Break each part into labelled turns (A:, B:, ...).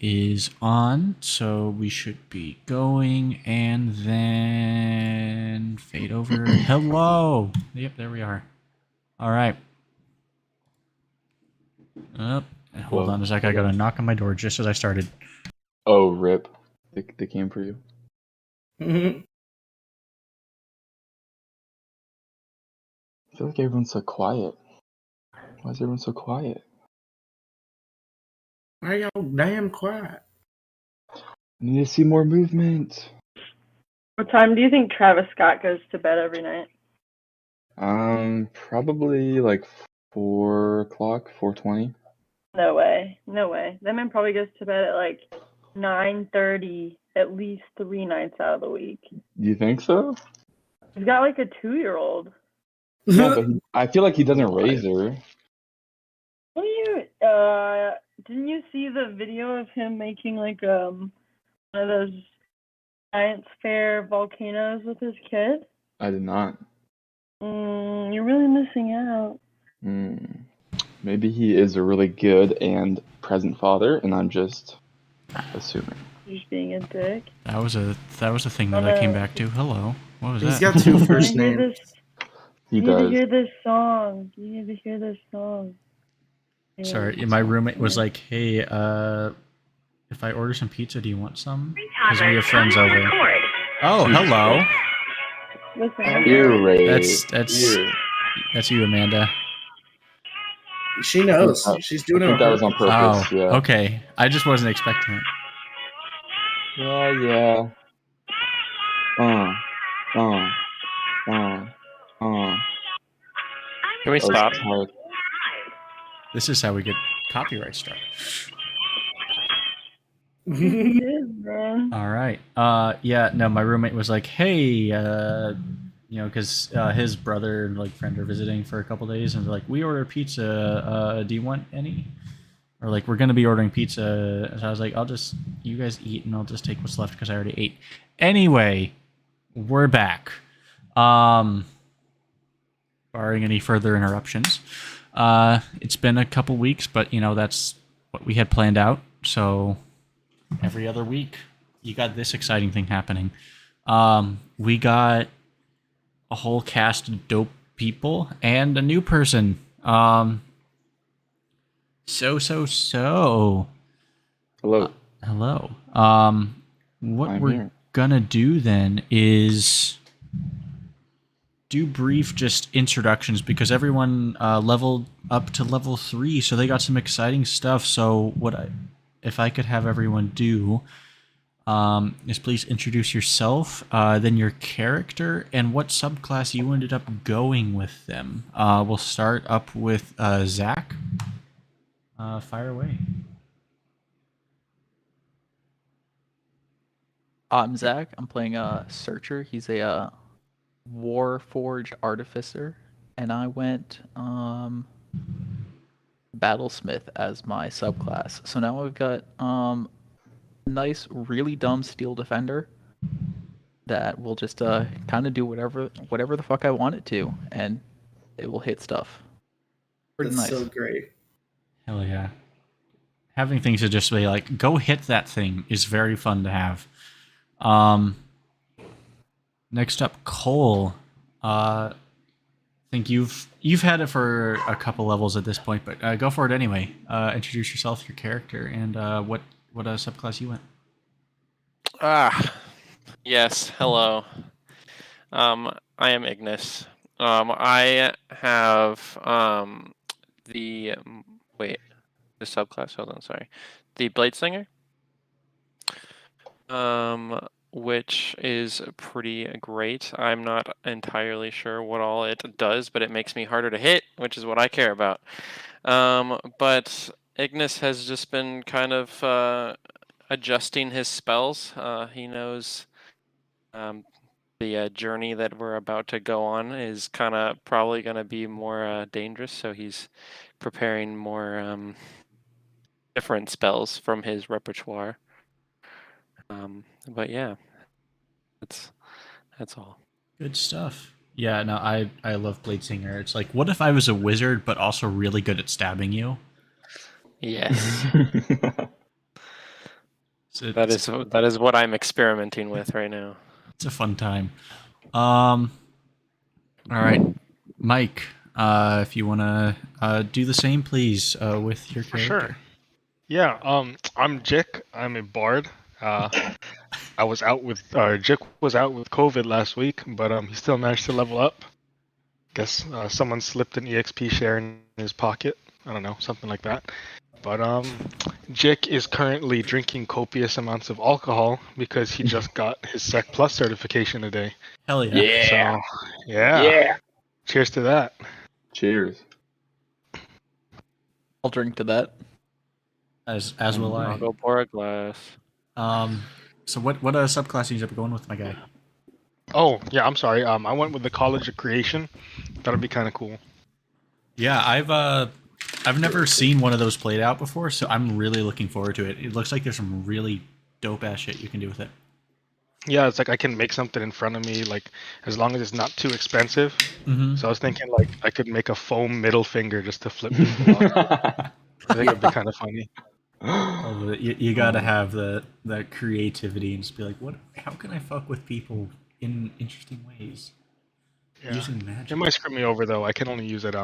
A: is on, so we should be going, and then fade over. Hello. Yep, there we are. All right. Up. Hold on a sec. I got a knock on my door just as I started.
B: Oh, rip. They came for you.
C: Mm-hmm.
B: I feel like everyone's so quiet. Why is everyone so quiet?
C: Why are y'all damn quiet?
B: I need to see more movement.
D: What time do you think Travis Scott goes to bed every night?
B: Probably like 4 o'clock, 4:20.
D: No way. No way. That man probably goes to bed at like 9:30 at least 3 nights out of the week.
B: Do you think so?
D: He's got like a 2-year-old.
B: Yeah, but I feel like he doesn't raise her.
D: What do you didn't you see the video of him making like one of those science fair volcanoes with his kid?
B: I did not.
D: You're really missing out.
B: Maybe he is a really good and present father, and I'm just assuming.
D: You're just being a dick.
A: That was a thing that I came back to. Hello. What was
C: He's
A: that?
C: got two first
D: You
C: names.
B: He
D: need
B: does.
D: to hear this song. You need to hear this song.
A: Sorry, my roommate was like, "Hey, if I order some pizza, do you want some? Because we have friends over." Oh, hello.
D: Listen,
B: Ear raise.
A: That's you, Amanda.
C: She knows. She's doing it
B: I think that was on purpose.
A: Oh,
B: Yeah.
A: okay. I just wasn't expecting it.
B: Yeah.
E: Can we stop?
A: This is how we get copyright struck. All right. Yeah. No, my roommate was like, "Hey, because his brother and like friend are visiting for a couple days, and they're like, we ordered pizza. Do you want any? Or like, we're gonna be ordering pizza." So I was like, you guys eat, and I'll just take what's left because I already ate. Anyway, we're back. Barring any further interruptions, it's been a couple weeks, but that's what we had planned out. So every other week, you got this exciting thing happening. We got a whole cast of dope people and a new person. So.
B: Hello.
A: Hello. What
B: I'm
A: we're
B: here.
A: gonna do then is do brief just introductions because everyone leveled up to level 3, so they got some exciting stuff. So if I could have everyone do is please introduce yourself, then your character, and what subclass you ended up going with them. We'll start up with Zach. Fire away.
F: I'm Zach. I'm playing a Searcher. He's a Warforged Artificer, and I went Battlesmith as my subclass. So now we've got nice, really dumb Steel Defender that will just kind of do whatever the fuck I want it to, and it will hit stuff. Pretty
C: That's
F: nice.
C: so great.
A: Hell yeah. Having things to just be like, go hit that thing is very fun to have. Next up, Cole. I think you've had it for a couple levels at this point, but go for it anyway. Introduce yourself, your character, and what subclass you went.
E: Yes. Hello. I am Ignis. I have the subclass. Hold on, sorry. The Bladesinger. Which is pretty great. I'm not entirely sure what all it does, but it makes me harder to hit, which is what I care about. But Ignis has just been kind of adjusting his spells. He knows the journey that we're about to go on is kind of probably going to be more dangerous, so he's preparing more different spells from his repertoire. But yeah, that's all.
A: Good stuff. Yeah, no, I love Bladesinger. It's like, what if I was a wizard but also really good at stabbing you?
E: Yes. That is what I'm experimenting with right now.
A: It's a fun time. All right, Mike. If you want to do the same, please, with your
G: For
A: character.
G: sure. Yeah, I'm Jick. I'm a bard. I was out with Jick was out with COVID last week, but he still managed to level up. Guess someone slipped an EXP share in his pocket. I don't know, something like that. But Jick is currently drinking copious amounts of alcohol because he just got his Sec Plus certification today.
A: Hell yeah!
G: So, yeah. Cheers to that.
B: Cheers.
F: I'll drink to that.
A: As will
E: I'll
A: I.
E: go pour a glass.
A: So what subclass do you end up going with, my guy?
G: Oh, yeah, I'm sorry. I went with the College of Creation. That'll be kind of cool.
A: Yeah, I've never seen one of those played out before, so I'm really looking forward to it. It looks like there's some really dope ass shit you can do with it.
G: Yeah, it's like I can make something in front of me, like as long as it's not too expensive.
A: Mm-hmm.
G: So I was thinking like I could make a foam middle finger just to flip people off. I think it'd be kind of funny.
A: You gotta have the creativity and just be like, what? How can I fuck with people in interesting ways
G: Yeah.
A: using magic?
G: It might screw me over though. I can only use it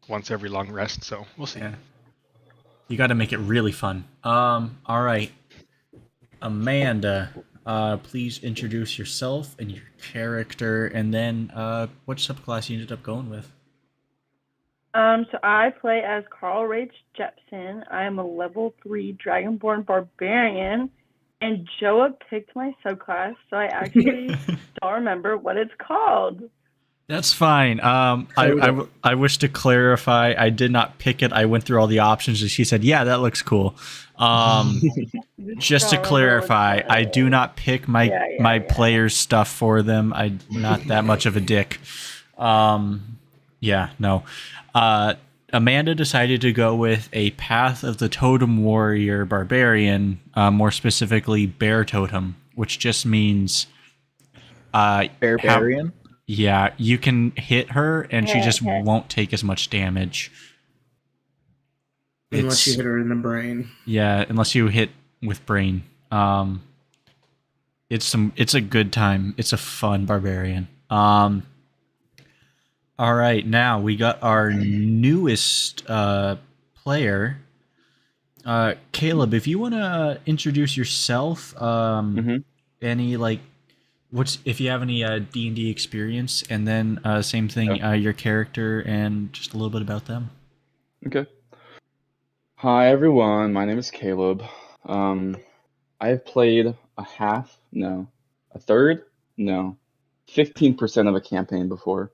G: once every long rest, so we'll see.
A: Yeah. You got to make it really fun. All right, Amanda. Please introduce yourself and your character, and then what subclass you ended up going with.
D: So I play as Carl Rage Jepson. I am a level 3 Dragonborn Barbarian, and Joah picked my subclass, so I actually don't remember what it's called.
A: That's fine. I wish to clarify. I did not pick it. I went through all the options, and she said, "Yeah, that looks cool." Just to clarify, I do not pick my players' stuff for them. I'm not that much of a dick. Yeah, no. Amanda decided to go with a Path of the Totem Warrior Barbarian, more specifically Bear Totem, which just means
F: Barbarian?
A: Yeah, you can hit her, and she just won't take as much damage.
C: Unless you hit her in the brain.
A: Yeah, unless you hit with brain. It's a good time. It's a fun barbarian. All right, now we got our newest player. Caleb, if you want to introduce yourself, any if you have any D&D experience, and then same thing, your character and just a little bit about them.
B: Okay. Hi everyone, my name is Caleb. I have played a third, 15% of a campaign before.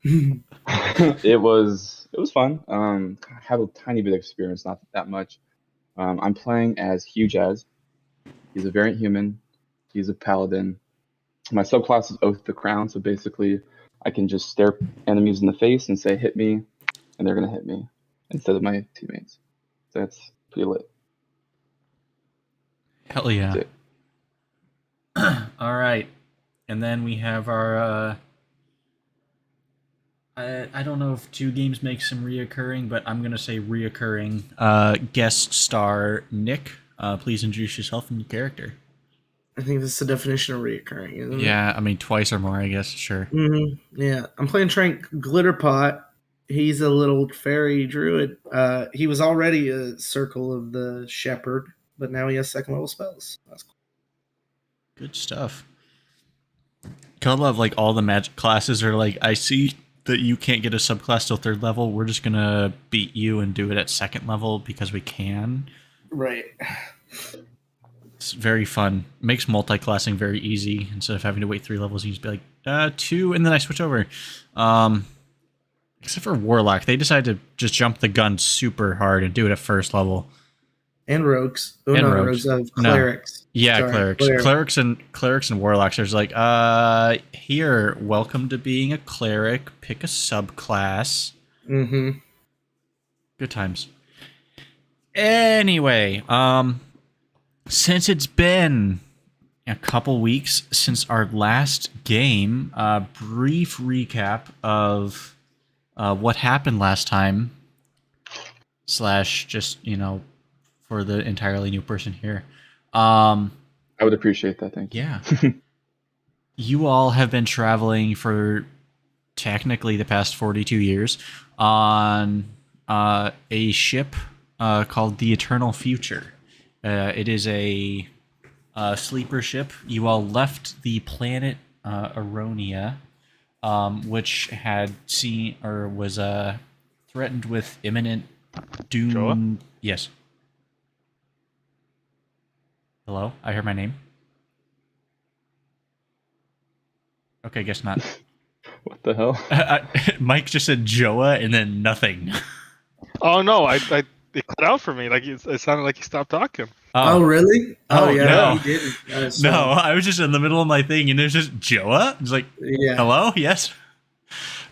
B: It was fun. I have a tiny bit of experience, not that much. I'm playing as Hugh Jazz. He's a variant human. He's a paladin. My subclass is Oath the Crown, so basically I can just stare enemies in the face and say, hit me, and they're going to hit me, instead of my teammates. So that's pretty lit.
A: Hell yeah. All right. And then we have our... I don't know if 2 games makes him reoccurring, but I'm going to say reoccurring guest star Nick. Please introduce yourself and your character.
C: I think that's the definition of reoccurring, isn't it?
A: Yeah, I mean, twice or more, I guess, sure.
C: Mm-hmm. Yeah, I'm playing Trank Glitterpot. He's a little fairy druid. He was already a Circle of the Shepherd, but now he has 2nd level spells. That's cool.
A: Good stuff. I love all the magic classes are I see that you can't get a subclass till 3rd level. We're just gonna beat you and do it at 2nd level because we can.
C: Right.
A: It's very fun. Makes multi-classing very easy. Instead of having to wait 3 levels, you just be like, 2, and then I switch over. Except for Warlock. They decided to just jump the gun super hard and do it at 1st level.
C: And rogues. Oh,
A: and
C: no,
A: rogues.
C: Clerics.
A: No. Yeah,
C: Sorry,
A: clerics and warlocks. There's here, welcome to being a cleric. Pick a subclass.
C: Mm-hmm.
A: Good times. Anyway, since it's been a couple weeks since our last game, brief recap of what happened last time. / just, for the entirely new person here. Um,
B: I would appreciate that. Thank you.
A: yeah. You all have been traveling for technically the past 42 years on a ship called the Eternal Future. It is a sleeper ship. You all left the planet Aronia, which had seen or was threatened with imminent doom.
G: Joah?
A: Yes. Hello? I heard my name. Okay, guess not.
B: What the hell?
A: Mike just said Joah and then nothing.
G: Oh no, it cut out for me. Like it sounded like he stopped talking.
C: Oh, really?
A: Oh,
C: yeah,
A: no.
C: he didn't.
A: No, I was just in the middle of my thing and there's just Joah. It's like,
C: Yeah.
A: hello? Yes.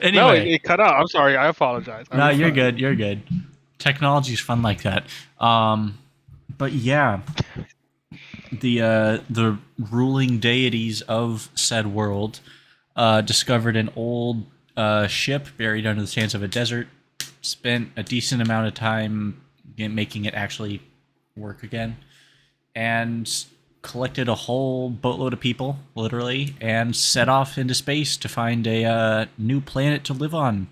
G: No,
A: Anyway.
G: it cut out. I'm sorry. I apologize.
A: No, you're good. You're good. Technology's fun like that. But yeah, the ruling deities of said world discovered an old ship buried under the sands of a desert. Spent a decent amount of time making it actually work again, and collected a whole boatload of people, literally, and set off into space to find a new planet to live on.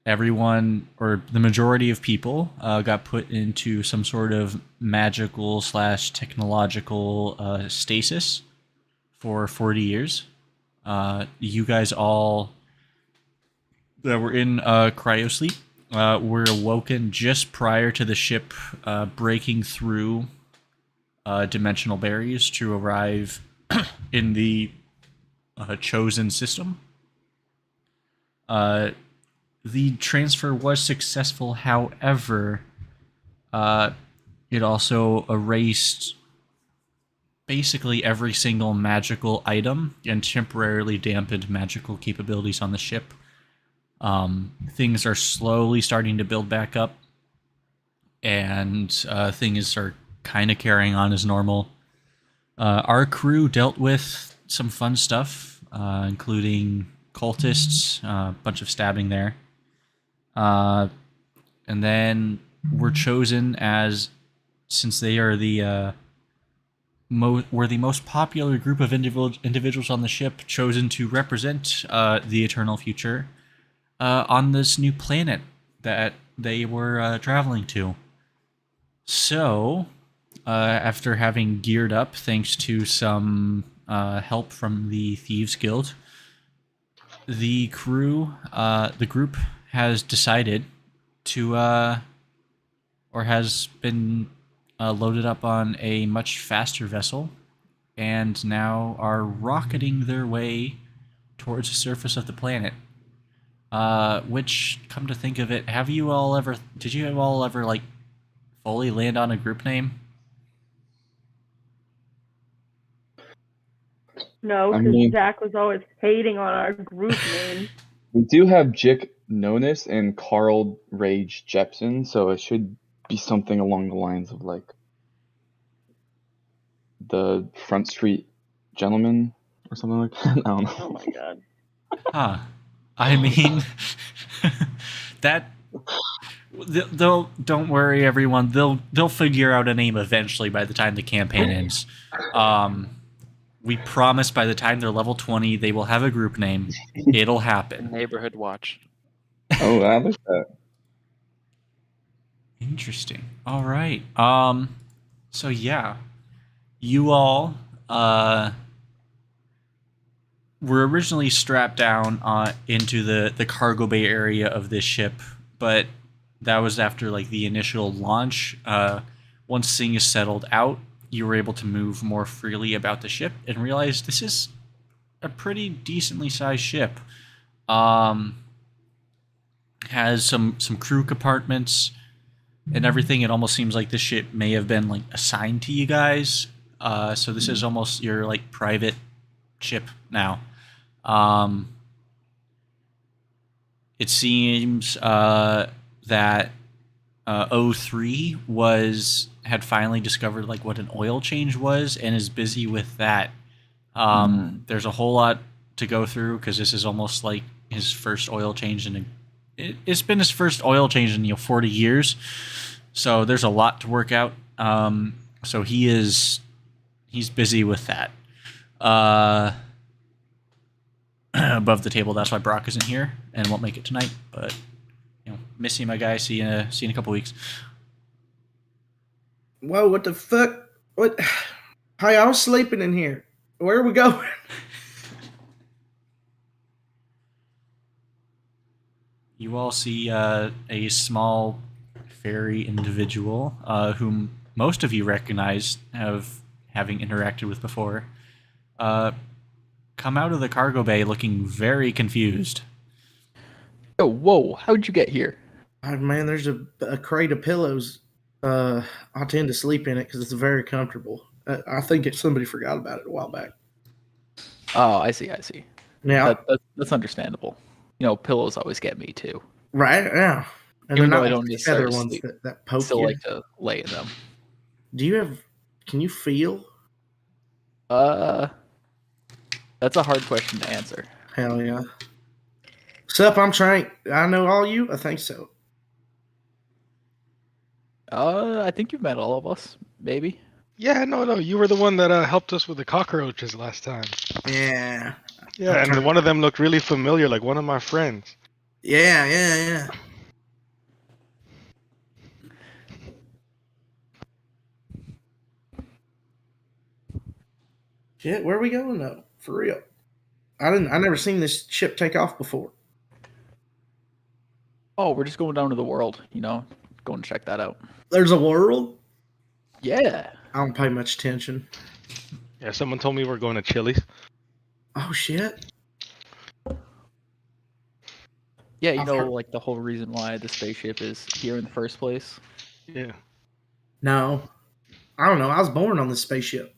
A: Everyone, or the majority of people, got put into some sort of magical / technological stasis for 40 years. You guys all that were in cryosleep were awoken just prior to the ship breaking through dimensional barriers to arrive in the chosen system. The transfer was successful, however, it also erased basically every single magical item and temporarily dampened magical capabilities on the ship. Things are slowly starting to build back up, and things are kind of carrying on as normal. Our crew dealt with some fun stuff, including cultists, a bunch of stabbing there. And then were chosen as, since they are the were the most popular group of individuals on the ship, chosen to represent the Eternal Future on this new planet that they were traveling to. So, after having geared up, thanks to some help from the Thieves Guild, the crew, the group has decided to, or has been loaded up on a much faster vessel, and now are rocketing their way towards the surface of the planet. Which, come to think of it, did you all ever, like, fully land on a group name?
D: No,
B: I
D: because
B: mean-
D: Zach was always hating on our group name.
B: We do have Jick Nonis and Carl Rage Jepson, so it should be something along the lines of like the Front Street Gentleman or something like that. I don't know.
D: Oh my god.
A: Huh. I mean, that they'll don't worry, everyone. They'll figure out a name eventually by the time the campaign ends. We promise by the time they're level 20, they will have a group name. It'll happen.
E: Neighborhood watch.
B: Oh, I like that.
A: Interesting. All right. So yeah, you all were originally strapped down into the cargo bay area of this ship, but that was after like the initial launch. Once things settled out, you were able to move more freely about the ship and realize this is a pretty decently sized ship. Has some crew compartments and everything. It almost seems like this ship may have been like assigned to you guys. So this is almost your like private ship now. It seems that O3 had finally discovered like what an oil change was and is busy with that. There's a whole lot to go through because this is almost like his first oil change it's been his first oil change in 40 years. So there's a lot to work out. So he's busy with that. Above the table. That's why Brock isn't here and won't make it tonight. But miss you, my guy. See you in a couple weeks.
C: Whoa, what the fuck? What? Hey, I was sleeping in here. Where are we going?
A: You all see a small fairy individual whom most of you recognize having interacted with before. Come out of the cargo bay looking very confused.
F: Oh, whoa! How'd you get here?
C: Oh, man, there's a crate of pillows. I tend to sleep in it because it's very comfortable. I think somebody forgot about it a while back.
F: Oh, I see.
C: Now,
F: That's understandable. Pillows always get me too.
C: right now, and
F: Even
C: they're
F: though
C: not
F: I don't
C: like the feather
F: necessarily
C: ones
F: sleep,
C: that
F: I
C: poke
F: still
C: you.
F: like to lay in them.
C: Do you have? Can you feel?
F: That's a hard question to answer.
C: Hell yeah. Sup, I'm Trank. I know all you. I think so.
F: I think you've met all of us, maybe.
G: Yeah, no, you were the one that helped us with the cockroaches last time.
C: Yeah.
G: Yeah, and one of them looked really familiar, like one of my friends.
C: Yeah. Shit, where are we going though? For real. I never seen this ship take off before.
F: Oh, we're just going down to the world, going to check that out.
C: There's a world?
F: Yeah.
C: I don't pay much attention.
G: Yeah, someone told me we're going to Chili's.
C: Oh shit.
F: Yeah, like the whole reason why the spaceship is here in the first place.
G: Yeah.
C: No. I don't know. I was born on this spaceship.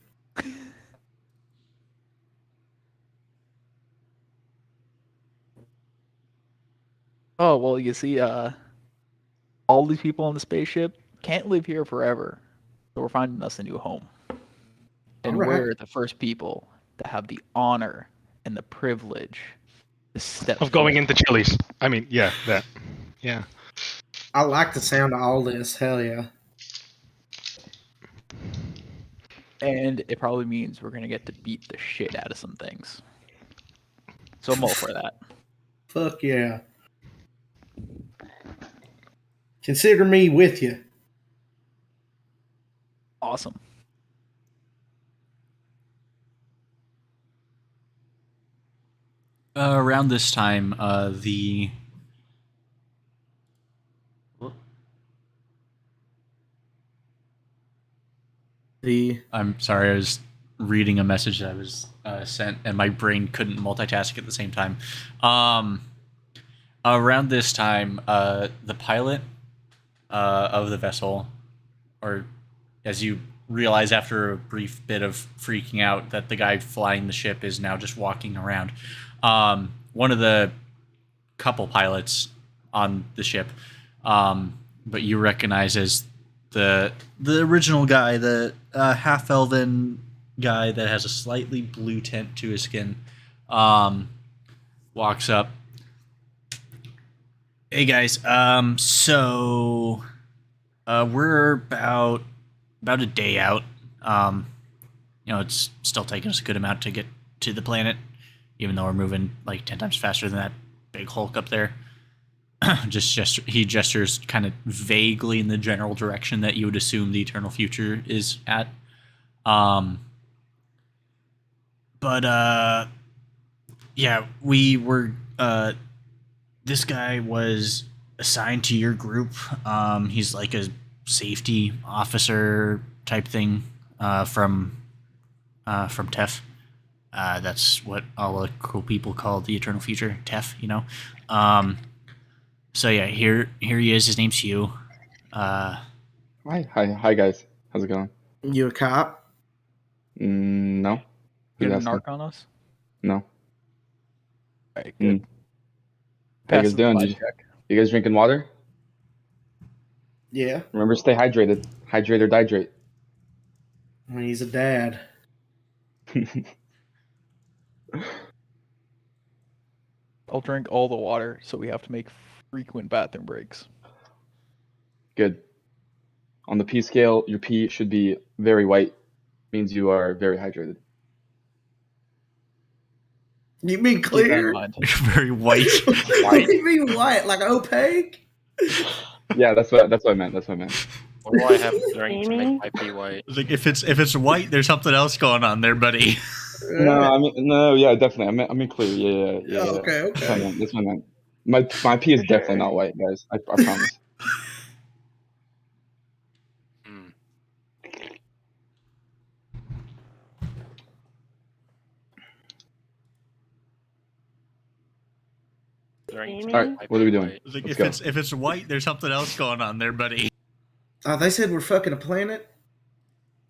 F: Oh, well, you see, all these people on the spaceship can't live here forever. So we're finding us a new home. And
C: All right.
F: we're the first people that have the honor and the privilege to step
G: Of going
F: foot.
G: into Chili's. I mean, yeah, that. Yeah.
C: I like the sound of all this. Hell yeah.
F: And it probably means we're going to get to beat the shit out of some things. So I'm all for that.
C: Fuck yeah. Consider me with you.
F: Awesome.
A: Around this time, I'm sorry, I was reading a message that was sent, and my brain couldn't multitask at the same time. Around this time, the pilot of the vessel, or as you realize after a brief bit of freaking out that the guy flying the ship is now just walking around, one of the couple pilots on the ship, but you recognize as the original guy, the half-elven guy that has a slightly blue tint to his skin, walks up. Hey guys, so we're about a day out. It's still taking us a good amount to get to the planet, even though we're moving like 10 times faster than that big Hulk up there. He gestures kind of vaguely in the general direction that you would assume the eternal future is at. Yeah, we were. This guy was assigned to your group. He's like a safety officer type thing from TEF. That's what all the cool people call the eternal future, TEF. So yeah, here he is. His name's Hugh.
B: Hi guys. How's it going?
C: You a cop?
B: No.
F: You
B: Who's
F: got a
B: asking?
F: narc on us?
B: No.
F: All right, good.
B: How you
F: Pass
B: guys
F: the
B: doing?
F: flag check.
B: You guys drinking water?
C: Yeah.
B: Remember, stay hydrated. Hydrate or dihydrate.
C: I mean, he's a dad.
F: I'll drink all the water, so we have to make frequent bathroom breaks.
B: Good. On the pee scale, your pee should be very white. Means you are very hydrated.
C: You mean
F: Keep that in
C: clear?
F: mind.
A: Very white.
C: What do you mean white? Like opaque?
B: Yeah, that's what I meant. That's what I meant.
E: What do I have to drink to make
D: Amy?
E: my pee white?
A: It's like if it's white, there's something else going on there, buddy.
B: No, yeah, definitely. I mean clear. Yeah.
C: Okay,
B: That's what I
C: okay.
B: meant. That's what I meant. My pee is
D: For
B: definitely
D: sure.
B: not white, guys. I promise.
E: Hmm. Drink
D: Amy?
E: to
B: All
E: make
B: right,
E: my
B: what are we
E: pee
B: doing?
E: white.
A: It's like
B: Let's
A: if
B: go.
A: it's white, there's something else going on there, buddy.
C: They said we're fucking a planet.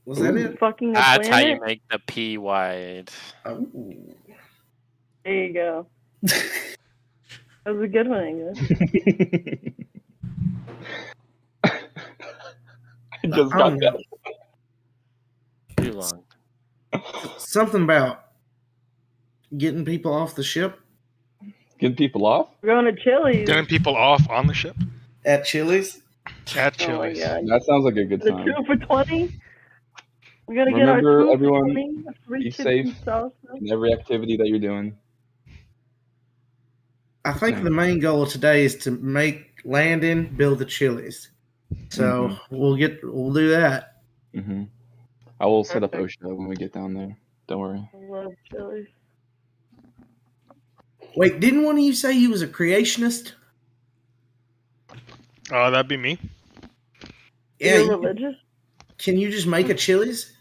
C: Was that it?
D: Fucking a
E: That's how you
D: planet?
E: make the pee white.
C: Oh.
D: There you go. That was a good one, I guess.
B: I just got that.
E: Too long.
C: Something about getting people off the ship
B: Getting people off?
D: We're going to Chili's.
G: Getting people off on the ship
C: at Chili's.
G: at
D: Oh my
G: Chili's.
D: god.
B: That sounds like a good
D: The
B: time.
D: 2 for 20? We're going to get our
B: Remember,
D: 2
B: everyone,
D: for 20? A free
B: be
D: chips
B: safe.
D: and salsa?
B: In every activity that you're doing.
C: I think the main goal of today is to make Landon build the Chili's. So we'll do that.
B: Mm-hmm. I will set up
D: Perfect.
B: OSHA when we get down there. Don't worry.
D: I love Chili's.
C: Wait, didn't one of you say you was a creationist?
G: That'd be me.
C: Yeah.
D: You're religious?
C: Can you just make a Chili's?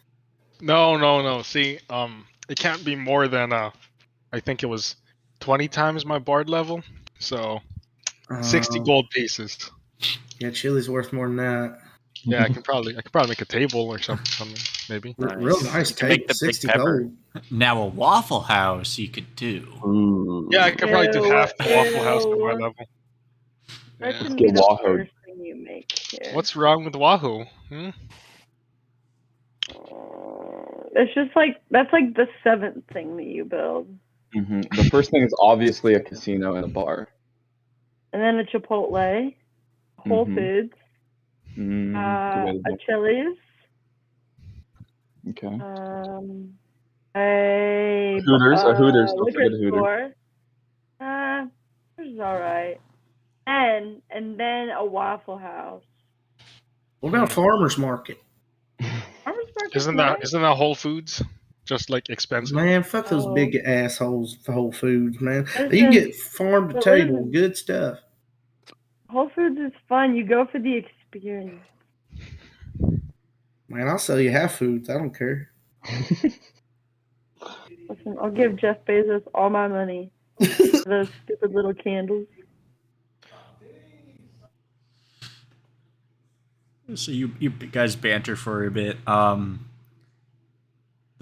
G: No. See, it can't be more than I think it was 20 times my bard level. So 60 gold pieces.
C: Yeah, Chili's worth more than that.
G: Yeah, I can probably make a table or something maybe.
C: Real nice
E: You can make
C: table,
E: the big
C: 60
E: pepper.
C: gold.
A: Now a Waffle House you could do.
B: Ooh.
G: Yeah, I could probably do half the Waffle House at my
D: Ew.
G: level.
D: That
G: Yeah.
D: shouldn't
B: Get
D: be the
B: Wahoo.
D: first thing you make here.
G: What's wrong with Wahoo? Hmm?
D: It's just like, that's like the 7th thing that you build.
B: Mm-hmm. The first thing is obviously a casino and a bar.
D: And then a Chipotle, Whole
B: Mhm.
D: Foods,
B: Good way to
D: a
B: do
D: Chili's,
B: it. Okay.
D: a
B: Hooters, a Hooters, don't
D: liquor
B: forget a Hooters.
D: store. Hooters is alright. And then a Waffle House.
C: What about farmer's market?
D: Farmers market's
G: Isn't
D: nice.
G: that Whole Foods? Just like expensive.
C: Man, fuck those
D: Oh.
C: big assholes for Whole Foods, man.
D: Listen,
C: You can get farm to
D: but
C: table,
D: listen.
C: good stuff.
D: Whole Foods is fun. You go for the experience.
C: Man, I'll sell you half foods. I don't care.
D: Listen, I'll give Jeff Bezos all my money for those stupid little candles.
A: So you guys banter for a bit. The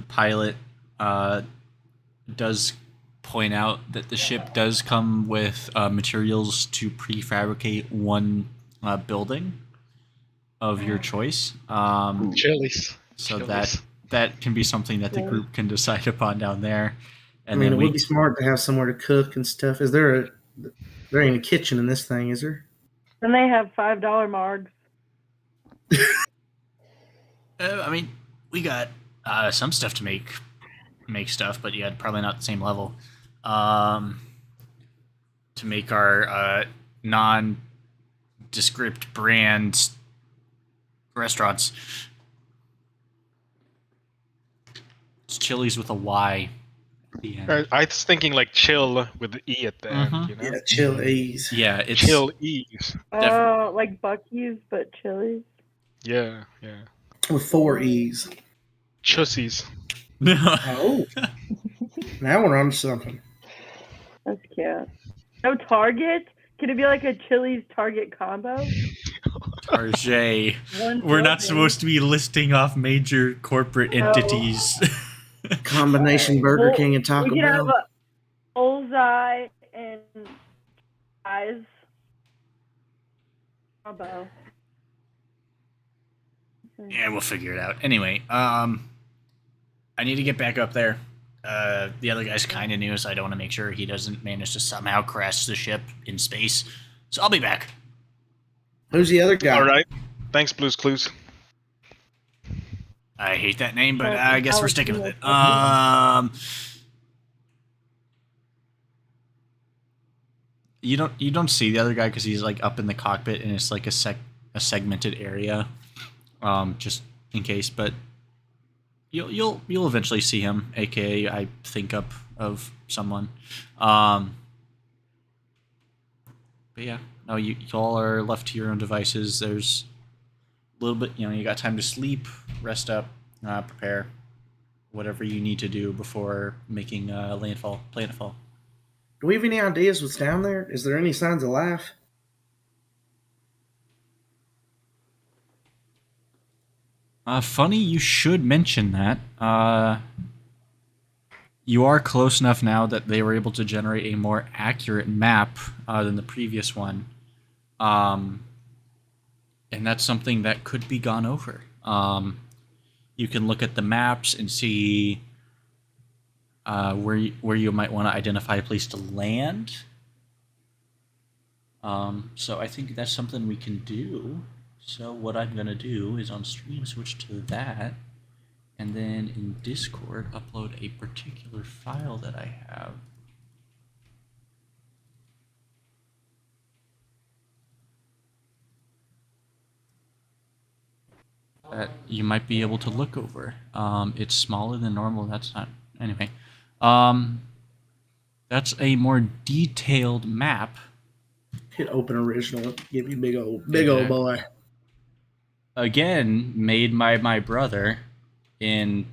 A: pilot does point out that the ship does come with materials to prefabricate one building of your choice.
G: Chili's.
A: So
G: Chili's.
A: that can be something that the group can decide upon down there. And
C: I mean,
A: then
C: it
A: we
C: would be smart to have somewhere to cook and stuff. There ain't a kitchen in this thing, is there?
D: Then they have $5 margs.
A: I mean, we got some stuff to make stuff, but yeah, probably not the same level. To make our non-descript brand restaurants. It's Chili's with a Y at the end.
G: I was thinking like chill with the E at the
A: Mhm.
G: end, you know?
C: Yeah, Chili's.
A: Yeah, it's
G: Chill E's.
D: Oh, like Buc-ee's, but Chili's.
G: Yeah.
C: With 4 E's.
G: Chussies.
C: Oh. Now we're on to something.
D: That's cute. No Target? Can it be like a Chili's Target combo?
A: Target.
D: One
A: We're not
D: building.
A: supposed to be listing off major corporate
D: No.
A: entities.
C: Combination Burger
D: Well,
C: King and Taco
D: We can have
C: Bell.
D: a bullseye and eyes combo.
A: Yeah, we'll figure it out. Anyway, I need to get back up there. The other guy's kind of new, so I don't want to make sure he doesn't manage to somehow crash the ship in space. So I'll be back.
C: Who's the other guy?
G: All right. Thanks, Blues Clues.
A: I hate that name, but
D: Sure,
A: I guess we're
D: Alex,
A: sticking
D: you
A: with it.
D: know,
A: You don't see the other guy because he's like up in the cockpit and it's like a segmented area, just in case. But you'll eventually see him, aka I think up of someone. But yeah, no, y'all are left to your own devices. There's a little bit, you got time to sleep, rest up, prepare, whatever you need to do before making planetfall.
C: Do we have any ideas what's down there? Is there any signs of life?
A: Funny you should mention that. You are close enough now that they were able to generate a more accurate map than the previous one. And that's something that could be gone over. You can look at the maps and see where you might want to identify a place to land. So I think that's something we can do. So what I'm going to do is on stream switch to that, and then in Discord upload a particular file that I have. That you might be able to look over. It's smaller than normal. That's not... Anyway. That's a more detailed map.
C: Hit open original. Give you big old boy.
A: Again, made by my brother in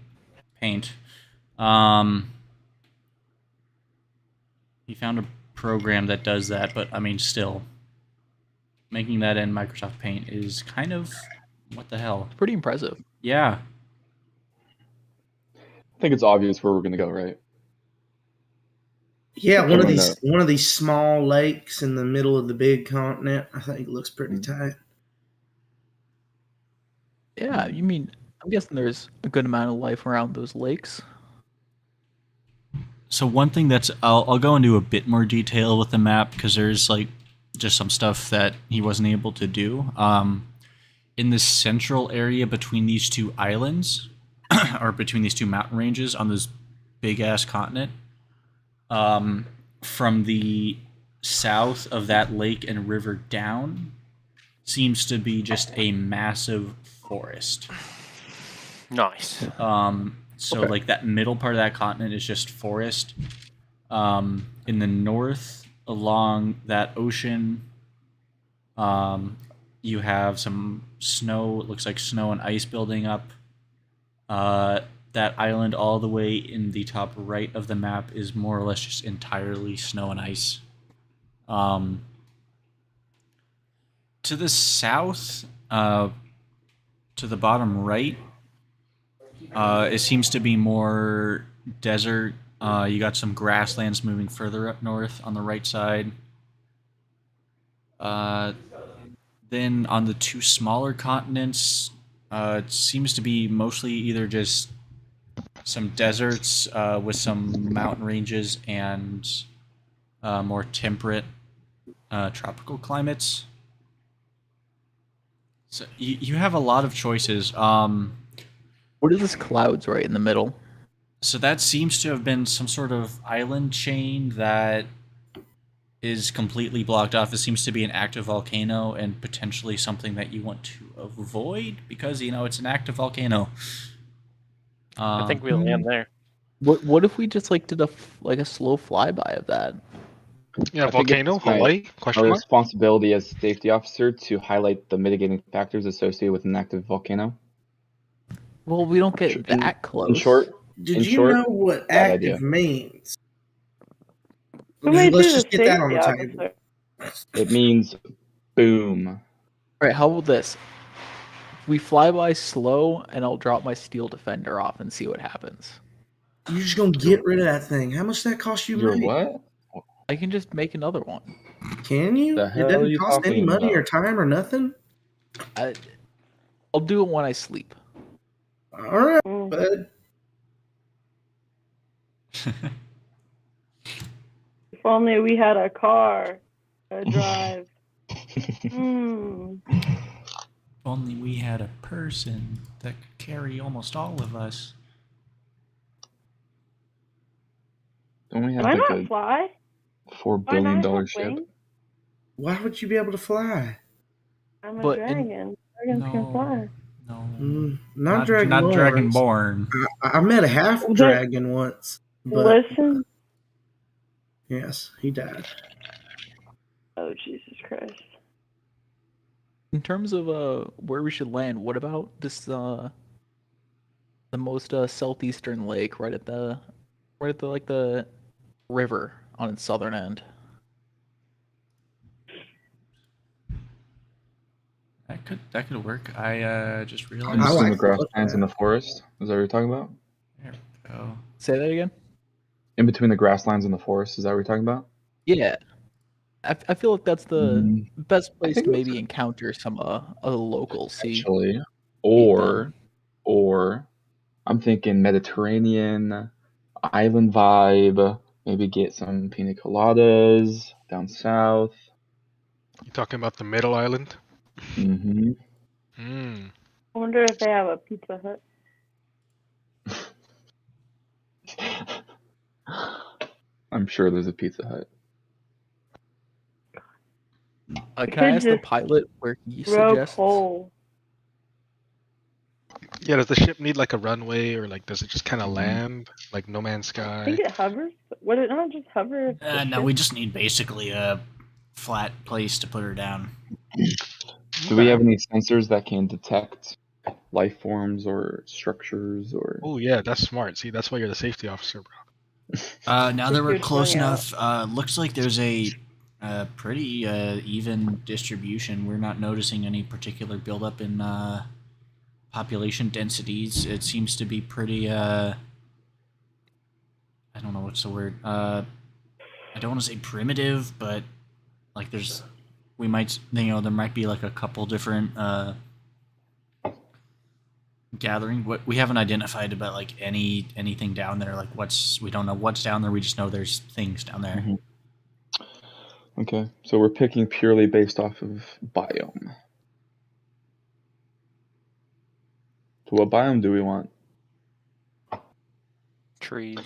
A: Paint. He found a program that does that, but I mean, still, making that in Microsoft Paint is kind of what the hell.
F: It's pretty impressive.
A: Yeah.
B: I think it's obvious where we're gonna go, right?
C: Yeah, one
B: Everyone
C: of these small lakes in the middle of the big continent. I think it looks pretty tight.
F: Yeah, you mean I'm guessing there's a good amount of life around those lakes.
A: So one thing that's I'll go into a bit more detail with the map because there's like just some stuff that he wasn't able to do. In the central area between these two islands, or between these two mountain ranges on this big ass continent, from the south of that lake and river down seems to be just a massive forest.
E: Nice.
A: So
B: Okay.
A: like that middle part of that continent is just forest. In the north, along that ocean, you have some snow. It looks like snow and ice building up. That island all the way in the top right of the map is more or less just entirely snow and ice. To the south, to the bottom right, it seems to be more desert. You got some grasslands moving further up north on the right side. Then on the two smaller continents, it seems to be mostly either just some deserts with some mountain ranges and more temperate tropical climates. So you have a lot of choices.
F: What are these clouds right in the middle?
A: So that seems to have been some sort of island chain that is completely blocked off. It seems to be an active volcano and potentially something that you want to avoid because, it's an active volcano.
E: I think we'll land there.
F: What if we just did a slow flyby of that?
G: Yeah,
B: I think
G: volcano,
B: it's my-
G: Hawaii?
B: Our
G: Question mark.
B: responsibility as safety officer to highlight the mitigating factors associated with an active volcano.
F: Well, we don't get
B: In-
F: that close.
B: In short,
C: Did you know what
B: bad
C: active
B: idea.
C: means?
D: Who made
C: Let's
D: you
C: just
D: the
C: get that on
D: safety
C: the table.
D: officer?
B: it means boom.
F: All right, how about this? We fly by slow, and I'll drop my steel defender off and see what happens.
C: You're just gonna get rid of that thing. How much that cost you?
B: You're
C: make?
B: what?
F: I can just make another one.
C: Can you?
B: The
C: It
B: hell are
C: doesn't
B: you
C: cost any
B: talking
C: money or
B: about?
C: time or nothing.
F: I'll do it when I sleep.
C: All right,
D: Mm.
C: bud.
D: If only we had a car, a drive.
A: only we had a person that could carry almost all of us.
B: Don't we have
D: Can I
B: like
D: not
B: a
D: fly?
B: $4
D: Why
B: billion
D: not have
B: ship?
D: wings?
C: Why would you be able to fly?
D: I'm a
F: But
D: dragon. Dragons can fly.
A: No,
C: Not
A: not
C: dragonborns.
A: dragonborn.
C: I met a half
D: But-
C: dragon once, but
D: Listen.
C: yes, he died.
D: Oh, Jesus Christ.
F: in terms of where we should land, what about this the most southeastern lake, right at the like the river on its southern end?
A: That could work. I just
B: In
A: realized.
C: I
B: between
C: like
B: the
C: to look
B: grasslands
C: at
B: and the forest? Is that what you're talking about?
A: There we go.
F: Say that again.
B: In between the grasslands and the forest? Is that what you're talking about?
F: Yeah, I feel like that's the
B: Mm,
F: best
B: I
F: place
B: think
F: to
B: that's
F: maybe encounter some locals. See,
B: actually,
F: meet
B: or
F: them.
B: or I'm thinking Mediterranean island vibe. Maybe get some pina coladas down south.
G: You talking about the middle island?
B: Mm-hmm.
G: Hmm.
D: I wonder if they have a Pizza Hut.
B: I'm sure there's a Pizza Hut.
D: We
F: Can I
D: could
F: ask the
D: just
F: pilot where he
D: throw
F: suggests?
D: coal.
G: Yeah, does the ship need like a runway, or like does it just kind of
B: Mhm.
G: land like No Man's
D: I
G: Sky?
D: think it hovers. Would it not just hover? If the
A: No,
D: ship-
A: we just need basically a flat place to put her down.
B: Do we have any sensors that can detect life forms or structures or?
G: Oh yeah, that's smart. See, that's why you're the safety officer, bro.
A: Now that we're
D: You're
A: close
D: strung out.
A: enough, looks like there's a pretty even distribution. We're not noticing any particular buildup in population densities. It seems to be pretty. I don't know what's the word. I don't want to say primitive, but like we might, there might be like a couple different gathering. What we haven't identified about like anything down there. Like we don't know what's down there. We just know there's things down there.
B: Mhm. Okay, so we're picking purely based off of biome. So what biome do we want?
E: Trees.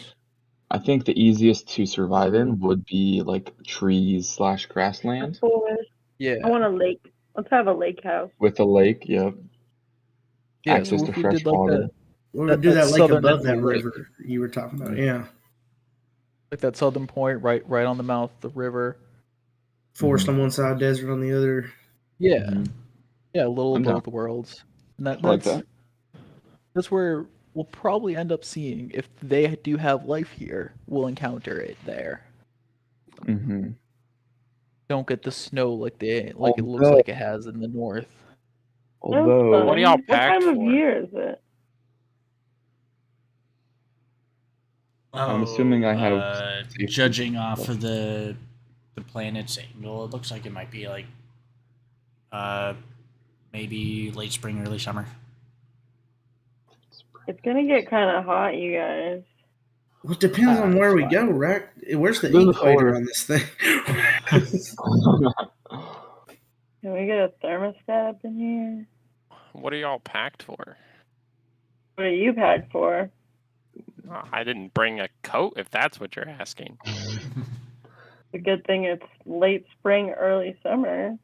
B: I think the easiest to survive in would be like trees /
D: a
B: grassland
D: forest.
F: Yeah,
D: I want a lake. Let's have a lake house.
B: with a lake. Yep.
F: yeah.
B: Access
F: So
B: to
F: if we
B: fresh
F: did like
B: water.
C: We'll
F: that
C: do that lake
F: southern
C: above
F: end
C: that
F: of the lake,
C: river you were talking about.
B: Mm.
C: Yeah,
F: like that southern point, right on the mouth of the river.
C: forest
B: Mhm.
C: on one side, desert on the other.
F: Yeah,
B: Mhm.
F: yeah, a little
B: I'm
F: of
B: down.
F: both worlds. And
B: I like that.
F: that's where we'll probably end up seeing if they do have life here. We'll encounter it there.
B: Mm-hmm.
F: Don't get the snow like it looks
B: Although-
F: like it has in the north.
B: Although,
E: What do y'all
D: What
E: pack
D: time of
E: for?
D: year is it?
B: I'm assuming I had safety.
A: Judging off of the planet's angle, it looks like it might be like maybe late spring, early summer.
D: It's gonna get kind of hot, you guys.
C: Well, it depends on where we go, right? Where's the
B: Little
C: equator
B: colder.
C: on this thing?
D: Can we get a thermostat up in here?
E: What are y'all packed for?
D: What are you packed for?
E: Oh, I didn't bring a coat, if that's what you're asking.
D: It's a good thing it's late spring, early summer.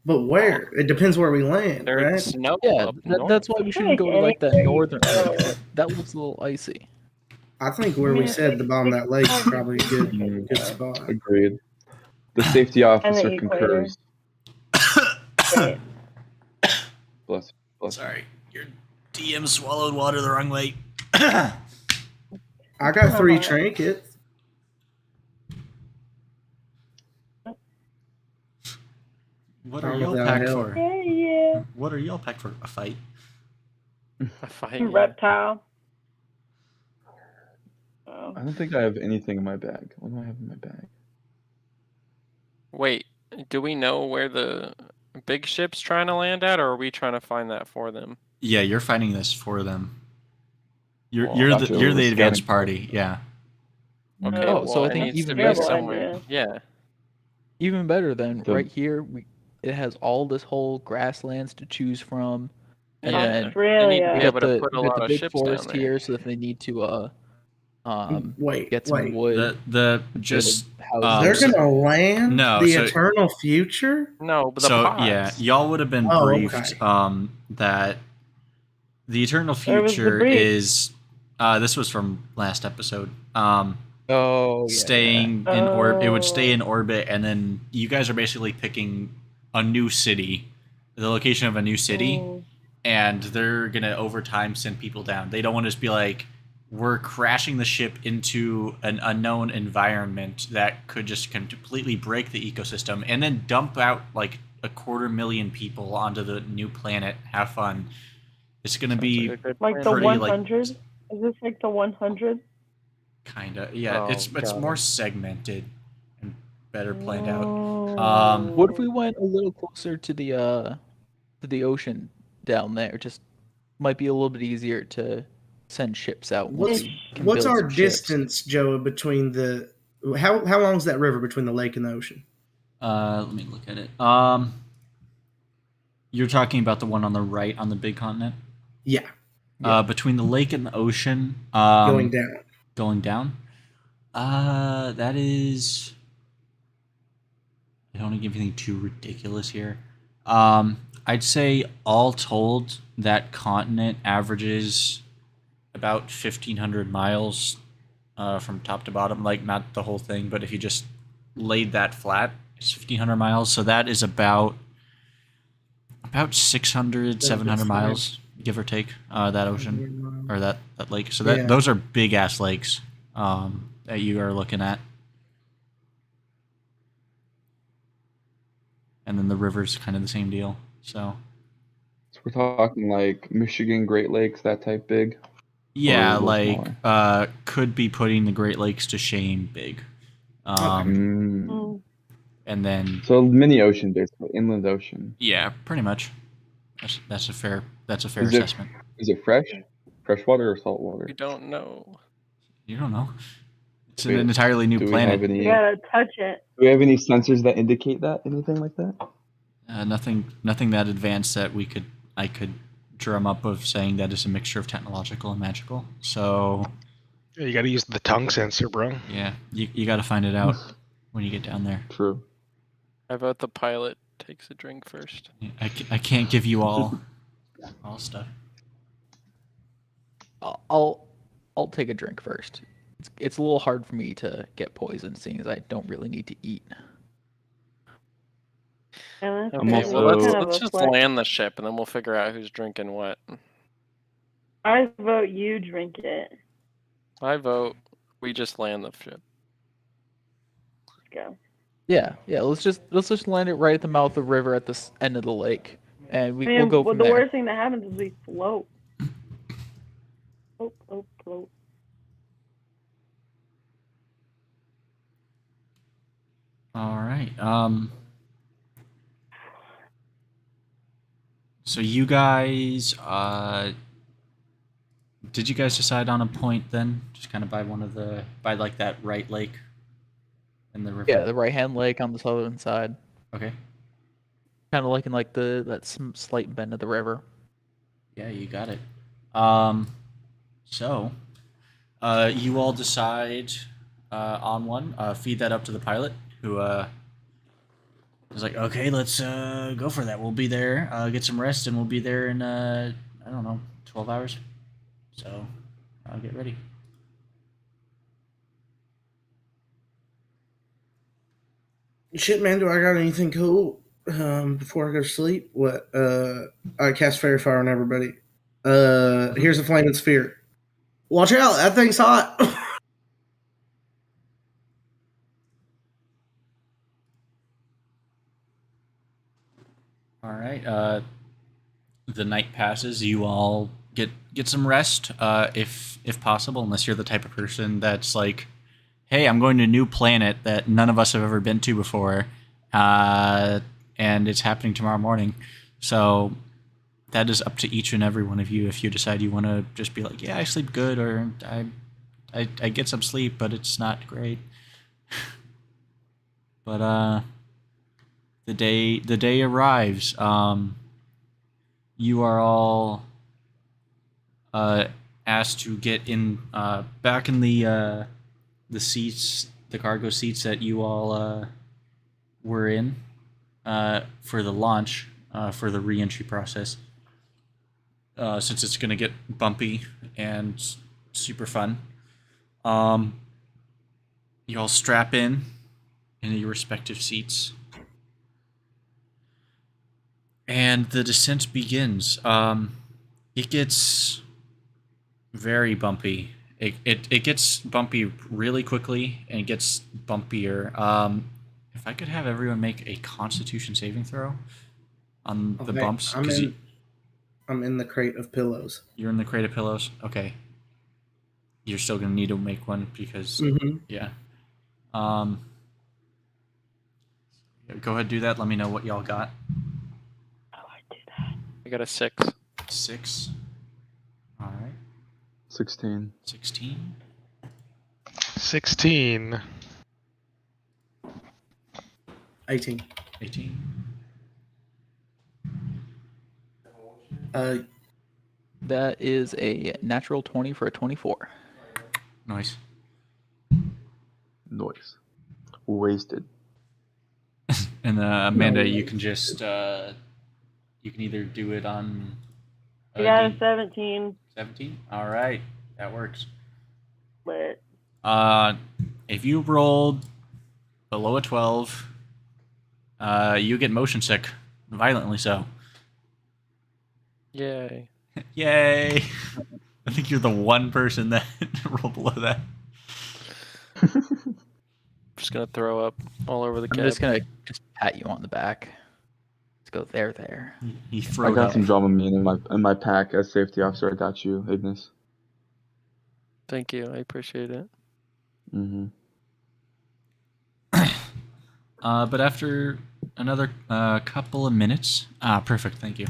C: But where? It depends where we land,
E: There's
C: right?
E: snow
F: Yeah,
E: up north.
F: that's why we shouldn't
D: like
F: go to like that
D: anywhere you
F: northern
D: go.
F: lake. That looks a little icy.
C: I think where we said the bottom of that lake is probably a good spot.
B: Agreed. The safety officer
D: equator.
B: concurs.
D: Right.
B: Bless.
A: Sorry, your DM swallowed water the wrong way.
C: I got 3 trinkets.
A: What
C: Oh,
A: are y'all
C: without
A: packed
C: help.
A: for?
D: Yeah.
A: What are y'all packed for? A fight?
E: A fight.
D: Reptile. Oh.
B: I don't think I have anything in my bag. What do I have in my bag?
E: Wait, do we know where the big ship's trying to land at, or are we trying to find that for them?
A: Yeah, you're finding this for them. You're
E: Well,
A: you're the
B: gotcha,
A: you're the
B: we're
A: advanced
B: scouting.
A: party. Yeah.
E: Okay,
D: Oh,
E: well,
F: so I
E: it
F: think
E: needs to
F: even
E: be
F: better.
E: somewhere.
D: Idea.
E: Yeah.
F: Even better than
B: The-
F: right here. it has all this whole grasslands to choose from, and
E: Yeah.
F: then
E: They need to
D: Australia.
E: be
F: we
E: able
F: got
E: to
F: the
E: put a
F: we got
E: lot
F: the
E: of
F: big
E: ships down
F: forest
E: there.
F: here, so if they need to
C: Wait,
F: get some
C: wait.
F: wood,
A: The
F: to
A: just
F: house
C: They're
A: so-
C: gonna land
A: no,
C: the
A: so-
C: eternal future.
E: No, but the
A: so
E: pods.
A: yeah, y'all would have been
C: Oh,
A: briefed
C: okay.
A: that the eternal
D: Where was the
A: future
D: brief?
A: is this was from last episode.
F: oh
A: Staying in orbit, it would stay
D: Oh.
A: in orbit, and then you guys are basically picking a new city, the location of a new city,
D: Mm.
A: and they're gonna over time send people down. They don't want to just be like, we're crashing the ship into an unknown environment that could just completely break the ecosystem, and then dump out like 250,000 people onto the new planet. Have fun. It's gonna
E: Sounds
A: be
E: like a good
D: Like
E: plan
D: the
E: to me.
A: pretty,
D: 100? Is this like the 100?
A: kinda, yeah.
E: Oh,
A: It's
E: God.
A: more segmented and better planned out.
F: What if we went a little closer to the ocean down there? Just might be a little bit easier to send ships out. once we can
C: What's
F: build
C: our
F: some ships.
C: distance, Joe, between the how long is that river between the lake and the ocean?
A: Let me look at it. You're talking about the one on the right on the big continent.
C: Yeah, Yeah.
A: Between the lake and the ocean.
C: going down.
A: Going down. That is. I don't want to give anything too ridiculous here. I'd say all told, that continent averages about 1,500 miles from top to bottom. Like, not the whole thing, but if you just laid that flat, it's 1,500 miles. So that is about 600, 700 miles, give or take, that ocean or that lake. So that
C: Yeah.
A: those are big ass lakes that you are looking at. And then the river's kind of the same deal. So
B: So we're talking like Michigan, Great Lakes, that type big.
A: yeah,
B: a little
A: like
B: smaller?
A: could be putting the Great Lakes to shame big.
B: Mm.
A: And then
B: So mini ocean, basically, inland ocean.
A: yeah, pretty much. That's a fair
B: Is
A: assessment.
B: Is it fresh? Freshwater or saltwater?
E: We don't know.
A: You don't know. It's
B: Wait,
A: an entirely new
B: Do we
A: planet.
B: have any?
D: You gotta touch it.
B: Do we have any sensors that indicate that? Anything like that?
A: Nothing that advanced that I could drum up of saying that is a mixture of technological and magical. So
G: Yeah, you got to use the tongue sensor, bro.
A: yeah, you got to find it out when you get down there.
B: True.
E: How about the pilot takes a drink first?
A: I can't give you all stuff.
F: I'll take a drink first. It's a little hard for me to get poisoned, seeing as I don't really need to eat.
D: And
B: I'm
E: Okay, well
B: also-
E: let's just land the ship and then we'll figure out who's drinking what.
D: I vote you drink it.
E: I vote we just land the ship.
D: Let's go.
F: Yeah. Let's just land it right at the mouth of the river at the end of the lake, and
D: I mean,
F: we'll go
D: well,
F: from
D: the
F: there.
D: worst thing that happens is we float. Float.
A: All right. So you guys, did you guys decide on a point then? Just kind of by like that right lake in the river?
F: Yeah, the right hand lake on the southern side,
A: Okay.
F: kind of like in like that slight bend of the river.
A: Yeah, you got it. So, you all decide on one. Feed that up to the pilot, who was like, "Okay, let's go for that. We'll be there. Get some rest, and we'll be there in I don't know, 12 hours. So, I'll get ready."
C: Shit, man, do I got anything cool before I go to sleep? What? I cast Fairy Fire on everybody. Here's a flaming sphere. Watch out, that thing's hot.
A: All right. The night passes. You all get some rest, if possible, unless you're the type of person that's like, "Hey, I'm going to a new planet that none of us have ever been to before, and it's happening tomorrow morning." So that is up to each and every one of you. If you decide you want to just be like, "Yeah, I sleep good," or I get some sleep, but it's not great. But the day arrives. You are all asked to get in back in the seats, the cargo seats that you all were in for the launch for the re-entry process. Since it's gonna get bumpy and super fun, you all strap in your respective seats. And the descent begins. It gets very bumpy. It gets bumpy really quickly, and it gets bumpier. If I could have everyone make a Constitution saving throw on the
C: Okay,
A: bumps,
C: I'm
A: because
C: in. I'm in the crate of pillows.
A: you're in the crate of pillows. Okay, you're still gonna need to make one because yeah. Um, go ahead, do that. Let me know what y'all got.
D: Oh, I did that.
E: I got a 6.
A: 6. All right.
B: 16.
A: 16.
G: 16.
C: 18.
A: 18.
F: That is a natural 20 for a 24.
A: Nice.
B: Noise. Wasted.
A: And Amanda, you can just you can either do it on
D: I got a 17.
A: 17. All right, that works.
D: Lit.
A: If you rolled below a 12, you get motion sick, violently so.
E: Yay.
A: Yay! I think you're the one person that rolled below that.
E: Just gonna throw up all over the
F: I'm
E: cab.
F: just gonna pat you on the back. Let's go there.
A: He
B: I
A: throwed
B: got
A: up.
B: some Dramamine in my pack as safety officer. I got you, Ignis.
E: Thank you. I appreciate it.
B: Mm-hmm.
A: But after another couple of minutes, perfect, thank you.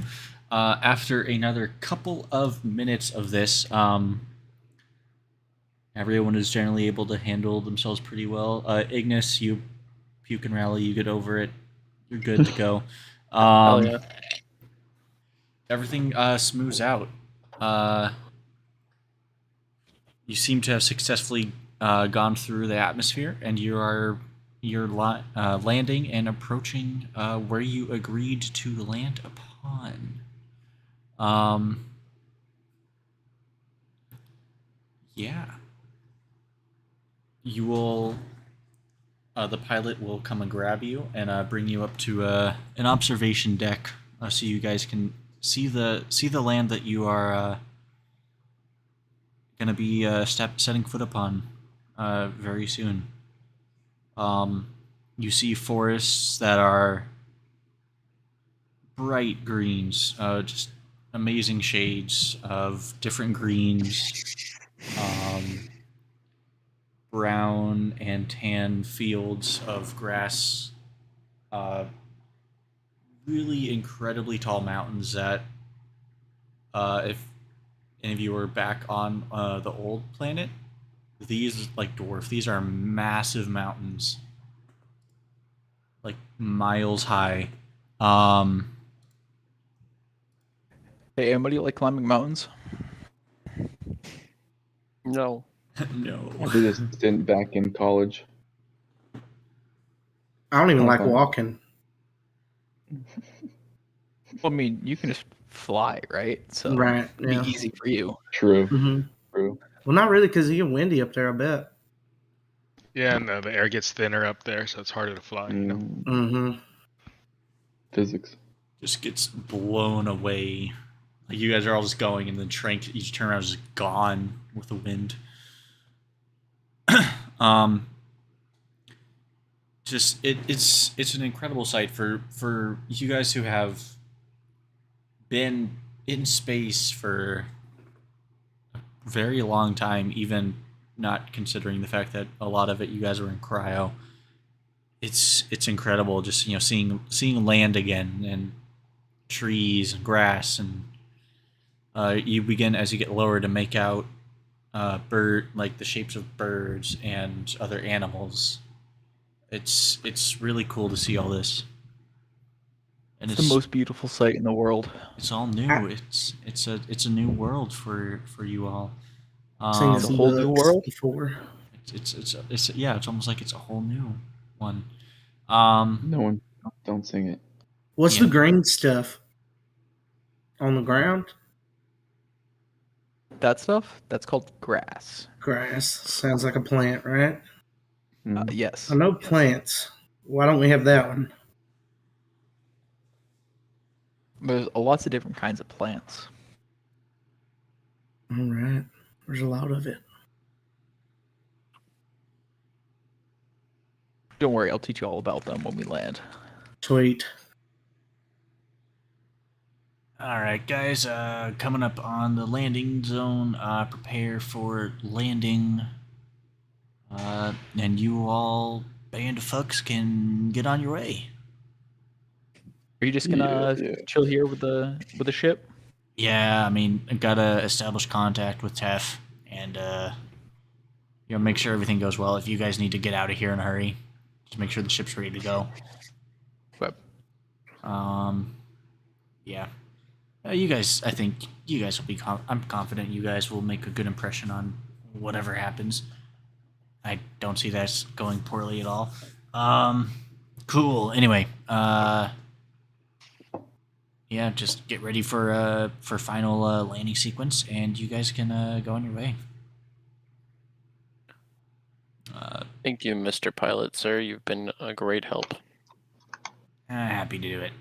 A: After another couple of minutes of this, everyone is generally able to handle themselves pretty well. Ignis, you can rally, you get over it, you're good to go.
E: Hell yeah.
A: Everything smooths out. You seem to have successfully gone through the atmosphere, and you're landing and approaching where you agreed to land upon. Yeah. You will. The pilot will come and grab you and bring you up to an observation deck, so you guys can see the land that you are gonna be setting foot upon very soon. You see forests that are bright greens, just amazing shades of different greens, brown and tan fields of grass, really incredibly tall mountains that, if any of you were back on the old planet, these like dwarf. These are massive mountains, like miles high.
F: Hey, anybody like climbing mountains?
E: No.
A: No.
B: I did a stint back in college.
C: I don't even like
B: Okay.
C: walking.
F: Well, I mean, you can just fly, right? So
C: Right,
F: it'd
C: yeah.
F: be easy for you.
B: True.
C: Mm-hmm.
B: True.
C: Well, not really, because it get windy up there, I bet.
G: Yeah, and the air gets thinner up there, so it's harder to fly. You know.
C: Mm-hmm.
B: Physics.
A: Just gets blown away. Like you guys are all just going, and then each turnaround is just gone with the wind. It's an incredible sight for you guys who have been in space for a very long time, even not considering the fact that a lot of it you guys were in cryo. It's incredible just seeing land again, and trees and grass, and you begin as you get lower to make out like the shapes of birds and other animals. It's really cool to see all this. And
F: It's the most beautiful sight in the world.
A: It's all new. It's a new world for you all.
C: Seen
F: It's a
C: some
F: whole new
C: books
F: world.
C: before.
A: It's yeah. It's almost like it's a whole new one.
B: No one, don't sing it.
C: What's
A: Yeah.
C: the green stuff on the ground?
F: That stuff, that's called grass.
C: Grass. Sounds like a plant, right?
B: Mhm.
F: Yes.
C: I know plants. Why don't we have that one?
F: There's lots of different kinds of plants.
C: All right. There's a lot of it.
F: Don't worry, I'll teach you all about them when we land.
C: Sweet.
A: All right, guys. Coming up on the landing zone. Prepare for landing. And you all, band of fucks, can get on your way.
F: Are you just gonna
B: Yeah.
F: chill here with the ship?
A: Yeah, I mean, I gotta establish contact with Tef and make sure everything goes well. If you guys need to get out of here in a hurry, just make sure the ship's ready to go.
F: But
A: Yeah. You guys, I think you guys will be. I'm confident you guys will make a good impression on whatever happens. I don't see that going poorly at all. Cool. Anyway, yeah, just get ready for final landing sequence, and you guys can go on your way.
E: Thank you, Mr. Pilot, sir. You've been a great help.
A: Happy to do it.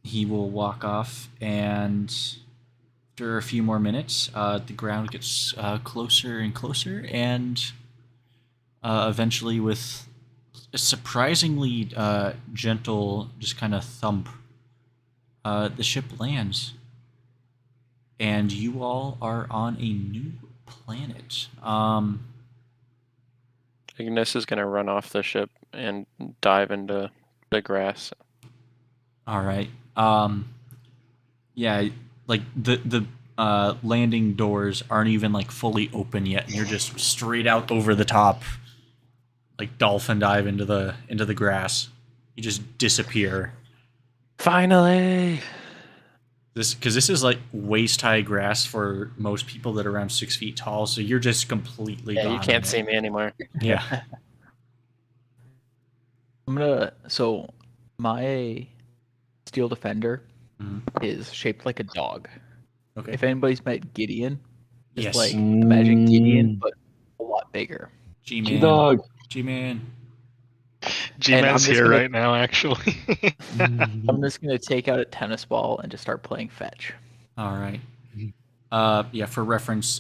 A: He will walk off, and after a few more minutes, the ground gets closer and closer, and eventually, with a surprisingly gentle, just kind of thump, the ship lands, and you all are on a new planet.
E: Ignis is gonna run off the ship and dive into the grass.
A: All right. Yeah, like the landing doors aren't even like fully open yet, and you're just straight out over the top, like dolphin dive into the grass. You just disappear.
E: Finally!
A: This is like waist high grass for most people that are around 6 feet tall, so you're just completely
E: Yeah,
A: gone.
E: you can't see me anymore.
A: Yeah.
F: So my steel defender
A: Mhm.
F: is shaped like a dog.
A: Okay.
F: If anybody's met Gideon, just
A: Yes.
F: like imagine Gideon, but a lot bigger.
A: G-Man.
B: G-Dog.
A: G-Man.
G: G-Man's
F: just
G: here
F: gonna-
G: right now, actually.
F: I'm just gonna take out a tennis ball and just start playing fetch.
A: All right. Yeah, for reference,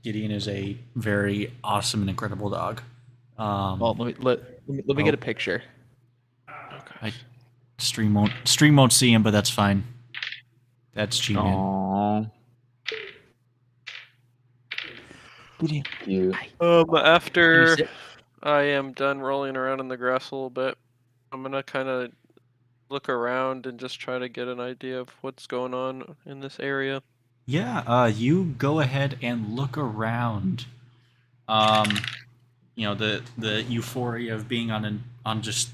A: Gideon is a very awesome and incredible dog.
F: Well, let me get a picture.
A: Stream won't see him, but that's fine. That's G-Man.
B: Aww.
F: Gideon.
B: Cute.
E: After
F: sit?
E: I am done rolling around in the grass a little bit, I'm gonna kind of look around and just try to get an idea of what's going on in this area.
A: Yeah, you go ahead and look around. The euphoria of being on just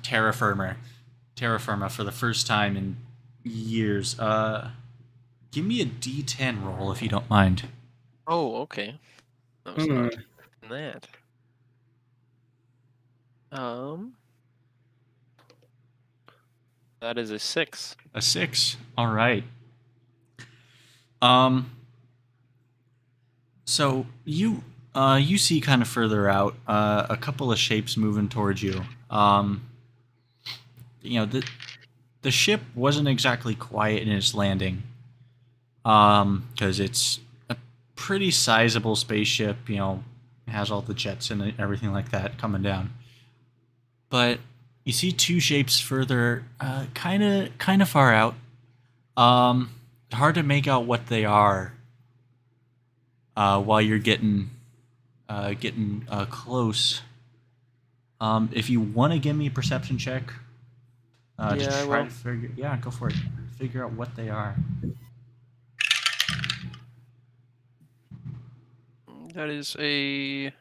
A: terra firma for the first time in years. Give me a D10 roll if you don't mind.
E: Oh, okay. That was not that. That is a 6.
A: A 6. All right. So you see kind of further out a couple of shapes moving towards you. The ship wasn't exactly quiet in its landing. Because it's a pretty sizable spaceship. It has all the jets and everything like that coming down. But you see two shapes further, kind of far out. Hard to make out what they are. While you're getting close. If you want to give me a perception check,
E: Yeah,
A: to
E: I
A: try
E: will.
A: to figure. Yeah, go for it. Figure out what they are.
E: That is a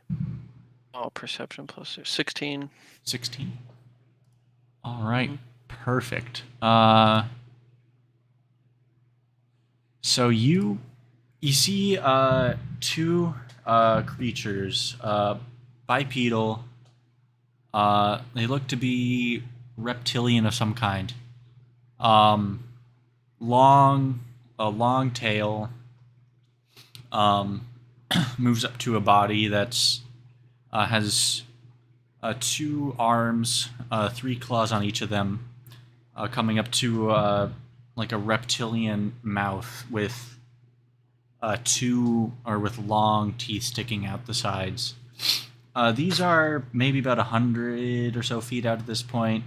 E: perception plus 16.
A: 16. All right.
E: Mhm.
A: Perfect. So you see two creatures, bipedal. They look to be reptilian of some kind. Um, long, a long tail. Moves up to a body that's has two arms, three claws on each of them, coming up to like a reptilian mouth with with long teeth sticking out the sides. These are maybe about 100 or so feet out at this point.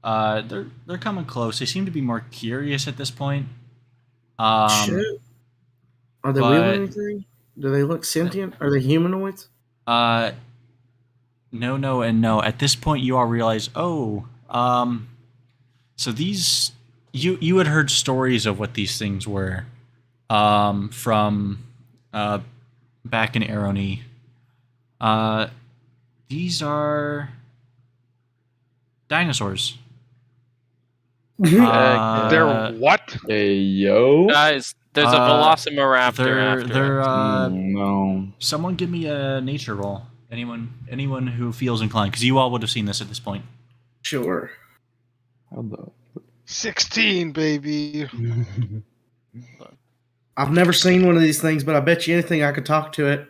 A: They're coming close. They seem to be more curious at this point.
C: Shit. Are they
A: but-
C: wielding anything? Do they look sentient? Are they humanoids?
A: No, and no. At this point, you all realize, so these you had heard stories of what these things were, from back in Aroni. These are dinosaurs.
G: They're what?
B: Hey, yo.
E: Guys, there's a Velociraptor after
A: They're
E: us.
B: No.
A: someone give me a nature roll. Anyone who feels inclined, because you all would have seen this at this point.
C: Sure.
B: How the...
G: 16, baby.
C: I've never seen one of these things, but I bet you anything I could talk to it.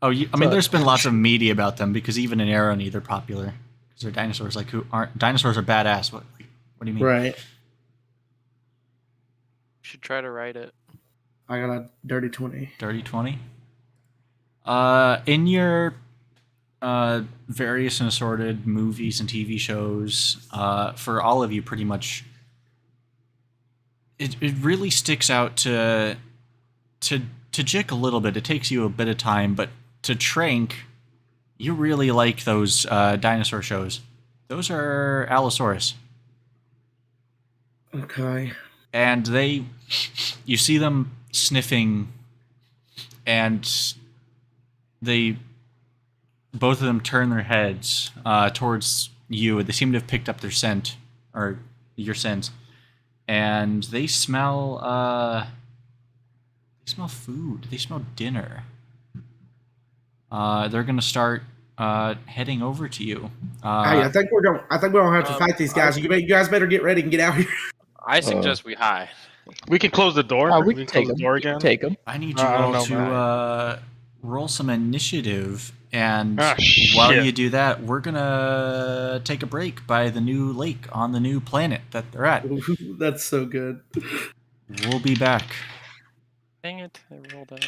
A: Oh, there's been lots of media about them because even in Aroni they're popular because they're dinosaurs. Like, who aren't dinosaurs are badass. What do you mean?
C: Right.
E: Should try to write it.
C: I got a dirty 20.
A: Dirty 20. In your various and assorted movies and TV shows, for all of you, pretty much, it really sticks out to Jick a little bit. It takes you a bit of time, but to Trank, you really like those dinosaur shows. Those are Allosaurus.
C: Okay.
A: And you see them sniffing, and both of them turn their heads towards you. They seem to have picked up their scent, or your scent, and they smell food. They smell dinner. They're gonna start heading over to you.
C: Hey, I think we're gonna have to fight these guys. You guys better get ready and get out here.
E: I suggest we hide.
G: We can close the door.
F: We can take
G: close the
F: them.
G: door
F: We can
G: again.
F: take them.
A: I need you
G: I don't
A: all
G: know,
A: to roll some initiative, and
G: Ah,
A: while
G: shit.
A: you do that, we're gonna take a break by the new lake on the new planet that they're at.
C: That's so good.
A: We'll be back.
E: Dang it, I rolled out.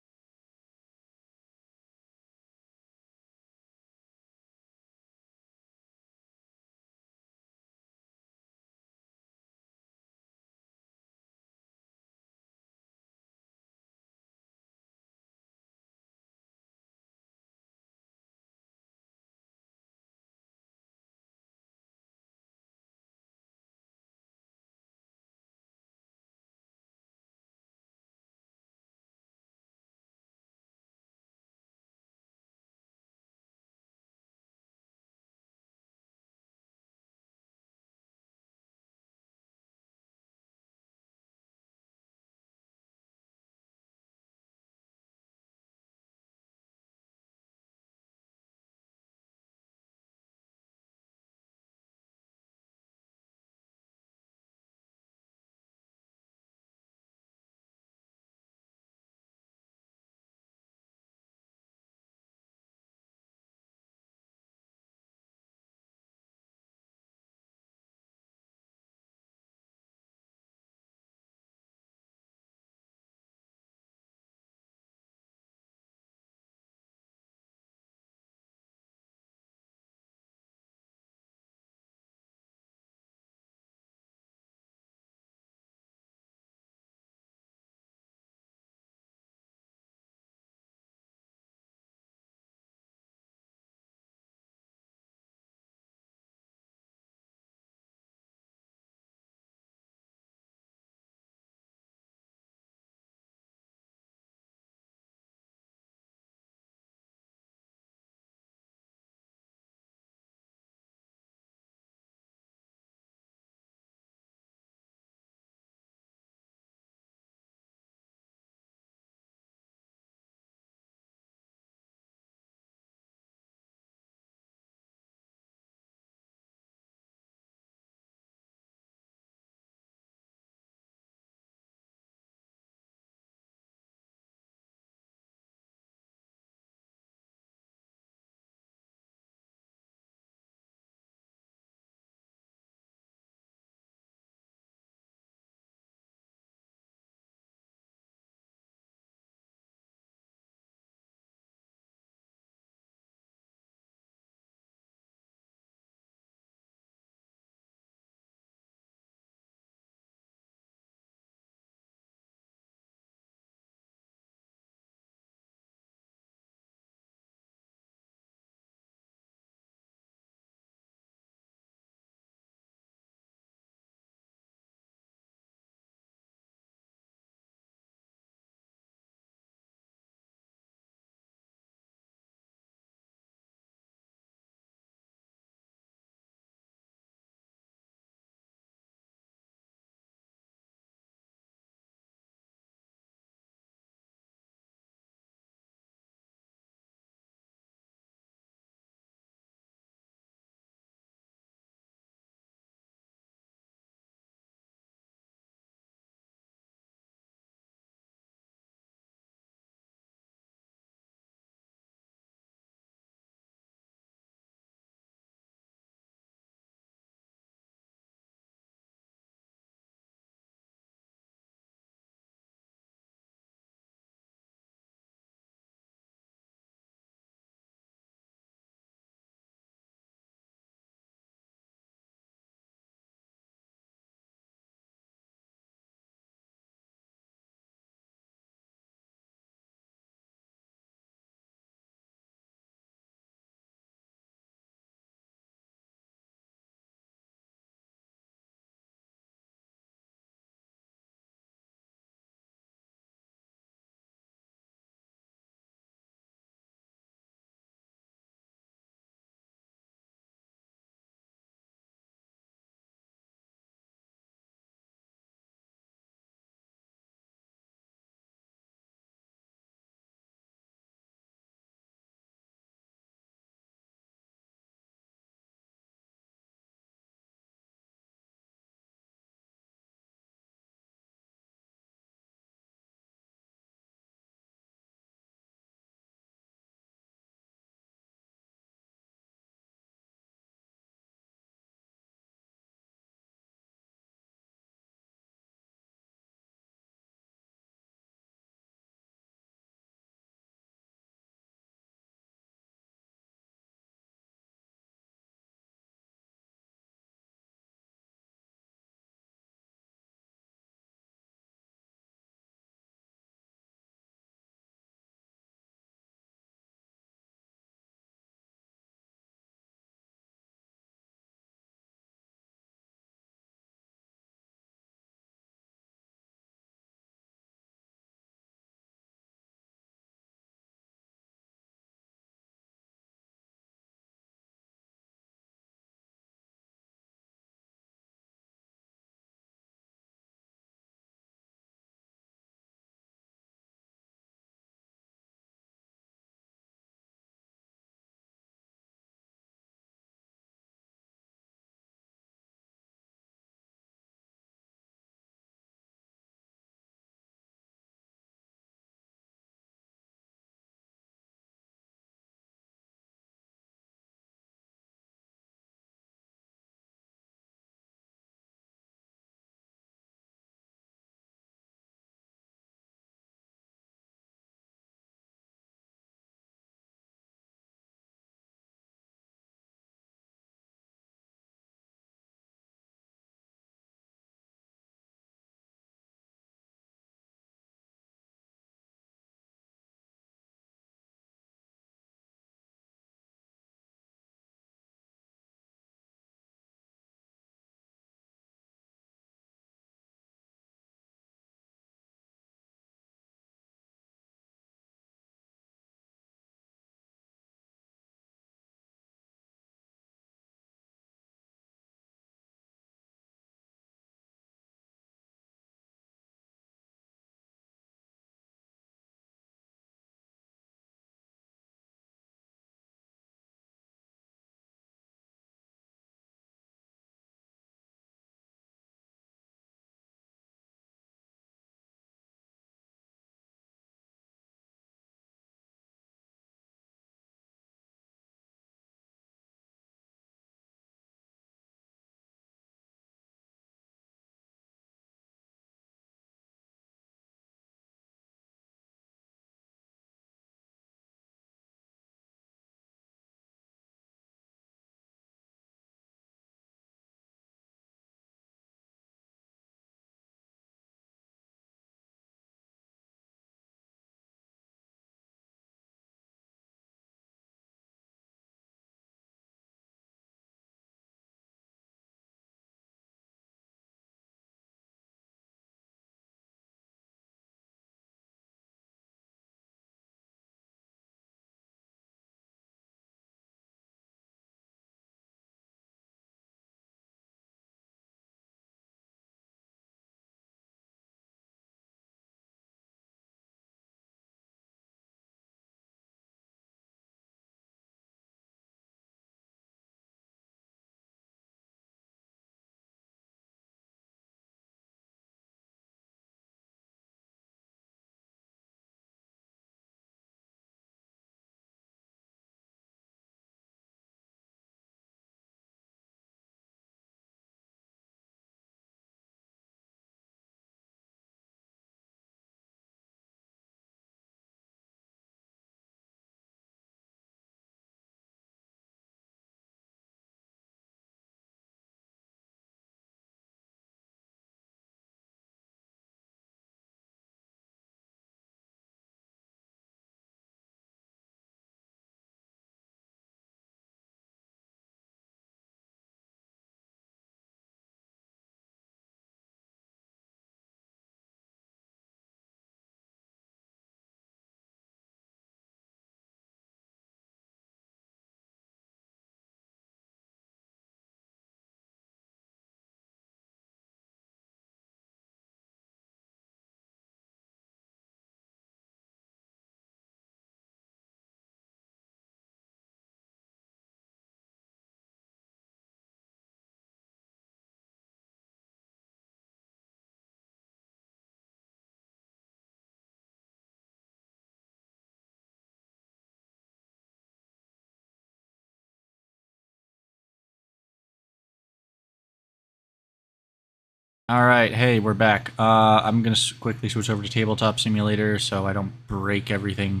A: All right, hey, we're back. I'm gonna quickly switch over to Tabletop Simulator so I don't break everything.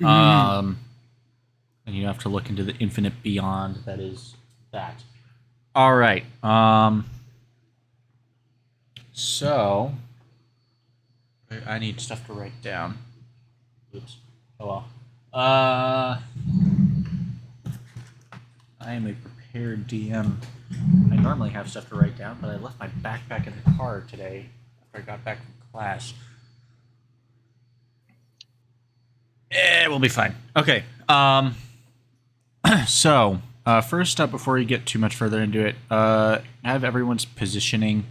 A: And you have to look into the infinite beyond that is that. All right. So I need stuff to write down. Oops. Oh well. I am a prepared DM. I normally have stuff to write down, but I left my backpack in the car today after I got back from class. We'll be fine. Okay. So, first up, before you get too much further into it, have everyone's positioning.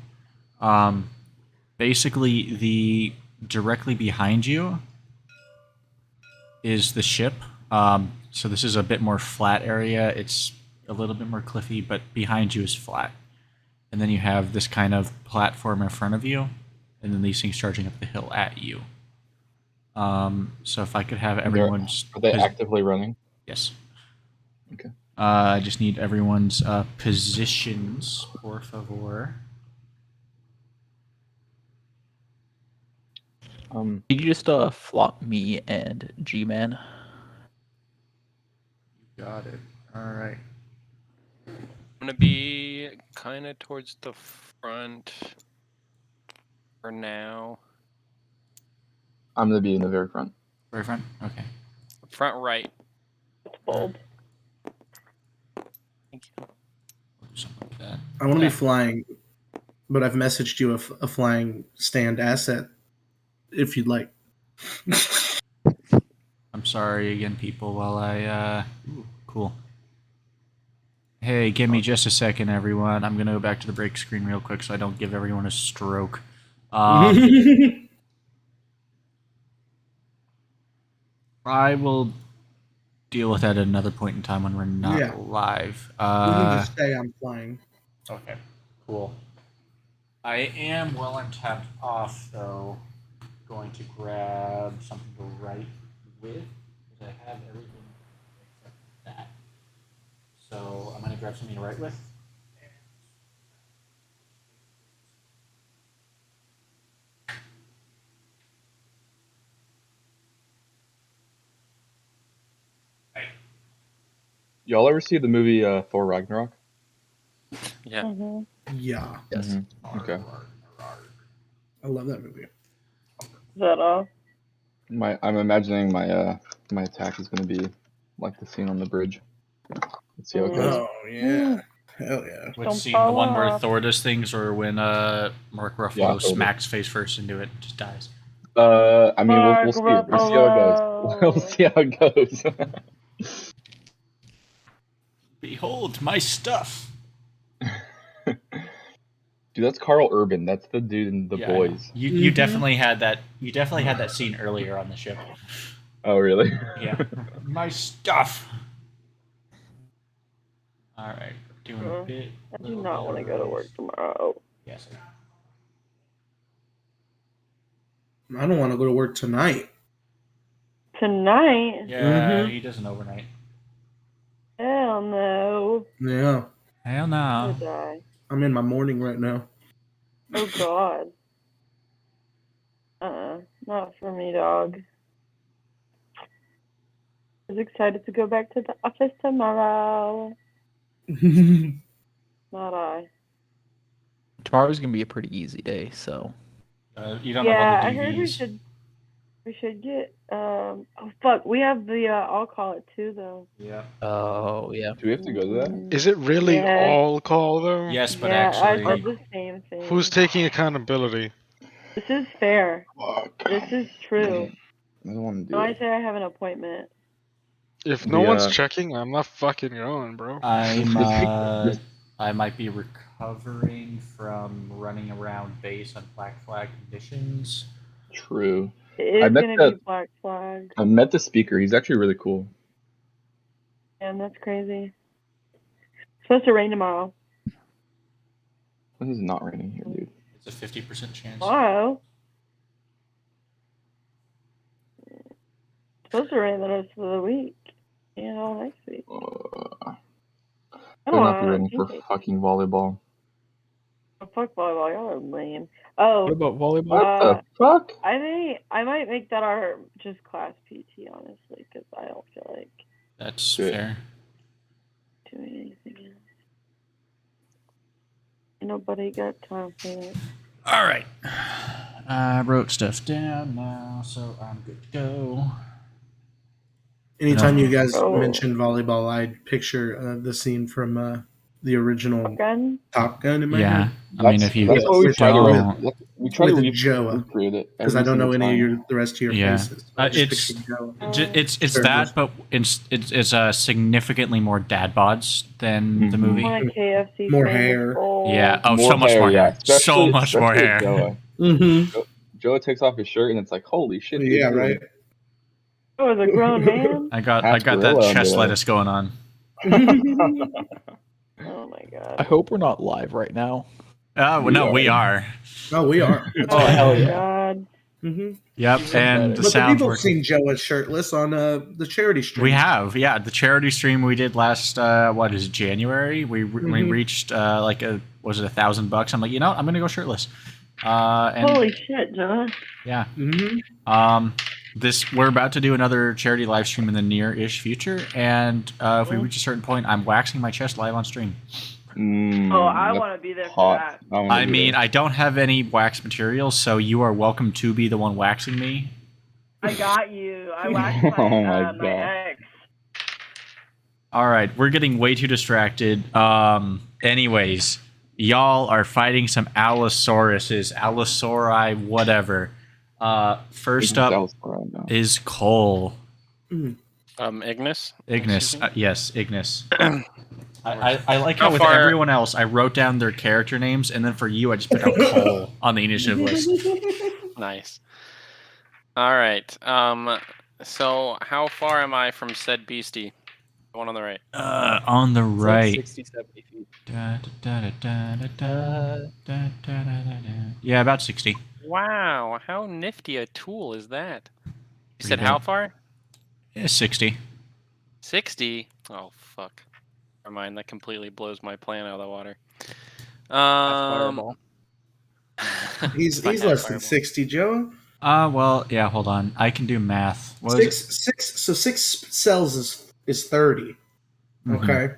A: Basically, the directly behind you is the ship. So this is a bit more flat area. It's a little bit more cliffy, but behind you is flat. And then you have this kind of platform in front of you, and then these things charging up the hill at you. So if I could have everyone's...
B: Are they actively running?
A: Yes.
B: Okay.
A: I just need everyone's positions, por favor.
F: Did you just flop me and G-Man?
A: Got it. All right.
E: I'm gonna be kind of towards the front for now.
B: I'm gonna be in the very front.
A: Very front? Okay.
E: Front right.
D: It's bold.
E: Thank you.
A: We'll do something like that.
C: I want to be flying, but I've messaged you a flying stand asset if you'd like.
A: I'm sorry again, people, while I, Ooh, cool. Hey, give me just a second, everyone. I'm gonna go back to the break screen real quick so I don't give everyone a stroke. I will deal with that at another point in time when we're not live.
C: You can just say I'm flying.
A: Okay, cool. I am, while I'm tapped off, though, going to grab something to write with, because I have everything except that. So I'm going to grab something to write with.
B: Y'all ever see the movie Thor Ragnarok?
E: Yeah.
D: Mm-hmm.
C: Yeah,
F: Yes.
B: Okay.
C: I love that movie.
D: Is that all?
B: I'm imagining my my attack is gonna be like the scene on the bridge. Let's see how it goes.
C: Oh yeah, hell yeah.
A: Which
D: Don't
A: scene? The
D: fall
A: one where
D: off.
A: Thor does things, or when Mark Ruffalo
B: Yeah, Thor
A: smacks face first into it and just dies?
B: I mean, we'll see.
D: Mark
B: We'll see how it goes.
D: Ruffalo.
B: We'll see how it goes.
A: Behold my stuff!
B: Dude, that's Carl Urban. That's the dude in The
A: Yeah, I know.
B: Boys.
A: You definitely had that. You definitely had that scene earlier on the ship.
B: Oh, really?
A: Yeah. My stuff. All right. Doing a bit.
D: I do not want to go to work tomorrow.
A: Yes.
C: I don't want to go to work tonight.
D: Tonight?
A: Yeah, he does an overnight.
D: Hell no.
C: Yeah,
A: Hell
D: I'm
A: no.
D: gonna die.
C: I'm in my morning right now.
D: Oh god. Not for me, dog. I was excited to go back to the office tomorrow. Not I.
F: Tomorrow's gonna be a pretty easy day, so
A: You don't
D: Yeah,
A: have all
D: I
A: the
D: heard
A: DVs.
D: we should get oh fuck, we have the I'll call it too though.
A: Yeah.
F: oh yeah.
B: Do we have to go to that?
G: Is it really
D: Yeah.
G: all call though?
A: Yes, but
D: Yeah, I
A: actually,
D: said the same thing.
G: Who's taking accountability?
D: This is fair.
B: Fuck.
D: This is true.
B: I don't want to do
D: When I
B: it.
D: say I have an appointment.
G: If no
B: The,
G: one's checking, I'm not fucking going, bro.
A: I'm. I might be recovering from running around base on Black Flag conditions.
B: True.
D: It
B: I
D: is
B: bet
D: gonna
B: that-
D: be Black Flag.
B: I met the speaker. He's actually really cool.
D: And that's crazy. It's supposed to rain tomorrow.
B: This is not raining here, dude.
A: It's a 50% chance.
D: Tomorrow? It's supposed to rain the rest of the week. And all next week.
B: I
D: I
B: don't
D: don't
B: have to be
D: want
B: raining for fucking volleyball.
D: Oh, fuck volleyball, y'all are lame.
F: What
D: Oh,
F: about volleyball?
B: What the fuck?
D: I think I might make that our just class PT, honestly, because I don't feel like
A: That's
B: Shit.
A: fair.
D: doing anything else. Nobody got time for that.
A: All right. I wrote stuff down now, so I'm good to go.
C: Anytime you guys
D: Oh.
C: mention volleyball, I picture the scene from the original
D: Gun?
C: Top Gun in my
A: Yeah.
C: head.
A: I mean, if you
B: That's what we
C: With
B: try to
A: don't,
B: we try to
C: with
B: re-
C: Joah.
B: recreate it
C: Because I
B: every
C: don't know
B: single
C: any
B: time.
C: of the rest of your
A: Yeah.
C: faces. So I just
A: It's-
C: picture Joah.
A: it's
C: Sure,
A: that,
C: just-
A: but it's significantly more dad bods than the
B: Mhm.
A: movie.
D: My KFC
C: More
D: fan is
C: hair.
D: full.
A: Yeah. Oh,
B: More
A: so much
B: hair,
A: more
B: yeah.
A: hair. So
B: Especially-
A: much more
B: especially
A: hair.
B: Joah.
C: Mm-hmm.
B: Joah takes off his shirt and it's like, holy shit. dude,
C: Yeah,
B: you're
C: right.
D: Oh, the grown man?
A: I got
B: Half
A: that
B: gorilla under
A: chest
B: there.
A: lettuce going on.
D: Oh my god.
F: I hope we're not live right now.
B: We
A: No,
B: are.
A: we are.
C: Oh, we are. That's
F: Oh,
C: fine.
F: hell
D: my
F: yeah.
D: god.
C: Mm-hmm.
A: Yep,
F: Even
A: and
F: better.
A: the
C: But the
A: sound's
C: people have
A: working.
C: seen Joah shirtless on the charity stream.
A: We have, yeah, the charity stream we did last what is it, January? We
C: Mhm.
A: reached like was it $1,000? I'm like, you know, I'm gonna go shirtless. And
D: Holy shit, Joah.
A: yeah,
C: Mm-hmm.
A: we're about to do another charity live stream in the near-ish future, and if we reach a certain point, I'm waxing my chest live on stream.
D: Oh, I
B: That's
D: want to be there for
B: hot.
D: that.
B: wanna
A: I
B: be
A: mean,
B: there.
A: I don't have any wax materials, so you are welcome to be the one waxing me.
D: I got you. I waxed my,
B: Oh my
D: my
B: God.
D: ex.
A: All right, we're getting way too distracted. Anyways, y'all are fighting some Allosauruses, Allosauri, whatever. First
B: That
A: up
B: was right now.
A: is Cole.
E: Ignis?
A: Ignis.
E: Excuse me?
A: Yes, Ignis. I like how
E: How
A: with
E: far-
A: everyone else, I wrote down their character names, and then for you, I just put down Cole on the initiative list.
E: Nice. All right. So how far am I from said beastie? The one on the right.
A: On the
F: It's
A: right.
F: like 60, 70 feet.
A: Yeah, about 60.
E: Wow, how nifty a tool is that? You
A: Pretty
E: said
A: big.
E: how far?
A: Yeah, 60.
E: 60? Oh, fuck. Never mind, that completely blows my plan out of the water.
F: Fireball.
C: He's
E: Fun
C: less
E: half
C: than
E: fireball.
C: 60, Joe.
A: Well, yeah, hold on. I can do math. What was it?
C: Six cells is 30.
A: Mhm.
C: Okay.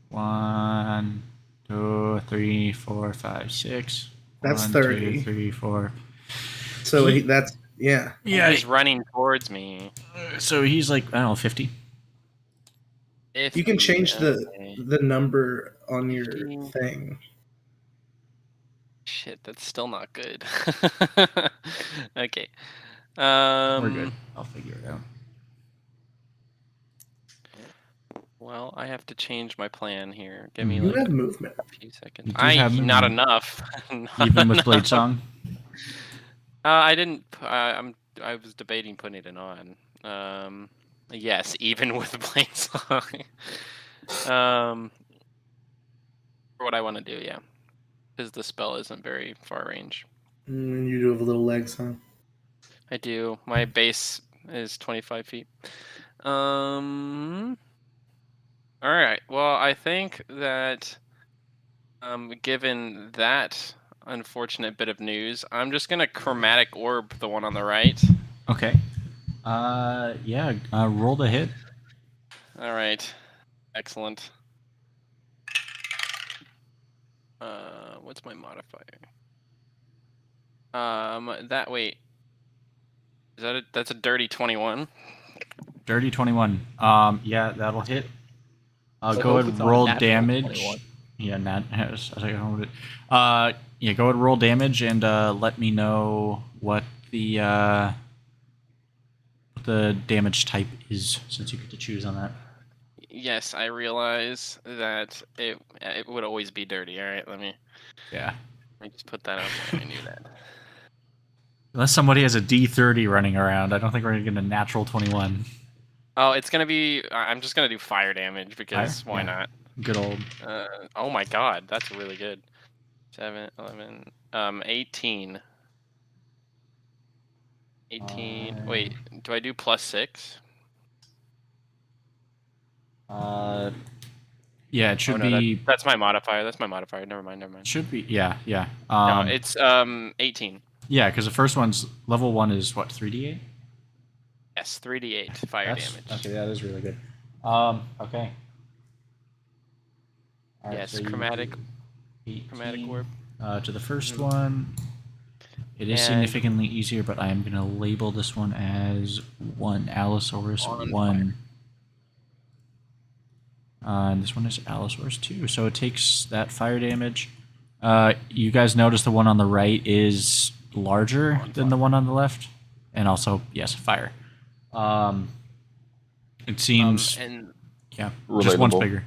A: 1, 2, 3, 4, 5, 6.
C: That's
A: 1,
C: 30.
A: 2, 3, 4.
C: So that's yeah.
A: Yeah,
E: He's running towards me.
A: so he's like, I don't know, 50.
C: You can change
E: Okay.
C: the number on your
E: 15.
C: thing.
E: Shit, that's still not good. Okay.
A: We're good. I'll figure it out.
E: Well, I have to change my plan here. Give me
C: You
E: like
C: have movement.
E: a few seconds.
A: You do have
E: Not
A: movement.
E: enough. Not
A: Even with Blade
E: enough.
A: Song?
E: I didn't. I was debating putting it on. Yes, even with Blade Song. For what I want to do, yeah, because the spell isn't very far range.
C: And you do have a little legs, huh?
E: I do. My base is 25 feet. All right. Well, I think that, given that unfortunate bit of news, I'm just gonna chromatic orb the one on the right.
A: Okay. Yeah, roll the hit.
E: All right. Excellent. What's my modifier? Wait. Is that that's a dirty 21?
A: Dirty 21. Yeah, that'll hit.
F: So
A: Go
F: hope
A: ahead
F: it's
A: and
F: not a
A: roll
F: natural
A: damage.
F: 21.
A: Yeah, I was like, I rolled it. Yeah, go ahead and roll damage and let me know what the damage type is, since you get to choose on that.
E: Yes, I realize that it would always be dirty. All right, let me
A: Yeah.
E: just put that out there. I knew that.
A: Unless somebody has a D30 running around, I don't think we're gonna get a natural 21.
E: Oh, it's gonna be. I'm just gonna do fire damage because
A: Fire?
E: why
A: Yeah.
E: not?
A: Good old.
E: Oh my god, that's really good. 7, 11, 18. 18. Wait, do I do +6?
A: Yeah, it
E: Oh
A: should
E: no,
A: be.
E: that's my modifier. That's my modifier. Never mind.
A: Should be. Yeah.
E: No, it's 18.
A: Yeah, because the first one's level 1 is what, 3d8?
E: Yes, 3d8 fire damage.
A: Okay, that is really good. Okay. All right,
E: Yes,
A: so you
E: chromatic
A: do 18,
E: chromatic orb.
A: to the first
E: Mhm.
A: one. It is
E: And-
A: significantly easier, but I am going to label this one as 1 Allosaurus
E: On
A: 1. And this one is Allosaurus 2. So it takes that fire damage. You guys notice the one on the right is larger than the one on the left? And also, yes, fire. It seems...
E: and
A: yeah, just one's
B: Relatable.
A: bigger.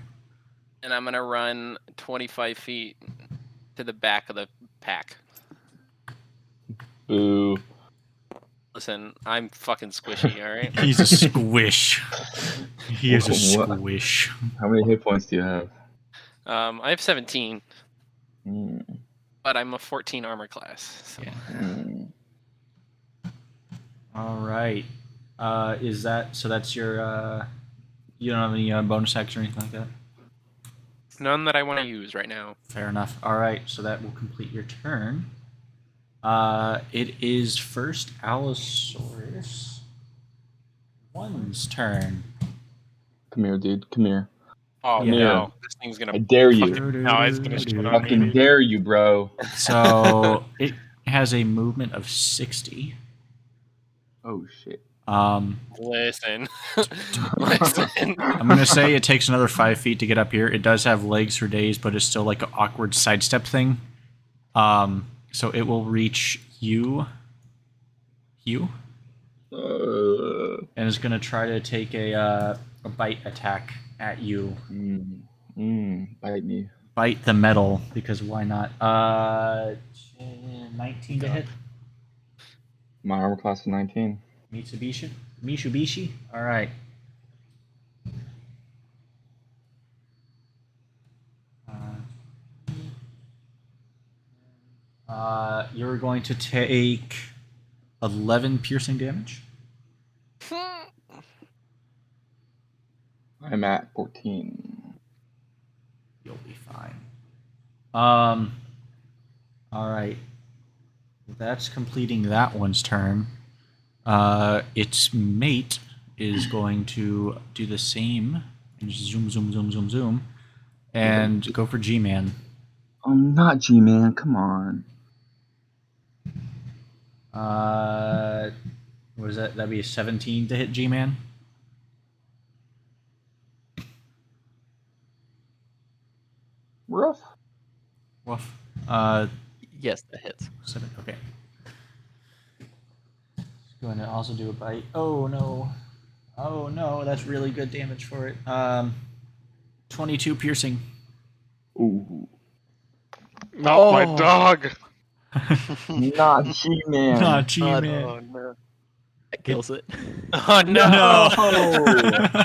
E: and I'm gonna run 25 feet to the back of the pack.
B: Boo.
E: Listen, I'm fucking squishy, all right?
A: He's a squish. He is a
B: What?
A: squish.
B: How many hit points do you have?
E: I have 17,
B: Mm,
E: but I'm a 14 armor class. So.
A: Yeah.
B: mm.
A: All right. Is that... so that's your... you don't have any bonus actions or anything like that?
E: None that I want to use right now.
A: Fair enough. All right, so that will complete your turn. It is first Allosaurus 1's turn.
B: Come here, dude. Come here.
E: Oh
A: Yeah.
E: no, this thing's gonna.
B: I dare you.
E: No, it's gonna shit on me.
B: Fucking dare you, bro.
A: So it has a movement of 60.
B: Oh shit.
E: Listen, listen.
A: I'm gonna say it takes another 5 feet to get up here. It does have legs for days, but it's still like an awkward sidestep thing. So it will reach you, and is gonna try to take a bite attack at you.
B: Bite me.
A: Bite the metal, because why not? 19 to hit.
B: My armor class is 19.
A: Mitsubishi. All right. You're going to take 11 piercing damage.
B: I'm at 14.
A: You'll be fine. All right. That's completing that one's turn. Its mate is going to do the same. And just zoom, and go for G-Man.
B: Not G-Man. Come on.
A: What is that? That'd be a 17 to hit G-Man.
B: Rough.
A: Woof.
F: Yes, that hits.
A: 7. Okay. Going to also do a bite. Oh no, that's really good damage for it. 22 piercing.
B: Ooh.
G: Not my dog.
B: Not G-Man.
A: Not G-Man.
E: Oh no.
F: That kills it.
E: Oh no.
B: No.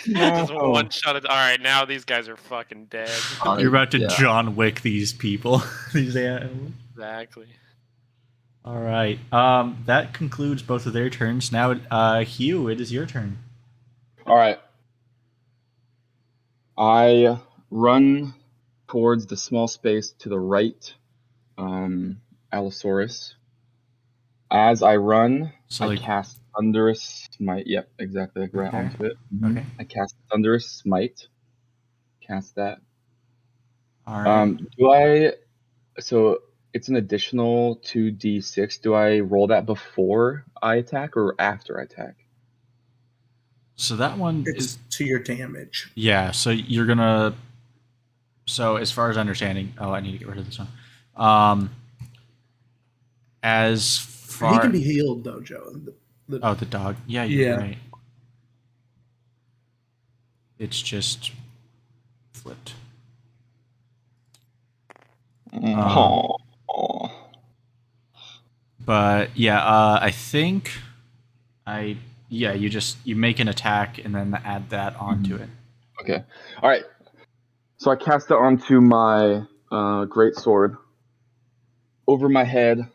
E: Just one shot at. All right, now these guys are fucking dead.
A: You're about to
B: Yeah.
A: John Wick these people. These animals.
E: Exactly.
A: All right. That concludes both of their turns. Now, Hugh, it is your turn.
B: All right. I run towards the small space to the right, Allosaurus. As I run,
A: So,
B: I
A: like,
B: cast Thunderous Smite. Yep, exactly, like right
A: Okay.
B: onto it.
A: okay.
B: I cast Thunderous Smite. Cast that.
A: All right.
B: Do I? So it's an additional 2d6. Do I roll that before I attack or after I attack?
A: So that one
C: It's
A: is
C: to your damage.
A: yeah. So you're gonna. So as far as understanding, I need to get rid of this one. As far
C: He can be healed though, Joe.
A: the dog. Yeah, you're
C: Yeah.
A: right. It's just flipped.
B: Oh.
A: But yeah, I think you make an attack and then add that onto it.
B: Okay. All right. So I cast it onto my great sword. Over my head,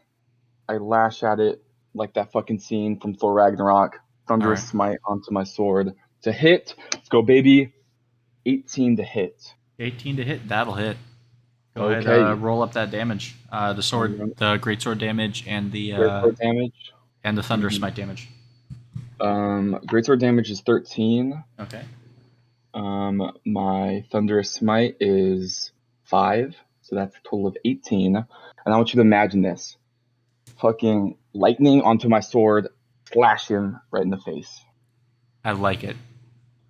B: I lash at it like that fucking scene from Thor Ragnarok. Thunderous
A: Alright.
B: Smite onto my sword to hit. Let's go, baby. 18 to hit.
A: 18 to hit. That'll hit. Go
B: Okay.
A: ahead. Roll up that damage. The sword, the great sword damage, and the
B: Greatsword damage.
A: and the thunder
B: Mhm.
A: smite damage.
B: Greatsword damage is 13.
A: Okay.
B: My thunderous smite is 5, so that's a total of 18. And I want you to imagine this: fucking lightning onto my sword, slash him right in the face.
A: I like it.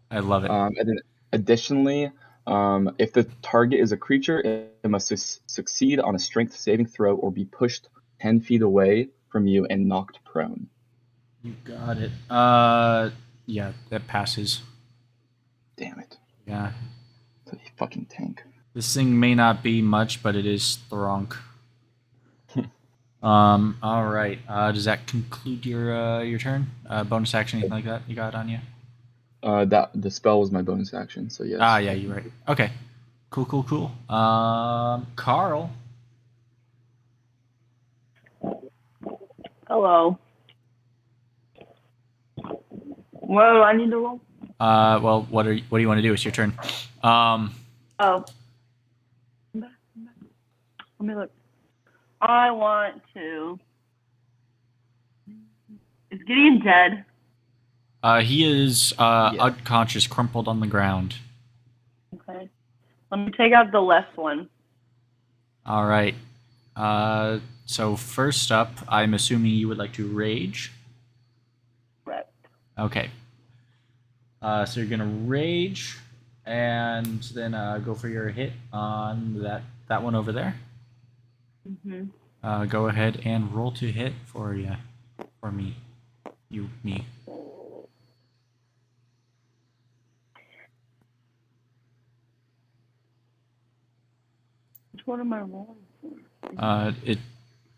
A: I love it.
B: And then additionally, if the target is a creature, it must succeed on a strength saving throw or be pushed 10 feet away from you and knocked prone.
A: You got it. Yeah, that passes.
B: Damn it.
A: Yeah.
B: It's a fucking tank.
A: This thing may not be much, but it is Thronk. All right. Does that conclude your turn? Bonus action, anything like that you got on you?
B: That the spell was my bonus action, so yes.
A: Ah, yeah, you're right. Okay. Cool. Carl.
D: Hello. What do I need to roll?
A: Well, what do you want to do? It's your turn.
D: Oh. Let me look. I want to. Is Gideon dead?
A: He is
F: Yeah.
A: unconscious, crumpled on the ground.
D: Okay. Let me take out the left one.
A: All right. So first up, I'm assuming you would like to rage.
D: Right.
A: Okay. So you're gonna rage, and then go for your hit on that one over there.
D: Mhm.
A: Go ahead and roll to hit for you, for me, me.
D: Which one am I rolling for?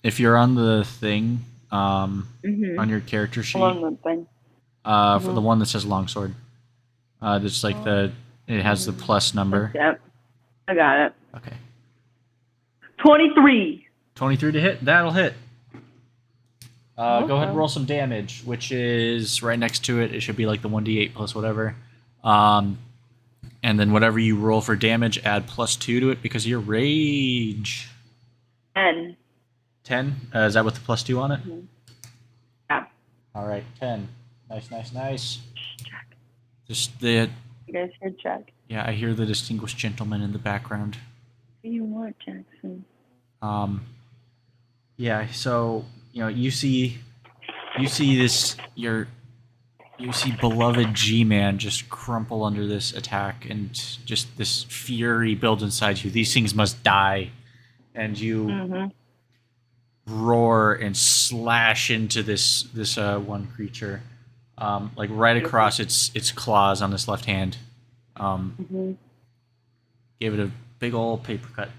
A: If you're on the thing,
D: Mhm.
A: on your character sheet,
D: On the thing.
A: for the one that says longsword, that's like it has the plus number.
D: Yep. I got it.
A: Okay.
D: 23.
A: 23 to hit. That'll hit. Go ahead
D: Okay.
A: and roll some damage, which is right next to it. It should be like the 1d8 plus whatever. And then whatever you roll for damage, add +2 to it because of your rage.
D: 10.
A: 10? Is that with the +2 on it?
D: Yeah.
A: All right, 10. Nice.
D: Jack.
A: Just the
D: You guys hear Jack?
A: yeah, I hear the distinguished gentleman in the background.
D: What do you want, Jackson?
A: Yeah. So you see this you see beloved G-Man just crumple under this attack, and just this fury build inside you. These things must die, and you
D: Mhm.
A: roar and slash into this one creature, like right across its claws on this left hand.
D: Mhm.
A: Gave it a big old paper cut.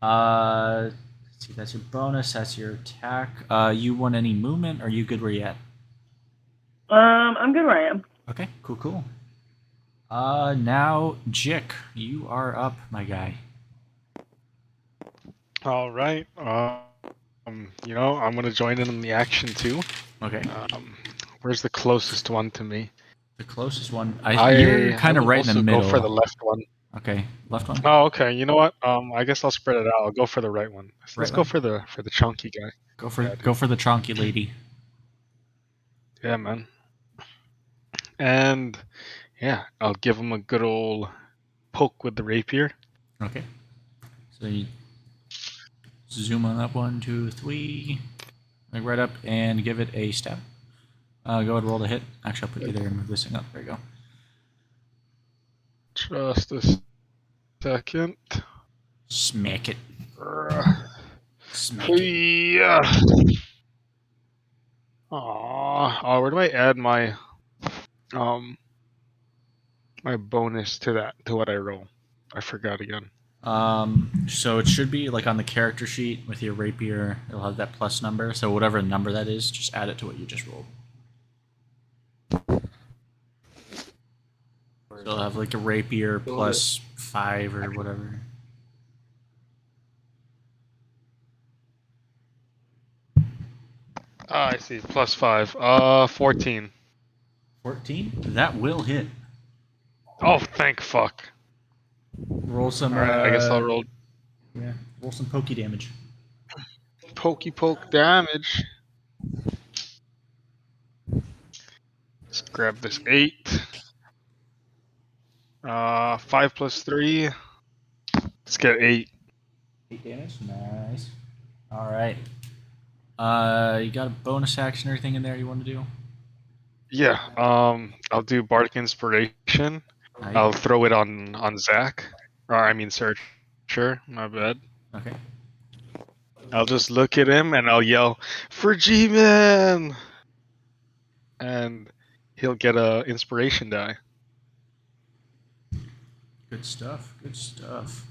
A: Let's see, that's your bonus. That's your attack. You want any movement? Or are you good where you at?
D: I'm good where I am.
A: Okay, cool. Now, Jick, you are up, my guy.
G: All right. I'm gonna join in on the action too.
A: Okay.
G: Where's the closest one to me?
A: The closest one.
G: I
A: You're kind of
G: would
A: right in the
G: also
A: middle.
G: Go for the left one.
A: Okay, left one.
G: Oh, okay. You know what? I guess I'll spread it out. I'll go for the right one. Let's go
A: one?
G: for the chunky guy.
A: Go for
G: Yeah,
A: the chonky lady.
G: Yeah, man. And yeah, I'll give him a good old poke with the rapier.
A: Okay. So you zoom on up 1, 2, 3, like right up, and give it a stab. Go ahead and roll the hit. Actually, I'll put you there and move this thing up. There you go.
G: Just a second.
A: Smack it. Smack it.
G: Yeah. Oh, where do I add my my bonus to what I roll? I forgot again.
A: So it should be like on the character sheet with your rapier. It'll have that plus number. So whatever number that is, just add it to what you just rolled. So it'll have like a rapier plus 5 or whatever.
G: I see. Plus 5. 14.
A: 14? That will hit.
G: Oh, thank fuck.
A: Roll some.
G: Alright, I guess I'll roll
A: Yeah, roll some pokey damage.
G: pokey poke damage. Let's grab this 8. 5 plus 3. Let's get 8.
A: 8 damage. Nice. All right. You got a bonus action or anything in there you want to do?
G: Yeah. I'll do Bardic Inspiration.
A: Nice.
G: I'll throw it on Zach. Or I mean Searcher. My bad.
A: Okay.
G: I'll just look at him and I'll yell, "For G-Man!" And he'll get a inspiration die.
A: Good stuff. Good stuff.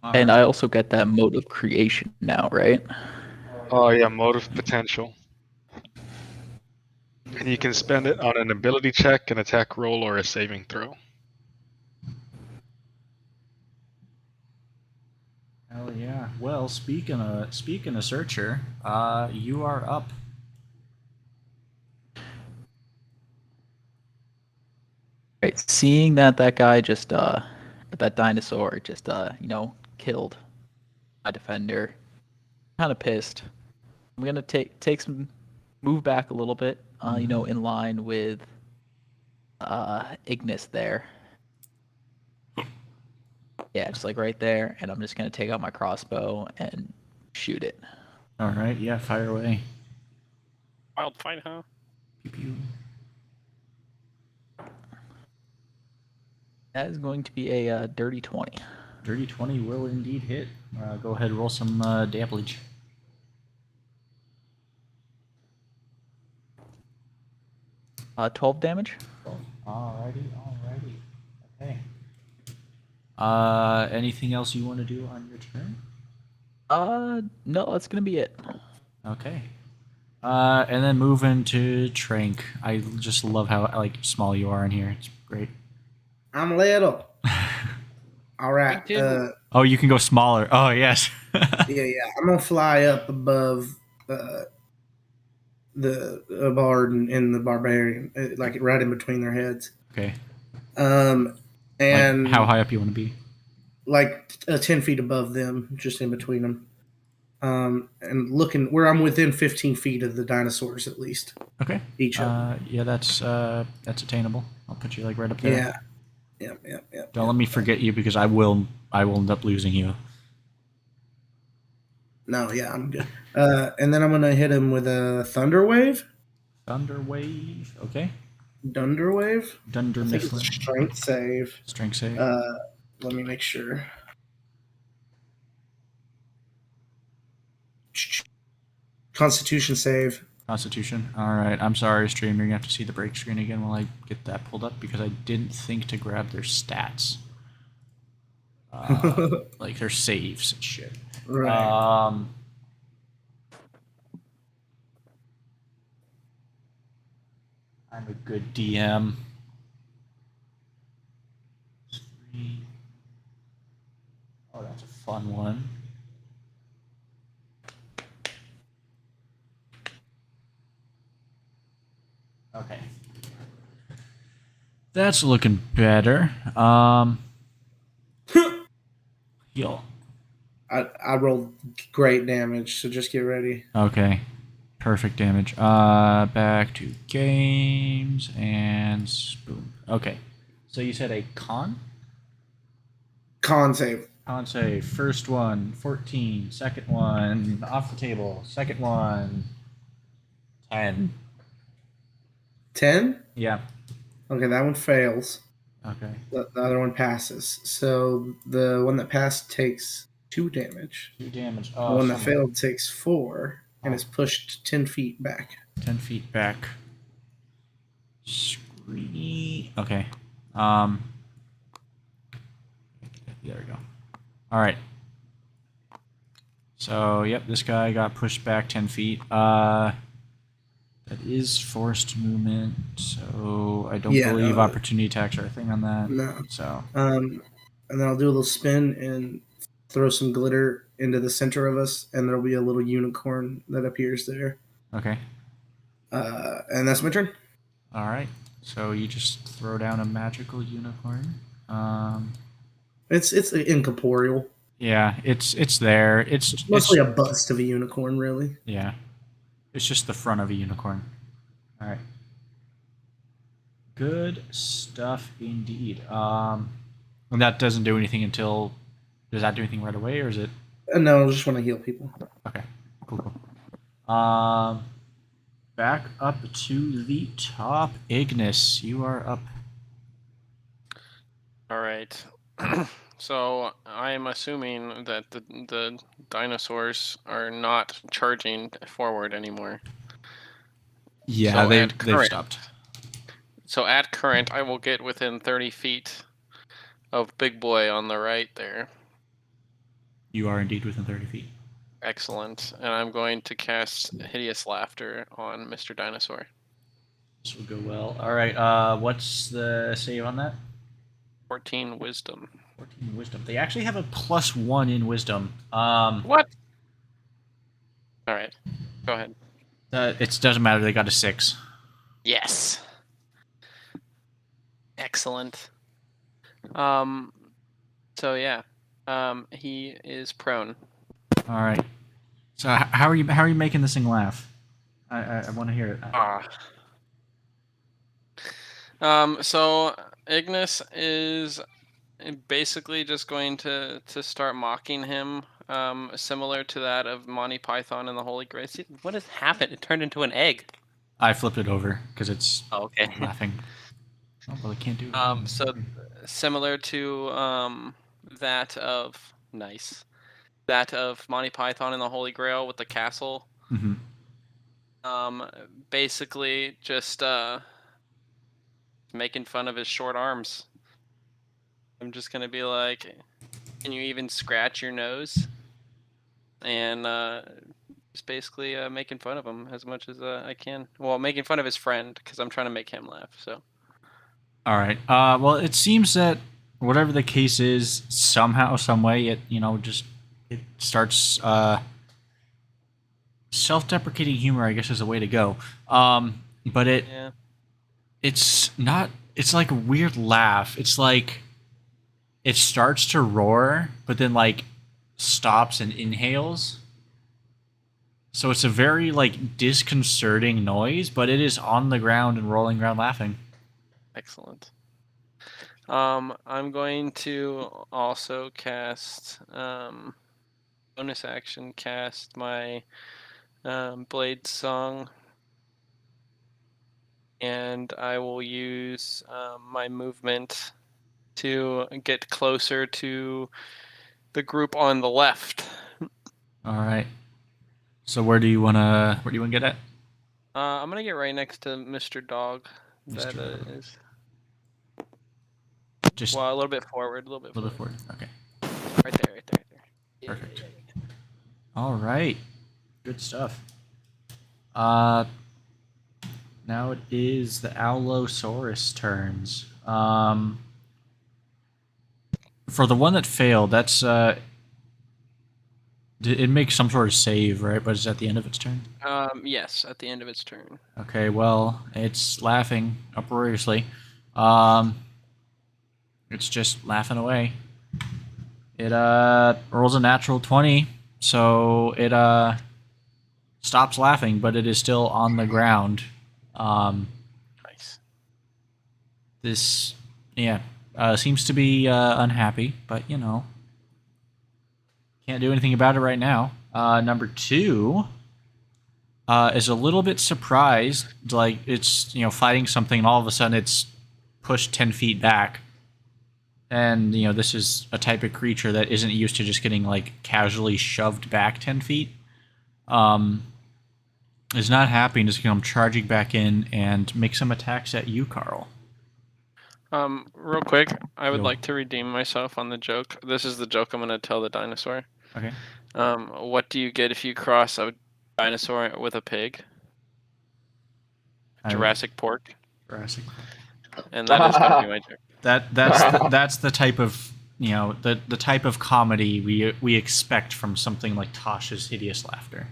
F: And I also get that mode of creation now, right?
G: Oh yeah, motive potential. And you can spend it on an ability check, an attack roll, or a saving throw.
A: Hell yeah. Well, speaking of Searcher, you are up.
F: Right. Seeing that guy just that dinosaur just killed my defender, kind of pissed. I'm gonna take some move back a little bit, in line with Ignis there. Yeah, just like right there, and I'm just gonna take out my crossbow and shoot it.
A: All right. Yeah. Fire away.
E: Wild fight, huh?
A: Pew pew.
F: That is going to be a dirty 20.
A: Dirty 20 will indeed hit. Go ahead and roll some damage.
F: Uh, 12 damage.
A: Alrighty. Okay. Anything else you want to do on your turn?
F: No, that's gonna be it.
A: Okay. And then move into Trank. I just love how small you are in here. It's great.
C: I'm little. All right.
E: Me too.
A: Oh, you can go smaller. Oh, yes.
C: Yeah. I'm gonna fly up above the bard and the barbarian, like right in between their heads.
A: Okay.
C: And
A: Like how high up you want to be?
C: like 10 feet above them, just in between them. And looking where I'm within 15 feet of the dinosaurs at least.
A: Okay.
C: Each of them.
A: Yeah, that's attainable. I'll put you right up there.
C: Yeah.
A: Don't let me forget you because I will end up losing you.
C: No, yeah, I'm good. And then I'm gonna hit him with a thunder wave.
A: Thunder wave. Okay.
C: Dunder wave.
A: Dunder
C: I think it's a
A: missile.
C: strength save.
A: Strength save.
C: Let me make sure. Constitution save.
A: Constitution. All right. I'm sorry, stream. You're gonna have to see the break screen again while I get that pulled up because I didn't think to grab their stats, like their saves and shit.
C: Right.
A: I'm a good DM. Oh, that's a fun one. Okay. That's looking better. Heal.
C: I rolled great damage, so just get ready.
A: Okay. Perfect damage. Back to games and boom. Okay. So you said a con?
C: Con save.
A: Con save. First one, 14. Second one, off the table. Second one, 10.
C: 10?
A: Yeah.
C: Okay, that one fails.
A: Okay.
C: The other one passes. So the one that passed takes 2 damage.
A: 2 damage.
C: The
A: Oh,
C: one that failed takes 4 and is pushed 10 feet back.
A: 10 feet back. Okay. There we go. All right. So, yep, this guy got pushed back 10 feet. That is forced movement, so I don't believe opportunity attacks are a thing on that.
C: No.
A: So.
C: And then I'll do a little spin and throw some glitter into the center of us, and there'll be a little unicorn that appears there.
A: Okay.
C: And that's my turn.
A: All right. So you just throw down a magical unicorn.
C: It's incorporeal.
A: Yeah, it's there. It's
C: Mostly a bust of a unicorn, really.
A: yeah. It's just the front of a unicorn. All right. Good stuff indeed. And that doesn't do anything until. Does that do anything right away, or is it?
C: No, I just want to heal people.
A: Okay. Cool. Back up to the top. Ignis, you are up.
E: All right. So I'm assuming that the dinosaurs are not charging forward anymore.
A: Yeah,
E: So
A: they've
E: at current-
A: stopped.
E: So at current, I will get within 30 feet of Big Boy on the right there.
A: You are indeed within 30 feet.
E: Excellent. And I'm going to cast Hideous Laughter on Mr. Dinosaur.
A: This will go well. All right. What's the save on that?
E: 14 Wisdom.
A: 14 Wisdom. They actually have a +1 in Wisdom.
E: What? All right. Go ahead.
A: It doesn't matter. They got a 6.
E: Yes. Excellent. So yeah. He is prone.
A: All right. So how are you making this thing laugh? I want to hear it.
E: So Ignis is basically just going to start mocking him, similar to that of Monty Python and the Holy Grail. See, what has happened? It turned into an egg.
A: I flipped it over because it's
E: okay.
A: laughing. Oh, well, I can't do it.
E: So similar to that of that of Monty Python and the Holy Grail with the castle.
A: Mm-hmm.
E: Basically just making fun of his short arms. I'm just gonna be like, can you even scratch your nose? And just basically making fun of him as much as I can. Well, making fun of his friend because I'm trying to make him laugh. So.
A: All right. Well, it seems that whatever the case is, somehow, some way, it it starts. Self-deprecating humor, I guess, is a way to go. But it's not. It's like a weird laugh. It's like it starts to roar, but then like stops and inhales. So it's a very like disconcerting noise, but it is on the ground and rolling around laughing.
E: Excellent. I'm going to also cast bonus action cast my Blade Song, and I will use my movement to get closer to the group on the left.
A: All right. So where do you wanna get at?
E: I'm gonna get right next to Mr. Dog.
A: Mr. Dog.
E: Is
A: just
E: a little bit forward,
A: a little bit forward. Okay.
E: Right there.
A: Perfect. All right. Good stuff. Now it is the Allosaurus turns. For the one that failed, that's it makes some sort of save, right? But it's at the end of its turn.
E: Yes, at the end of its turn.
A: Okay. Well, it's laughing uproariously. It's just laughing away. It rolls a natural 20, so it stops laughing, but it is still on the ground.
E: Nice.
A: This seems to be unhappy, but can't do anything about it right now. Number 2 is a little bit surprised, like it's fighting something, and all of a sudden it's pushed 10 feet back. And, this is a type of creature that isn't used to just getting, like, casually shoved back 10 feet. Is not happy and just come charging back in and make some attacks at you, Carl.
E: Real quick, I would like to redeem myself on the joke. This is the joke I'm going to tell the dinosaur.
A: Okay.
E: What do you get if you cross a dinosaur with a pig? Jurassic Pork.
A: Jurassic.
E: And that is going to be my joke.
A: That's the type of the type of comedy we expect from something like Tosh's Hideous Laughter.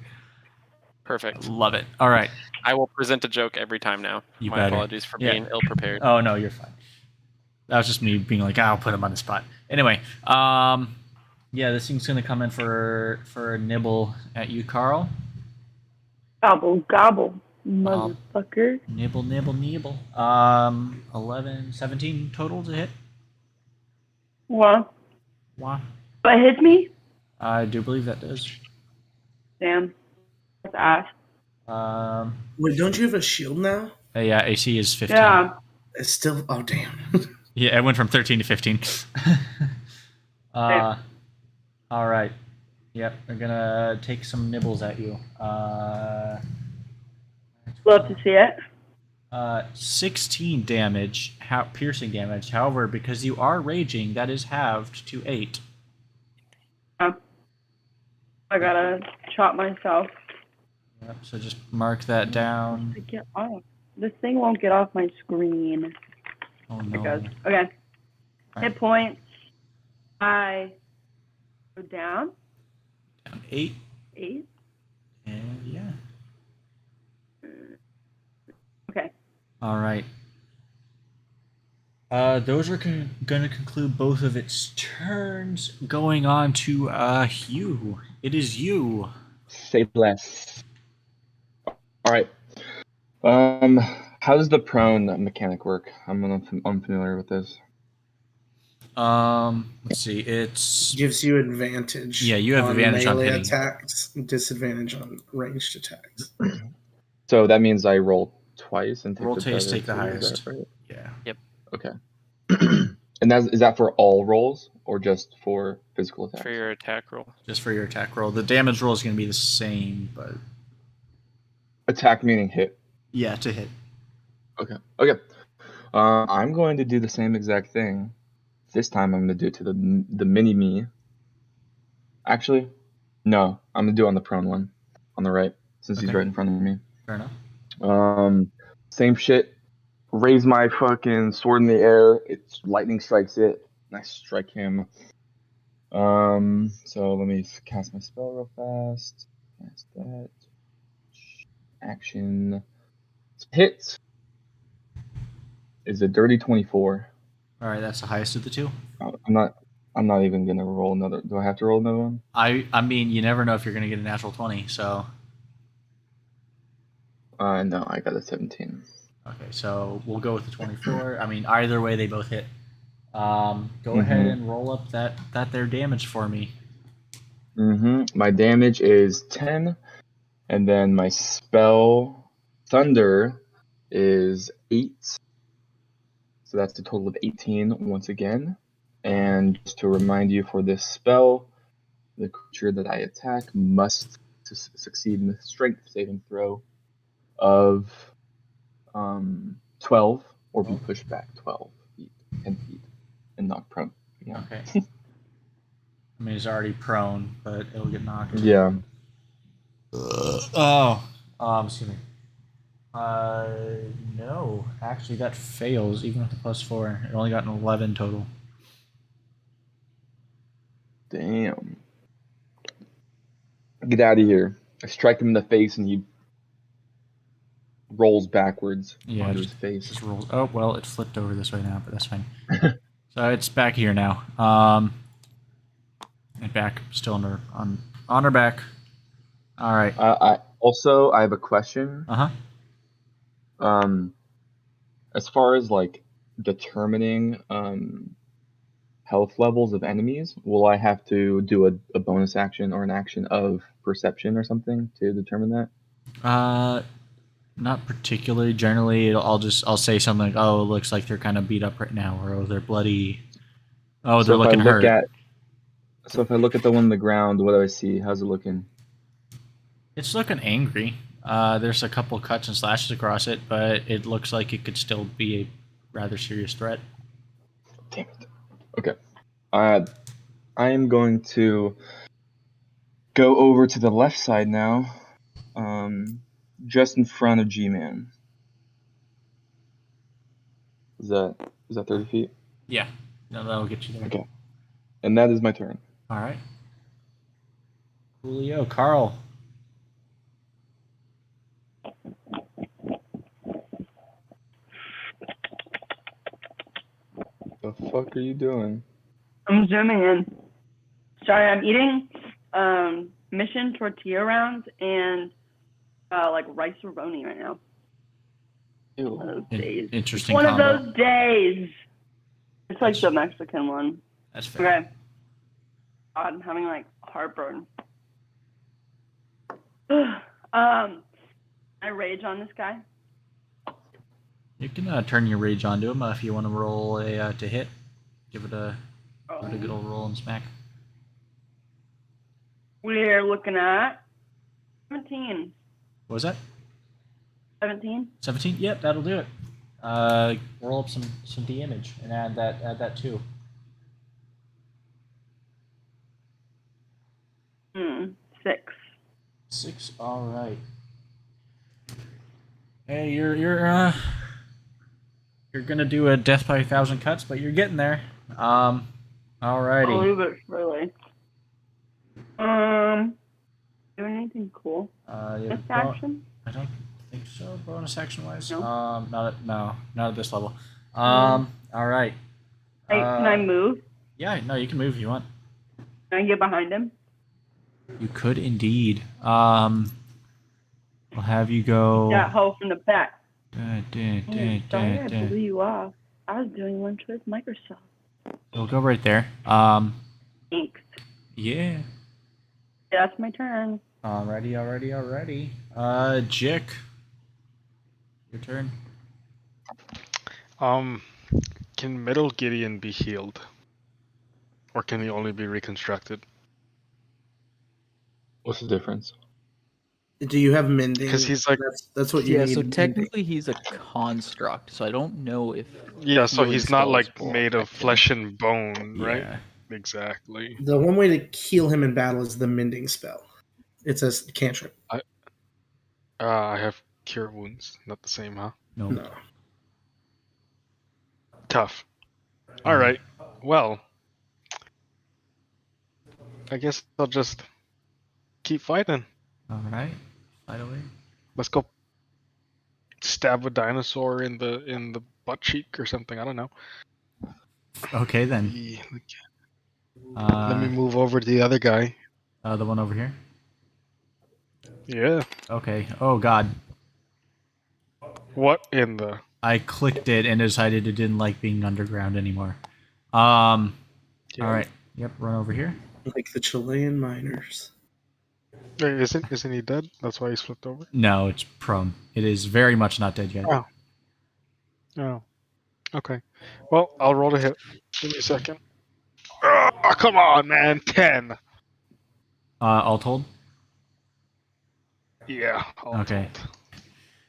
E: Perfect.
A: Love it. All right.
E: I will present a joke every time now.
A: My
E: apologies for being ill prepared.
A: Oh no, you're fine. That was just me being like, I'll put him on the spot. Anyway, yeah, this thing's gonna come in for a nibble at you, Carl.
D: Gobble, gobble,
A: Um,
D: motherfucker.
A: Nibble, nibble, nibble. 11, 17 total to hit.
D: Well,
A: Wow.
D: but hits me?
A: I do believe that does.
D: Damn. That's ass.
C: Wait, don't you have a shield now?
A: Yeah, AC is 15.
D: Yeah.
C: It's still. Oh damn.
A: Yeah, it went from 13 to 15. All right. Yep, we're gonna take some nibbles at you.
D: Love to see it.
A: 16 damage, piercing damage. However, because you are raging, that is halved to 8.
D: Yeah. I gotta chop myself.
A: Yep, so just mark that down.
D: To get off. This thing won't get off my screen.
A: Oh
D: It
A: no.
D: goes. Okay.
A: Right.
D: Hit points. I go down.
A: Down 8.
D: 8.
A: And yeah.
D: Okay.
A: All right. Those are going to conclude both of its turns. Going on to Hugh. It is you.
B: Say less. All right. How does the prone mechanic work? I'm unfamiliar with this.
A: Let's see. It's
C: Gives you advantage.
A: Yeah, you have advantage on
C: melee
A: hitting.
C: attacks, disadvantage on ranged attacks.
B: So that means I roll twice and take
A: roll
B: the
A: taste,
B: better
A: take the
B: two, is
A: highest.
B: that right?
A: Yeah.
B: Okay. And is that for all rolls or just for physical attacks?
E: For your attack roll.
A: Just for your attack roll. The damage roll is going to be the same, but
B: Attack meaning hit.
A: yeah, to hit.
B: Okay. I'm going to do the same exact thing. This time I'm going to do it to the mini me. Actually, no. I'm going to do it on the prone one. On the right. Since he's
A: Okay.
B: right in front of me.
A: Fair enough.
B: Same shit. Raise my fucking sword in the air. Lightning strikes it. And I strike him. So let me cast my spell real fast. Cast that. Action. Hit is a dirty 24.
A: All right, that's the highest of the two.
B: I'm not even gonna roll another. Do I have to roll another one?
A: I mean, you never know if you're going to get a natural 20, so.
B: No, I got a 17.
A: Okay, so we'll go with the 24. I mean, either way, they both hit. Go ahead and roll up that there damage for me.
B: My damage is 10, and then my spell thunder is 8. So that's a total of 18 once again. And just to remind you, for this spell, the creature that I attack must succeed in a strength saving throw of 12 or be pushed back 12 feet, 10 feet, and knocked prone. Yeah.
A: Okay. I mean, he's already prone, but it'll get knocked.
B: Yeah.
A: Excuse me. No. Actually, that fails, even with the +4. It only got an 11 total.
B: Damn. Get out of here. I strike him in the face and he rolls backwards onto his face.
A: Just rolls. Oh, well, it flipped over this way now, but that's fine. So it's back here now. And back, still on her back. All right.
B: I have a question. As far as like determining health levels of enemies, will I have to do a bonus action or an action of perception or something to determine that?
A: Not particularly. Generally, I'll say something like, "Oh, it looks like they're kind of beat up right now," or "Oh, they're bloody." Oh, they're looking hurt.
B: So if I look at the one on the ground, what do I see? How's it looking?
A: It's looking angry. There's a couple cuts and slashes across it, but it looks like it could still be a rather serious threat.
B: Damn it. Okay. I am going to go over to the left side now, just in front of G-Man. Is that 30 feet?
A: Yeah. No, that'll get you there.
B: Okay. And that is my turn.
A: All right. Coolio. Carl.
B: The fuck are you doing?
D: I'm zooming in. Sorry, I'm eating mission tortilla rounds and like rice roni right now.
B: Ew.
D: One of those days.
A: Interesting
D: One
A: combo.
D: of those days. It's like
A: That's-
D: the Mexican one.
A: That's fair.
D: Okay. God, I'm having like heartburn. I rage on this guy.
A: You can turn your rage onto him if you want to roll a to hit. Give it a good old roll and smack.
D: We're looking at 17.
A: What was that?
D: 17?
A: 17? Yep, that'll do it. Roll up some damage and add that too.
D: 6.
A: 6. All right. Hey, you're gonna do a death by 1,000 cuts, but you're getting there. Alrighty.
D: I'll leave it really. Doing anything cool?
A: Yeah,
D: This action?
A: I don't think so. Bonus action wise.
D: No?
A: Not at this level. All right.
D: Hey, can I move?
A: Yeah, no, you can move if you want.
D: Can I get behind him?
A: You could indeed. We'll have you go.
D: That hoe from the back.
A: Sorry,
D: Sorry, I blew you off. I was doing lunch with Microsoft.
A: We'll go right there.
D: Thanks.
A: Yeah.
D: That's my turn.
A: Alrighty. Jick. Your turn.
G: Can Middle Gideon be healed? Or can he only be reconstructed?
B: What's the difference?
C: Do you have mending?
G: 'Cause he's like-
C: that's what you
F: Yeah,
C: need.
F: so
C: mending.
F: technically he's a construct, so I don't know if
G: Yeah, so
F: healing
G: he's not
F: spells
G: like
F: will
G: made of
F: affect him.
G: flesh and bone, right?
A: Yeah.
G: Exactly.
C: The one way to heal him in battle is the mending spell. It's a cantrip.
G: I have cure wounds. Not the same, huh?
A: No.
C: No.
G: Tough. All right. Well, I guess I'll just keep fighting.
A: All right. Fight away.
G: Let's go stab a dinosaur in the butt cheek or something. I don't know.
A: Okay then.
G: Let me move over to the other guy.
A: The one over here.
G: Yeah.
A: Okay. Oh God.
G: What in the?
A: I clicked it and decided it didn't like being underground anymore.
G: Yeah.
A: All right. Yep. Run over here.
C: Like the Chilean miners.
G: Wait, isn't he dead? That's why he's flipped over.
A: No, it's prone. It is very much not dead yet.
G: Oh. Oh. Okay. Well, I'll roll to hit. Give me a second. Oh, come on, man. 10.
A: All told.
G: Yeah. all
A: Okay.
G: told.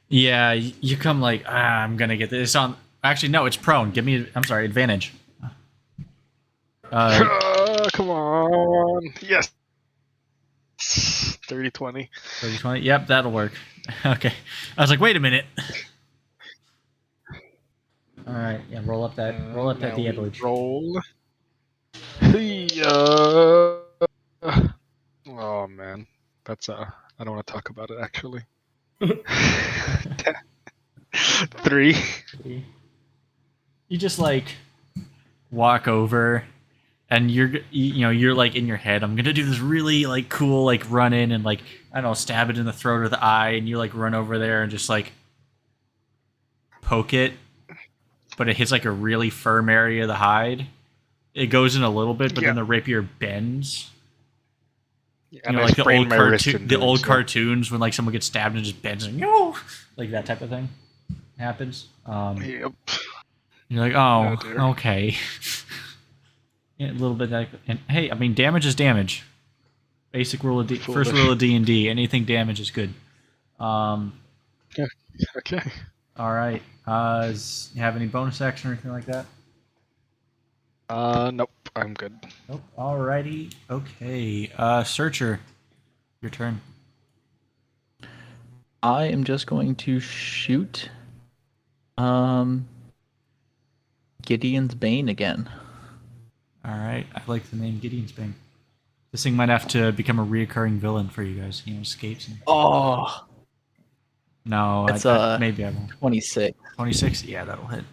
A: Yeah, you come like I'm gonna get this on. Actually, no, it's prone. Give me. I'm sorry, advantage.
G: Come on. Yes. 30-20.
A: 30-20. Yep, that'll work. Okay. I was like, wait a minute. All right. Yeah, roll up that
G: Now we
A: damage.
G: roll. Oh man, that's I don't want to talk about it actually. 3.
A: You just like walk over, and you're like in your head, I'm gonna do this really like cool like run in and like I don't know, stab it in the throat or the eye, and you like run over there and just like poke it, but it hits like a really firm area of the hide. It goes in a little bit, but then the rapier bends.
G: And
A: Like the
G: the
A: old cartoons when like someone gets stabbed and just bends and like that type of thing happens.
G: Yep.
A: You're like, oh,
G: dear.
A: okay. Yeah, a little bit. And hey, I mean, damage is damage. Basic rule of first rule of D&D. Anything damage is good.
G: Okay.
A: All right. You have any bonus action or anything like that?
G: Nope. I'm good.
A: Nope. Alrighty. Okay. Searcher, your turn.
F: I am just going to shoot Gideon's Bane again.
A: All right. I like the name Gideon's Bane. This thing might have to become a reoccurring villain for you guys. Escapes. And...
F: Oh,
A: No,
F: That's,
A: maybe I won't.
F: 26.
A: 26. Yeah, that'll hit.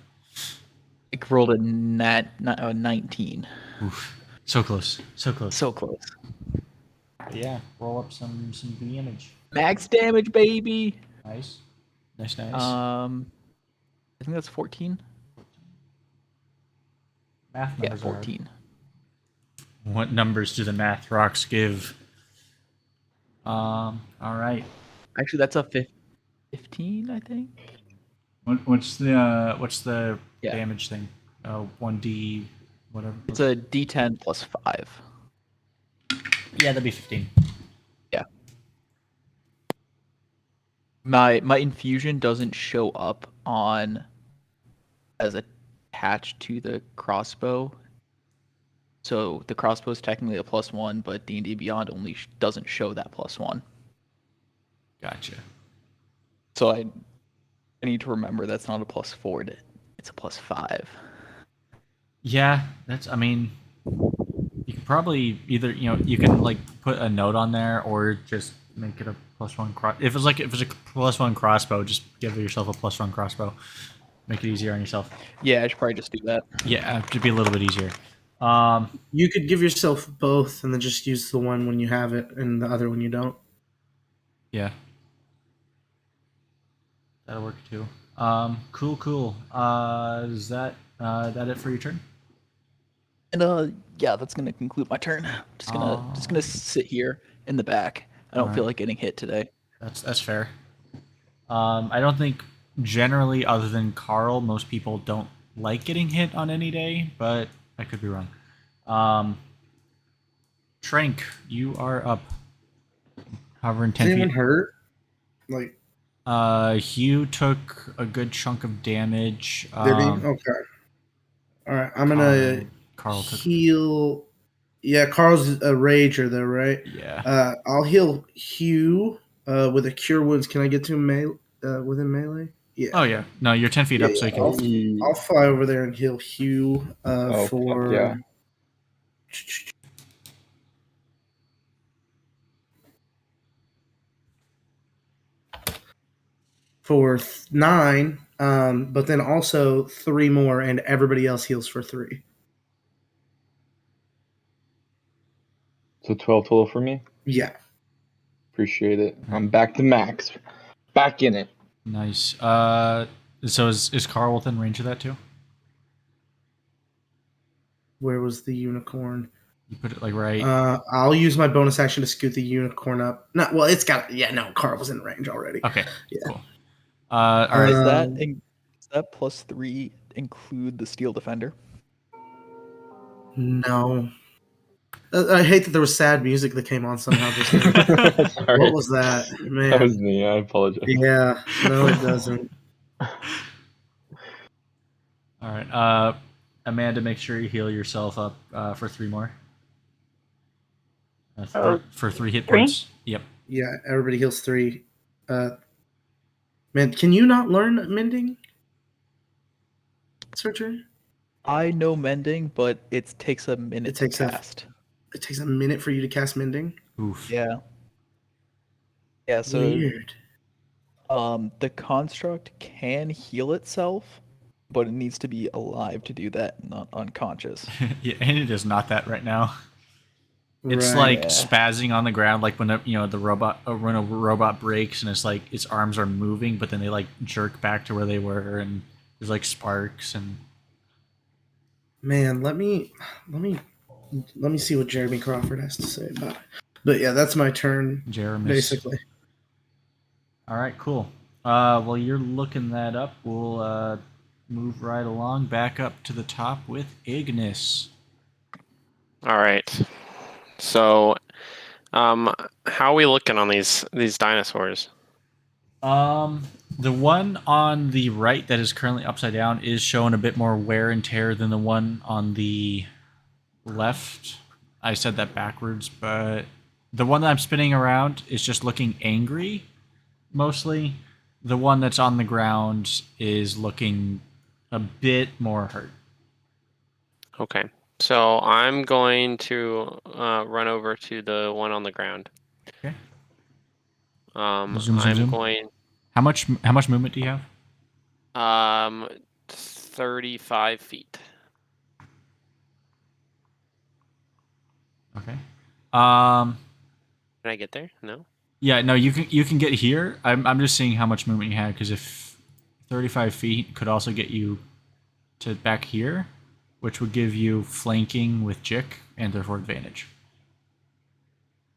F: It rolled a 19.
A: Oof. So close. So close.
F: So close.
A: Yeah, roll up some damage.
F: Max damage, baby.
A: Nice. Nice.
F: I think that's 14.
A: Math
F: Yeah,
A: numbers are hard.
F: 14.
A: What numbers do the math rocks give? All right.
F: Actually, that's a 15, I think.
A: What's the
F: Yeah.
A: damage thing? 1d whatever.
F: It's a D10 plus 5.
A: Yeah, that'd be 15.
F: Yeah. My infusion doesn't show up on as attached to the crossbow. So the crossbow is technically a +1, but D&D Beyond only doesn't show that +1.
A: Gotcha.
F: So I need to remember that's not a +4. It's a +5.
A: Yeah, I mean, you can probably either you can like put a note on there or just make it a +1 cross. If it's a +1 crossbow, just give yourself a +1 crossbow. Make it easier on yourself.
F: Yeah, I should probably just do that.
A: Yeah, to be a little bit easier.
C: You could give yourself both and then just use the one when you have it and the other when you don't.
A: Yeah. That'll work too. Cool. Is that it for your turn?
F: And yeah, that's gonna conclude my turn. Just gonna sit here in the back. I don't feel like getting hit today.
A: That's fair. I don't think generally, other than Carl, most people don't like getting hit on any day, but I could be wrong. Trank, you are up. Hovering 10
C: Is anyone
A: feet.
C: hurt? Like,
A: Hugh took a good chunk of damage.
C: did he? Okay. All right, I'm gonna
A: Carl took.
C: heal. Yeah, Carl's a rager though, right?
A: Yeah.
C: I'll heal Hugh with a cure wounds. Can I get to him within melee? Yeah.
A: Oh yeah. No, you're 10 feet up, so you can.
C: I'll fly over there and heal Hugh
B: Oh,
C: for.
B: fuck yeah.
C: For 9, but then also 3 more, and everybody else heals for 3.
B: So 12 total for me.
C: Yeah.
B: Appreciate it. I'm back to max. Back in it.
A: Nice. So is Carl within range of that too?
C: Where was the unicorn?
A: You put it like right.
C: I'll use my bonus action to scoot the unicorn up. No, well, it's got. Yeah, no, Carl was in range already.
A: Okay.
C: Yeah.
A: Cool. All right.
F: Does that +3 include the steel defender?
C: No. I hate that there was sad music that came on somehow. Just then.
B: Sorry.
C: What was that, man?
B: That was me. I apologize.
C: Yeah, no, it doesn't.
A: All right. Amanda, make sure you heal yourself up for 3 more. For 3 hit
D: 3?
A: points. Yep.
C: Yeah, everybody heals 3. Man, can you not learn mending, Searcher?
F: I know mending, but it takes a minute to cast.
C: It takes a minute for you to cast mending.
A: Oof.
F: Yeah. Yeah. So
C: Weird.
F: the construct can heal itself, but it needs to be alive to do that, not unconscious.
A: Yeah, and it is not that right now. It's
C: Right.
A: like spazzing on the ground, like when the robot when a robot breaks and it's like its arms are moving, but then they like jerk back to where they were, and there's like sparks and.
C: Man, let me see what Jeremy Crawford has to say about it. But yeah, that's my turn,
A: Jeremy.
C: basically.
A: All right, cool. While you're looking that up, we'll move right along back up to the top with Ignis.
E: All right. So, how are we looking on these dinosaurs?
A: The one on the right that is currently upside down is showing a bit more wear and tear than the one on the left. I said that backwards, but the one that I'm spinning around is just looking angry, mostly. The one that's on the ground is looking a bit more hurt.
E: Okay. So I'm going to run over to the one on the ground.
A: Okay.
E: I'm
A: Zoom.
E: going.
A: How much movement do you have?
E: 35 feet.
A: Okay.
E: Can I get there? No.
A: Yeah, no, you can get here. I'm just seeing how much movement you had, because if 35 feet could also get you to back here, which would give you flanking with Jick and therefore advantage.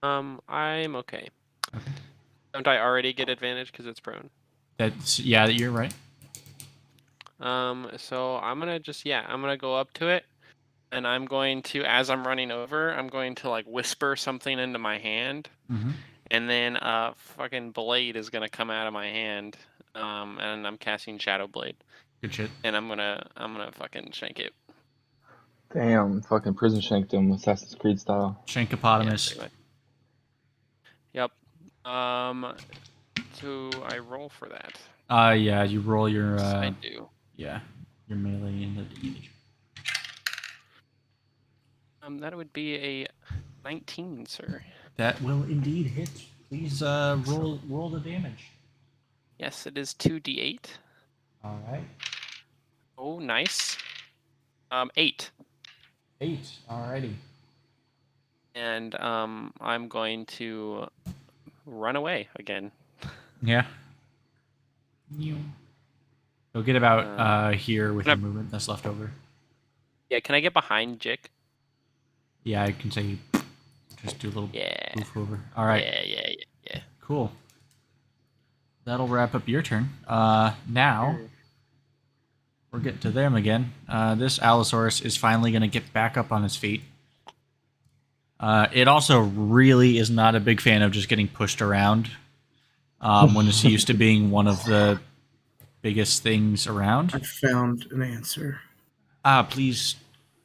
E: I'm okay.
A: Okay.
E: Don't I already get advantage because it's prone?
A: That's yeah, you're right.
E: So I'm gonna go up to it, and I'm going to, as I'm running over, I'm going to like whisper something into my hand,
A: Mm-hmm.
E: and then fucking blade is gonna come out of my hand, and I'm casting Shadow Blade,
A: Good shit.
E: and I'm gonna fucking shank it.
B: Damn, fucking prison shanked him Assassin's Creed style.
E: Yeah,
A: Shankopotamus.
E: pretty much. Yep. Do I roll for that?
A: Yeah, you roll your
E: Yes, I do.
A: yeah, your melee and the damage.
E: That would be a 19, sir.
A: That will indeed hit. Please roll the damage.
E: Yes, it is 2d8.
A: All right.
E: Oh, nice. 8.
A: 8. Alrighty.
E: And I'm going to run away again.
A: Yeah. You'll get about here with your movement that's left over.
E: Yeah, can I get behind Jick?
A: Yeah, I can say just do a little
E: Yeah.
A: move over. All right.
E: Yeah.
A: Cool. That'll wrap up your turn. Now we're getting to them again. This Allosaurus is finally going to get back up on his feet. It also really is not a big fan of just getting pushed around when it's used to being one of the biggest things around.
C: I found an answer.
A: Please,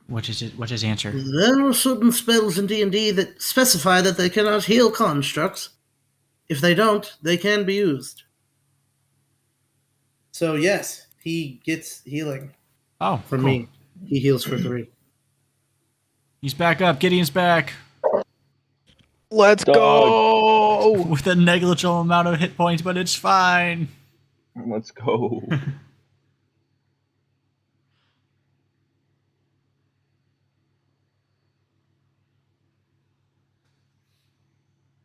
A: what is it? What's his answer?
C: There are certain spells in D&D that specify that they cannot heal constructs. If they don't, they can be used. So yes, he gets healing
A: Oh,
C: from
A: cool.
C: me. He heals for 3.
A: He's back up. Gideon's back
F: Let's go!
A: with a negligible amount of hit points, but it's fine.
B: Let's go.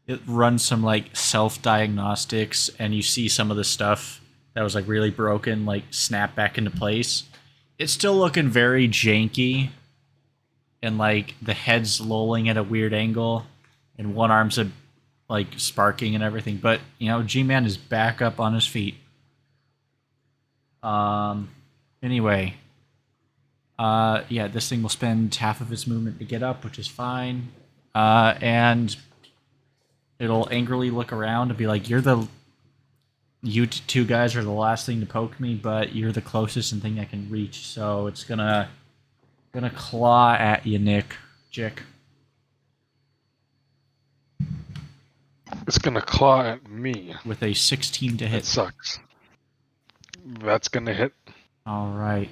A: It runs some like self-diagnostics, and you see some of the stuff that was like really broken like snap back into place. It's still looking very janky, and like the head's lolling at a weird angle, and one arm's like sparking and everything. But you know, G-Man is back up on his feet. Anyway, yeah, this thing will spend half of its movement to get up, which is fine. And it'll angrily look around and be like, you two guys are the last thing to poke me, but you're the closest and thing I can reach. So it's gonna claw at you, Jick.
G: It's gonna claw at me.
A: With a 16 to hit.
G: It sucks. That's gonna hit.
A: All right.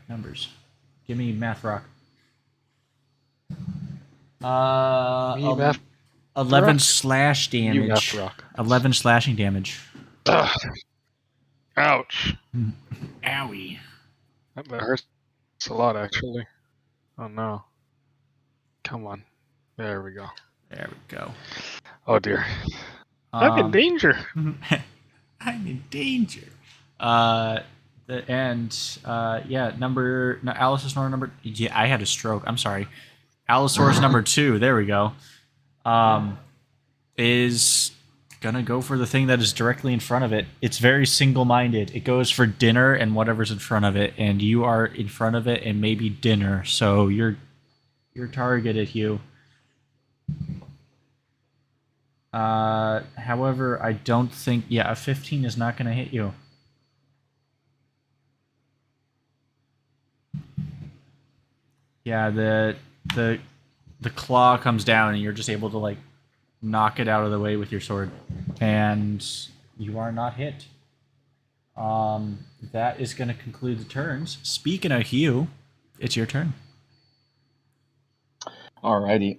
A: Numbers. Give me math rock.
G: Me math
A: 11
G: rock?
A: slash
G: You
A: damage.
G: math rock.
A: 11 slashing damage.
G: Ugh. Ouch.
A: Owie.
G: That hurts a lot, actually. Oh no. Come on. There we go.
A: There we go.
G: Oh dear. I'm in danger.
A: I'm in danger. Yeah, Allosaurus number. Yeah, I had a stroke. I'm sorry. Allosaurus number 2. There we go. Is gonna go for the thing that is directly in front of it. It's very single-minded. It goes for dinner and whatever's in front of it, and you are in front of it and maybe dinner. So you're targeted, Hugh. However, I don't think a 15 is not gonna hit you. Yeah, the claw comes down and you're just able to like knock it out of the way with your sword, and you are not hit. That is going to conclude the turns. Speaking of Hugh, it's your turn.
B: Alrighty.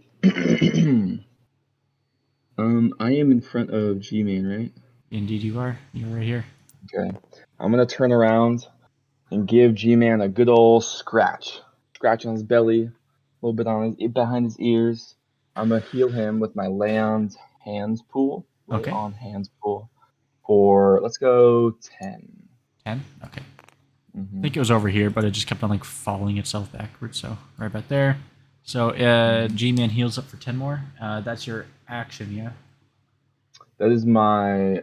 B: I am in front of G-Man, right?
A: Indeed, you are. You're right here.
B: Okay. I'm gonna turn around and give G-Man a good old scratch. Scratch on his belly, a little bit on his behind his ears. I'm gonna heal him with my land hands pool. Lay
A: Okay.
B: on hands pool for let's go 10.
A: 10? Okay. I
B: Mm-hmm.
A: think it was over here, but it just kept on like following itself backwards. So right about there. So G-Man heals up for 10 more. That's your action, yeah?
B: That is my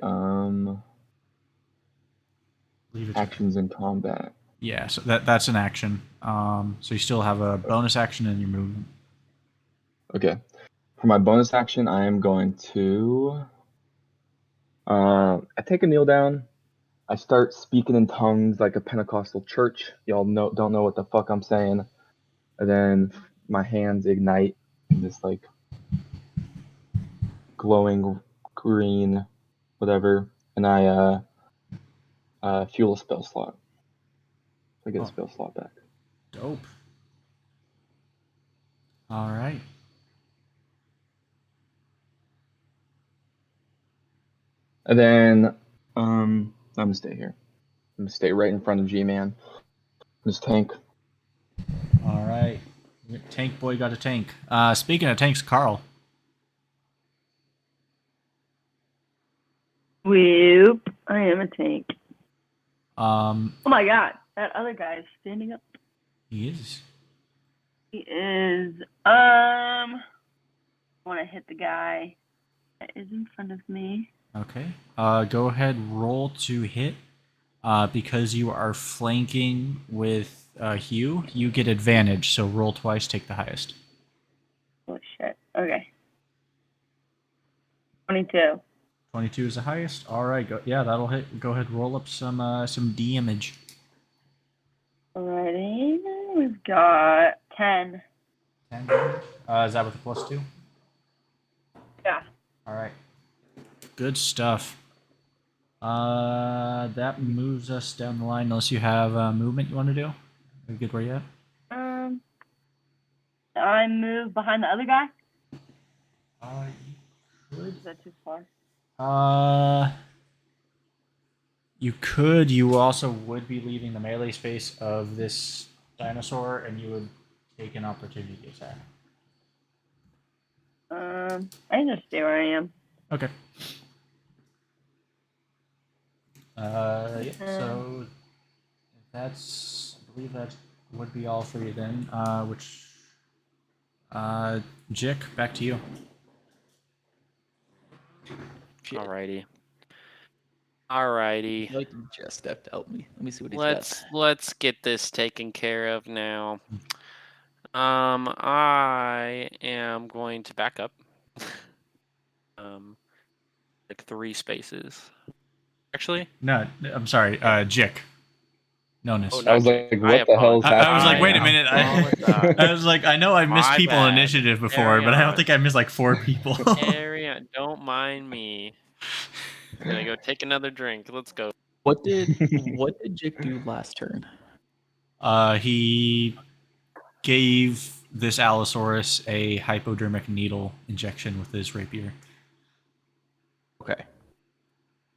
A: Leave it.
B: actions in combat.
A: Yeah, so that's an action. So you still have a bonus action in your movement.
B: Okay. For my bonus action, I am going to. I take a kneel down. I start speaking in tongues like a Pentecostal church. Y'all don't know what the fuck I'm saying. And then my hands ignite in this like glowing green, whatever, and I fuel a spell slot. I get a spell slot back.
A: Dope. All right.
B: And then I'm gonna stay here. I'm gonna stay right in front of G-Man. This tank.
A: All right. Tank boy got a tank. Speaking of tanks, Carl.
D: Whoop. I am a tank.
A: Um,
D: Oh my god. That other guy is standing up.
A: he is.
D: He is. I want to hit the guy that is in front of me.
A: Okay. Go ahead, roll to hit. Because you are flanking with Hugh, you get advantage. So roll twice, take the highest.
D: Oh shit. Okay. 22.
A: 22 is the highest. All right. Yeah, that'll hit. Go ahead, roll up some damage.
D: Alrighty. We've got 10.
A: 10 damage. Is that with the +2?
D: Yeah.
A: All right. Good stuff. That moves us down the line. Unless you have movement you want to do. Are you good where you at?
D: I move behind the other guy.
A: You could.
D: Is that too far?
A: You could. You also would be leaving the melee space of this dinosaur, and you would take an opportunity attack.
D: I can just stay where I am.
A: Okay. Yeah. So that's, I believe that would be all for you then. Jick, back to you.
E: Alrighty. Alrighty.
F: Like just stepped to help me. Let me see what he's
E: Let's get this taken care of now. I am going to back up. Like 3 spaces. Actually,
A: No, I'm sorry. Jick. Nonus.
E: Oh,
B: I
E: not
B: was
E: Jick.
B: like,
E: I
B: what the hell is
E: apologize.
A: I was like,
B: happening
A: wait a
B: now?
A: minute.
E: apologize.
A: I was like, I know I missed
E: My
A: people in
E: bad.
A: initiative before,
E: Carry
A: but I don't
E: on.
A: think I missed like 4 people.
E: Carry on. Don't mind me. I'm gonna go take another drink. Let's go.
F: What did Jick do last turn?
A: He gave this Allosaurus a hypodermic needle injection with his rapier.
F: Okay.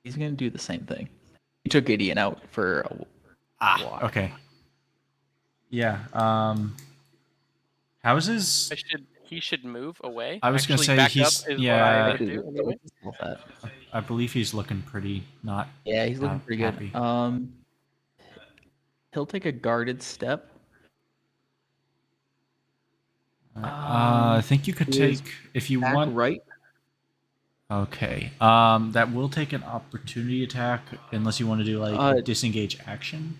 F: He's gonna do the same thing. He took Gideon out for a while.
A: Okay. Yeah. How is his?
E: He should move away.
A: I was gonna
E: Actually,
A: say
E: back
A: he's-
E: up is
A: yeah.
E: what I would do.
A: I believe he's looking pretty not.
F: Yeah, he's looking pretty
A: happy.
F: good. He'll take a guarded step.
A: I think you could take if you
F: Back
A: want.
F: right.
A: Okay. That will take an opportunity attack unless you want to do like a disengage action.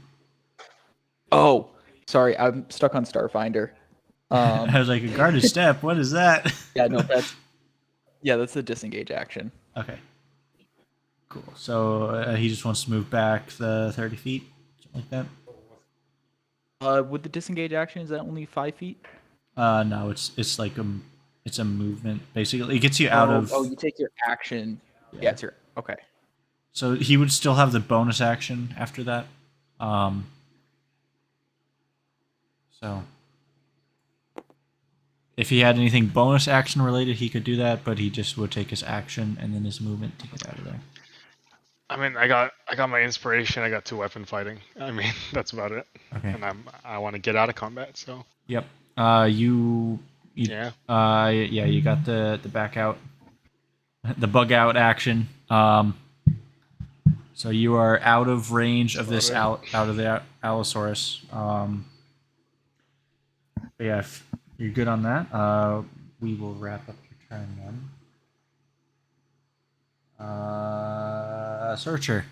F: Oh, sorry, I'm stuck on Starfinder.
A: I was like, a guarded step. What is that?
F: Yeah, no, that's the disengage action.
A: Okay. Cool. So he just wants to move back the 30 feet, something like that.
F: With the disengage action, is that only 5 feet?
A: No, it's like it's a movement basically. It gets you out of.
F: Oh, you take your action. Yeah, it's your okay.
A: So he would still have the bonus action after that. So if he had anything bonus action related, he could do that, but he just would take his action and then his movement to get out of there.
G: I mean, I got my inspiration. I got 2 weapon fighting. I mean, that's about it.
A: Okay.
G: And I want to get out of combat. So
A: Yep. You
G: yeah.
A: yeah, you got the back out, the bug out action. So you are out of range of
G: That's
A: this
G: about
A: out of the Allosaurus. But yeah, if you're good on that, we will wrap up your turn then. Searcher.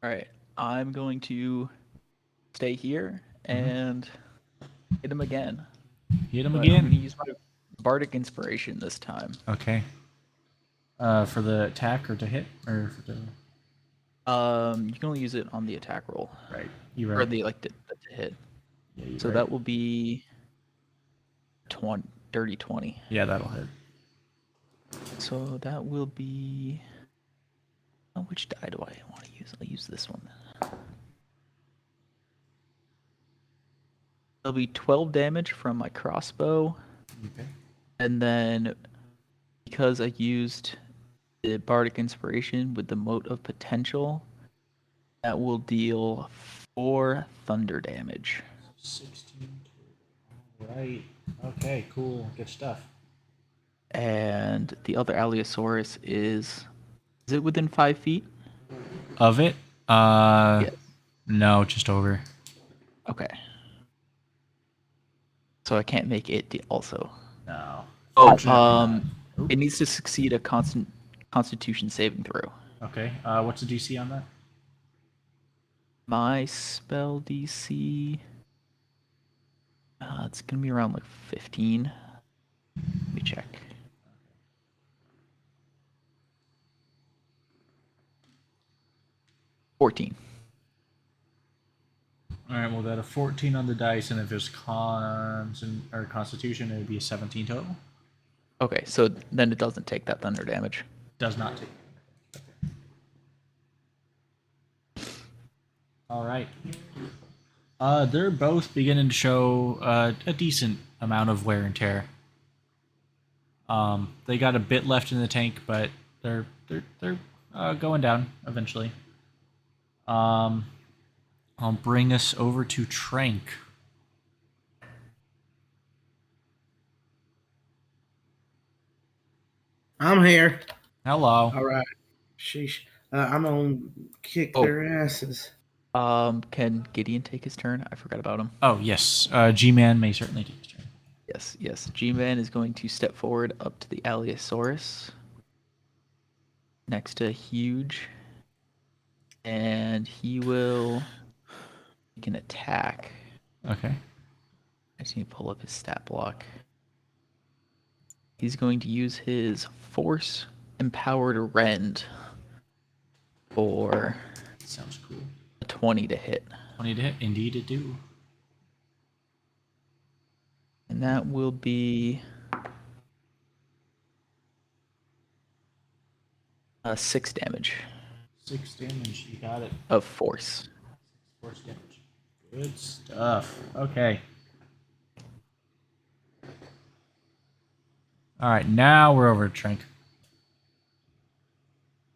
F: All right, I'm going to stay here and hit him again.
A: Hit him
F: But I'm going to
A: again.
F: use my bardic inspiration this time.
A: Okay. For the attack or to hit or for the.
F: You can only use it on the attack roll.
A: Right. You
F: Or
A: right.
F: the to hit.
A: Yeah, you
F: So
A: right.
F: that will be dirty 20.
A: Yeah, that'll hit.
F: So that will be. Oh, which die do I want to use? I'll use this one. There'll be 12 damage from my crossbow.
A: Okay.
F: And then because I used the bardic inspiration with the mote of potential, that will deal 4 thunder damage.
A: 16. Right. Okay, cool. Good stuff.
F: And the other Allosaurus is it within 5 feet?
A: Of it?
F: Yes.
A: No, just over.
F: Okay. So I can't make it also.
A: No.
F: Oh,
A: Fortunately
F: it needs to succeed a Constitution saving throw.
A: Okay. What's the DC on that?
F: My spell DC. It's gonna be around like 15. Let me check. $14.
A: All right. Well, that a 14 on the dice, and if it's Constitution, it would be a 17 total.
F: Okay, so then it doesn't take that thunder damage.
A: Does not take. All right. They're both beginning to show a decent amount of wear and tear. They got a bit left in the tank, but they're going down eventually. I'll bring us over to Trank.
C: I'm here.
A: Hello.
C: All right. Sheesh. I'm gonna kick
F: Oh.
C: their asses.
F: Can Gideon take his turn? I forgot about him.
A: Oh yes, G-Man may certainly take his turn.
F: Yes. G-Man is going to step forward up to the Allosaurus next to Huge, and he can attack.
A: Okay.
F: I just need to pull up his stat block. He's going to use his Force Empowered Rend for
A: Sounds cool.
F: a 20 to hit.
A: 20 to hit. Indeed it do.
F: And that will be 6 damage
A: 6 damage. You got it.
F: of force.
A: Force damage. Good stuff. Okay. All right, now we're over to Trank.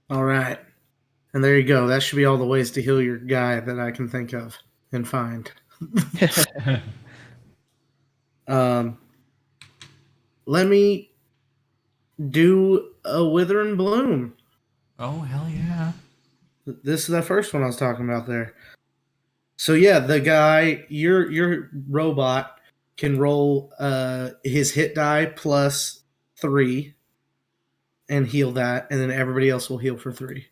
C: All right. And there you go. That should be all the ways to heal your guy that I can think of and find. Let me do a Wither and Bloom.
A: Oh, hell yeah.
C: This is the first one I was talking about there. So yeah, the guy, your robot can roll his hit die plus 3 and heal that, and then everybody else will heal for 3.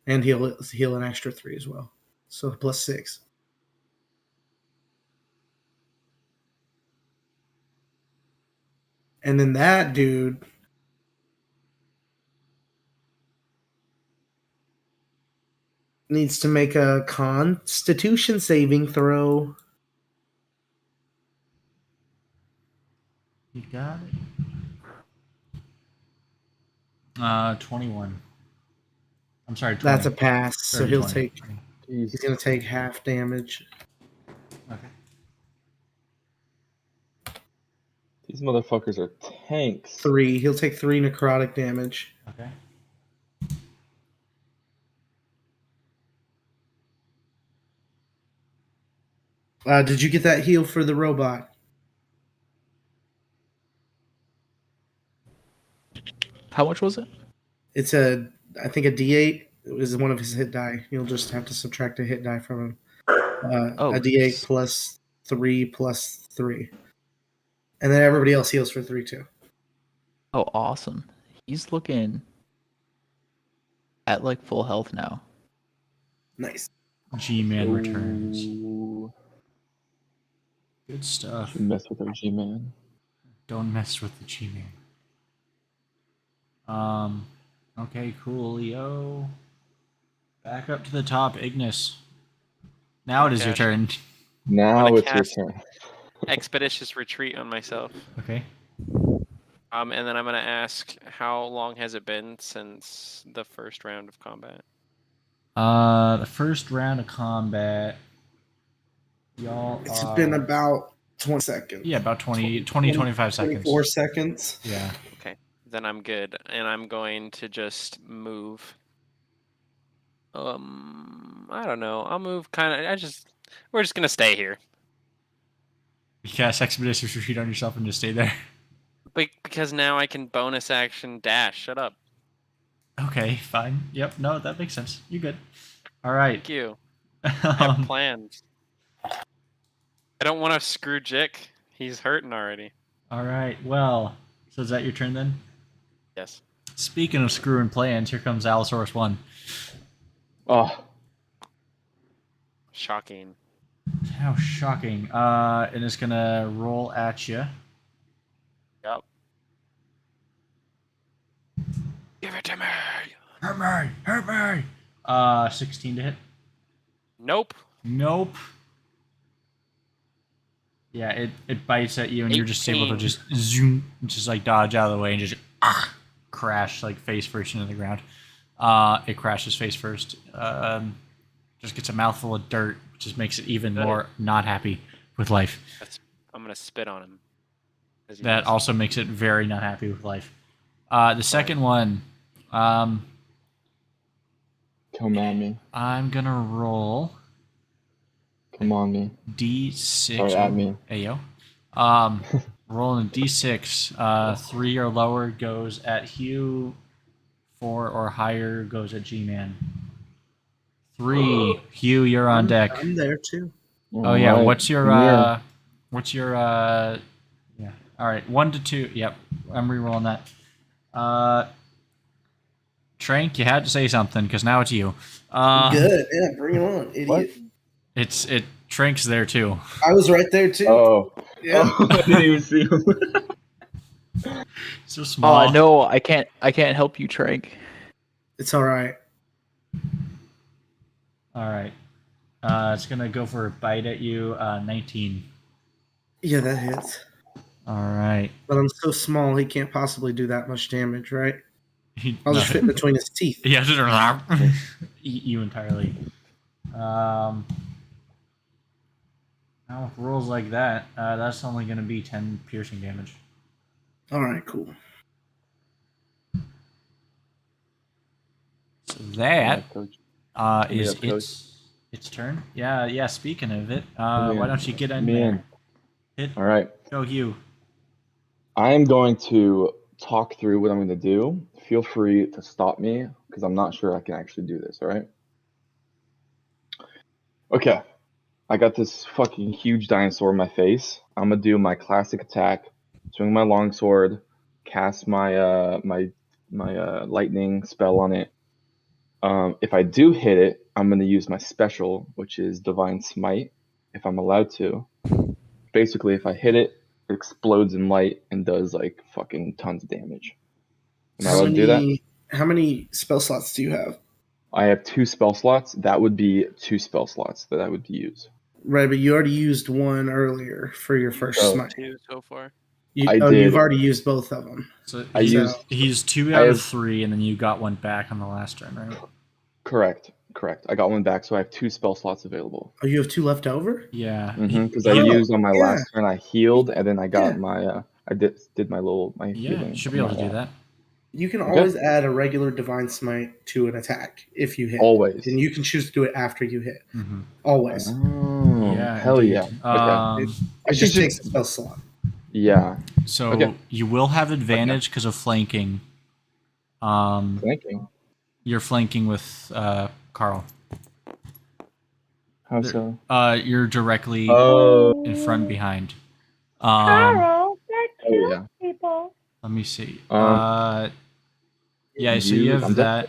C: And heal an extra 3 as well. So plus 6. And then that dude needs to make a Constitution saving throw.
A: You got it. 21. I'm sorry, 20.
C: That's a pass, so he'll
A: 20.
C: take. He's gonna take half damage.
A: Okay.
B: These motherfuckers are tanks.
C: 3. He'll take 3 necrotic damage.
A: Okay.
C: Did you get that heal for the robot?
F: How much was it?
C: It's I think a D8 is one of his hit die. You'll just have to subtract a hit die from him.
F: Oh,
C: A D8 plus 3 plus 3. And then everybody else heals for 3 too.
F: Oh, awesome. He's looking at like full health now.
C: Nice.
A: G-Man returns.
B: Ooh,
A: Good stuff.
B: you mess with our G-Man.
A: Don't mess with the G-Man. Okay, coolio. Back up to the top, Ignis. Now it is your
E: Gosh.
A: turn.
B: Now
E: gonna
B: it's your
E: cast-
B: turn.
E: Expeditious retreat on myself.
A: Okay.
E: And then I'm gonna ask, how long has it been since the first round of combat?
A: The first round of combat, y'all
C: It's
A: are...
C: been about 20 seconds.
A: Yeah, about 25 seconds.
C: 24 seconds.
A: Yeah.
E: Okay, then I'm good, and I'm going to just move. I don't know. I'll move kind of. We're just gonna stay here.
A: You cast Expeditious Retreat on yourself and just stay there.
E: Because now I can bonus action dash. Shut up.
A: Okay, fine. Yep, no, that makes sense. You're good. All right.
E: Thank you. I have plans. I don't want to screw Jick. He's hurting already.
A: All right, well, so is that your turn then?
E: Yes.
A: Speaking of screwing plans, here comes Allosaurus 1.
B: Oh,
E: Shocking.
A: How shocking. And it's going to roll at you.
E: Yep. Give it to me.
A: Hurt me! Hurt me! 16 to hit.
E: Nope.
A: Nope. Yeah, it bites at you, and you're just able to
E: 18.
A: just zoom, just like dodge out of the way and just crash like face first into the ground. It crashes face first. Just gets a mouthful of dirt, which just makes it even more not happy with life.
E: I'm gonna spit on him.
A: That also makes it very not happy with life. The second one,
B: come at me.
A: I'm gonna roll
B: Come on me.
A: D6.
B: Sorry, at me.
A: Hey yo. Rolling a D6. 3 or lower goes at Hugh. 4 or higher goes at G-Man. 3. Hugh, you're on deck.
C: I'm there too.
A: Oh yeah.
B: Alright,
A: What's your
B: come here.
A: yeah. All right. 1 to 2. Yep. I'm re-rolling that. Trank, you had to say something because now it's you.
C: Good. Yeah, bring it on, idiot.
B: What?
A: Trank's there too.
C: I was right there too.
B: Oh.
C: Yeah.
B: Oh, I didn't even see him.
A: So small.
F: No, I can't help you, Trank.
C: It's all right.
A: All right. It's gonna go for a bite at you. 19.
C: Yeah, that hits.
A: All right.
C: But I'm so small, he can't possibly do that much damage, right? I'll just fit
A: Nothing.
C: between his teeth.
A: Yeah, just eat you entirely. Now with rolls like that, that's only gonna be 10 piercing damage.
C: All right, cool.
A: So that
B: Coach.
A: is
B: up, Coach.
A: its turn. Yeah. Speaking of it,
B: Come
A: why
B: in.
A: don't you get in
B: Come
A: there?
B: in.
A: Hit.
B: All right.
A: Go, Hugh.
B: I am going to talk through what I'm going to do. Feel free to stop me because I'm not sure I can actually do this. All right. Okay. I got this fucking huge dinosaur in my face. I'm gonna do my classic attack, swing my longsword, cast my lightning spell on it. If I do hit it, I'm gonna use my special, which is Divine Smite, if I'm allowed to. Basically, if I hit it, it explodes in light and does like fucking tons of damage. Am I allowed to do that?
C: How many spell slots do you have?
B: I have 2 spell slots. That would be 2 spell slots that I would use.
C: Right, but you already used one earlier for your first
B: Oh.
C: smite.
E: 2 so far.
B: I did.
C: You've already used both of them.
A: So
B: I used.
A: he's 2
B: I
A: out
B: have-
A: of 3, and then you got 1 back on the last turn, right?
B: Correct. I got 1 back, so I have 2 spell slots available.
C: Oh, you have 2 left over?
A: Yeah.
B: Because I
C: Oh,
B: used on my
C: yeah.
B: last turn, I healed, and then I got
C: Yeah.
B: my I did my
A: Yeah,
B: healing.
A: should be able to do that.
C: You can
B: Okay.
C: always add a regular divine smite to an attack if you hit.
B: Always.
C: And you can choose to do it after you hit.
A: Mm-hmm.
C: Always.
B: Oh,
A: Yeah,
B: hell
A: indeed.
B: yeah. Okay.
C: It just takes a spell slot.
B: Yeah.
A: So
B: Okay.
A: you will have advantage because of flanking.
B: Flanking.
A: You're flanking with Carl.
B: How so?
A: You're directly
B: Oh.
A: in front behind.
D: Carl, that
B: Oh,
D: kills
B: yeah.
D: people.
A: Let me see.
B: Um,
A: Yeah, so you have
B: I'm
A: that.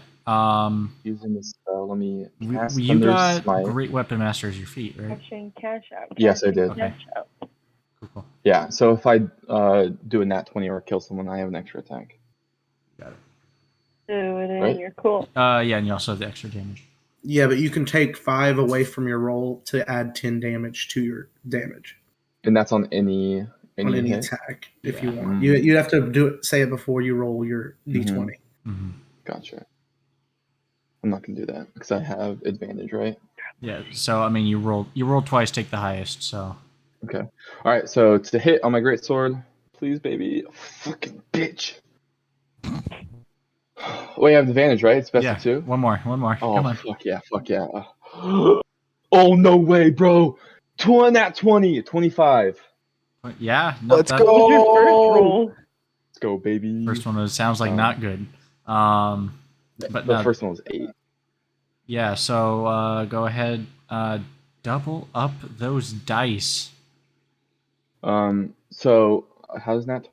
B: using this spell. Let me cast
A: You
B: Thunder's
A: got
B: Smite.
A: Great Weapon Master as your feat, right?
D: Cashing cash out.
B: Yes, I
D: cashing
B: did.
A: Okay.
D: cash out.
A: Cool.
B: Yeah, so if I do a nat 20 or kill someone, I have an extra attack.
A: Got it.
D: Do it in.
B: Right?
D: You're cool.
A: Yeah, and you also have the extra damage.
C: Yeah, but you can take 5 away from your roll to add 10 damage to your damage
B: And that's on any
C: on any
B: hit?
C: attack if
A: Yeah.
C: you want. You'd have to do it. Say it before you roll your d20.
A: Mm-hmm.
B: Gotcha. I'm not gonna do that because I have advantage, right?
A: Yeah. So I mean, you roll twice, take the highest. So.
B: Okay. All right. So to hit on my great sword, please, baby, fucking bitch. Wait, I have advantage, right? It's best
A: Yeah.
B: of 2.
A: One more.
B: Oh,
A: Come on.
B: fuck yeah. Oh no way, bro. 20, 25.
A: Yeah. No,
B: Let's
A: that,
B: go.
D: What was your first roll?
B: Let's go, baby.
A: First one sounds like not good. But
B: the
A: no,
B: first one was 8.
A: Yeah. So go ahead. Double up those dice.
B: So how's that?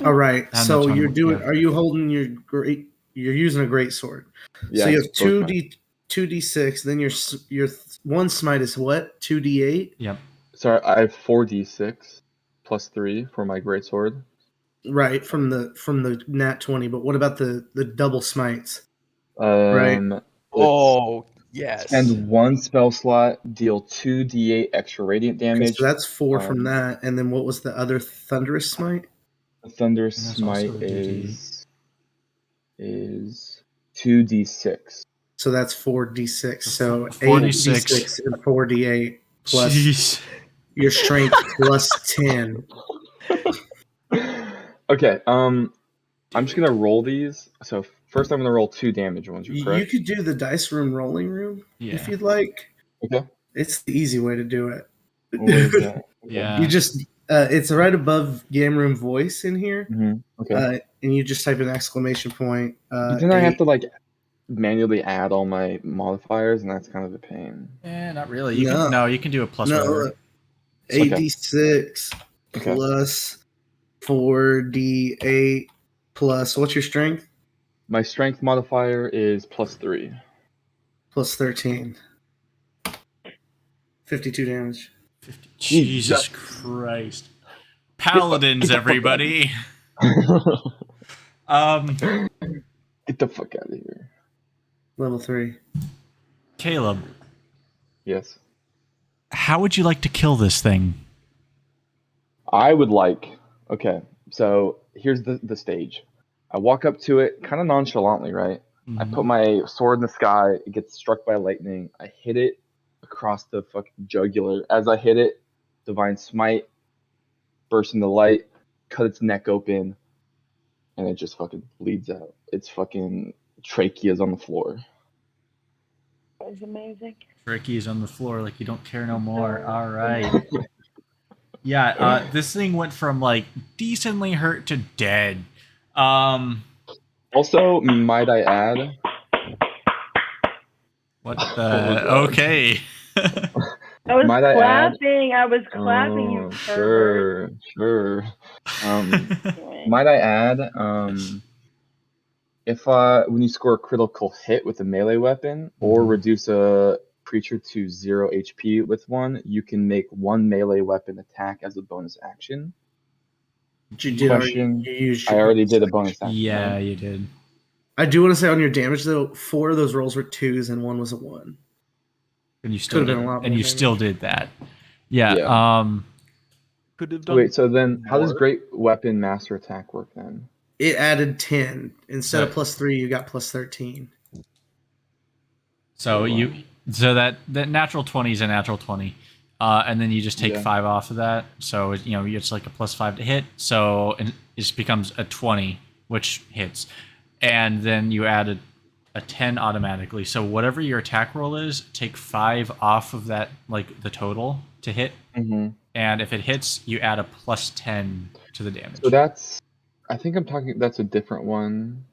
C: All right.
A: And
C: So
A: that's
C: you're
A: one,
C: doing.
A: yeah.
C: Are you holding your great? You're using a great sword.
B: Yeah.
C: So you have
B: both mine.
C: 2d6. Then your one smite is what? 2d8.
A: Yep.
B: Sorry, I have 4d6 plus 3 for my great sword.
C: Right from the nat 20. But what about the double smites?
F: Oh, yes.
B: Spend 1 spell slot, deal 2d8 extra radiant
C: Okay,
B: damage.
C: so that's 4 from that. And then what was the other thunderous smite?
B: The Thunder
A: And that's also
B: Smite
A: a
B: is 2d6.
C: So that's 4d6. So
A: 4d6.
C: 8d6 and 4d8 plus
A: Jeez.
C: your strength plus 10.
B: Okay, I'm just gonna roll these. So first I'm gonna roll 2 damage ones, you
C: You
B: correct?
C: could do the dice room rolling room
A: Yeah.
C: if you'd like.
B: Okay.
C: It's the easy way to do it.
B: What is that?
A: Yeah.
C: You just it's right above game room voice in here,
B: Okay.
C: and you just type an exclamation point.
B: Then I have
C: 8.
B: to like manually add all my modifiers, and that's kind of a pain.
A: Not really. You can do a plus whatever.
C: 8d6
B: Okay.
C: plus 4d8 plus what's your strength?
B: My strength modifier is plus 3.
C: Plus 13. 52 damage.
A: Jesus Christ. Paladins, everybody.
B: Get the fuck out of here.
C: Level 3.
A: Caleb,
B: Yes.
A: how would you like to kill this thing?
B: I would like. Okay, so here's the stage. I walk up to it kind of nonchalantly, right? I put my sword in the sky. It gets struck by lightning. I hit it across the fucking jugular. As I hit it, divine smite bursts into light, cut its neck open, and it just fucking bleeds out. Its fucking trachea is on the floor.
D: That was amazing.
A: Ricky is on the floor like you don't care no more. All right. Yeah, this thing went from like decently hurt to dead.
B: Also, might I add?
A: What the? Okay.
D: I was
B: Might I add?
D: clapping. I was clapping, you pervert.
B: Sure.
D: Anyway.
B: Might I add? If when you score a critical hit with a melee weapon or reduce a creature to 0 HP with one, you can make one melee weapon attack as a bonus action. Question. I already did a bonus action.
A: Yeah,
B: right?
A: you did.
C: I do want to say on your damage though, 4 of those rolls were 2s and 1 was a 1.
A: And you still
C: Could've
A: did,
C: been a lot more
A: and you
C: damage.
A: still did that. Yeah.
B: Yeah.
F: Could have done.
B: Wait, so then how does
F: more.
B: Great Weapon Master Attack work then?
C: It added 10 instead of
A: Right.
C: plus 3. You got plus 13.
A: So that natural 20 is a natural 20, and then you just take 5 off of that. So it's like a plus 5 to hit. So it becomes a 20, which hits, and then you add a 10 automatically. So whatever your attack roll is, take 5 off of that, like the total to hit,
B: Mm-hmm.
A: and if it hits, you add a plus 10 to the damage.
B: So that's, I think I'm talking. That's a different one,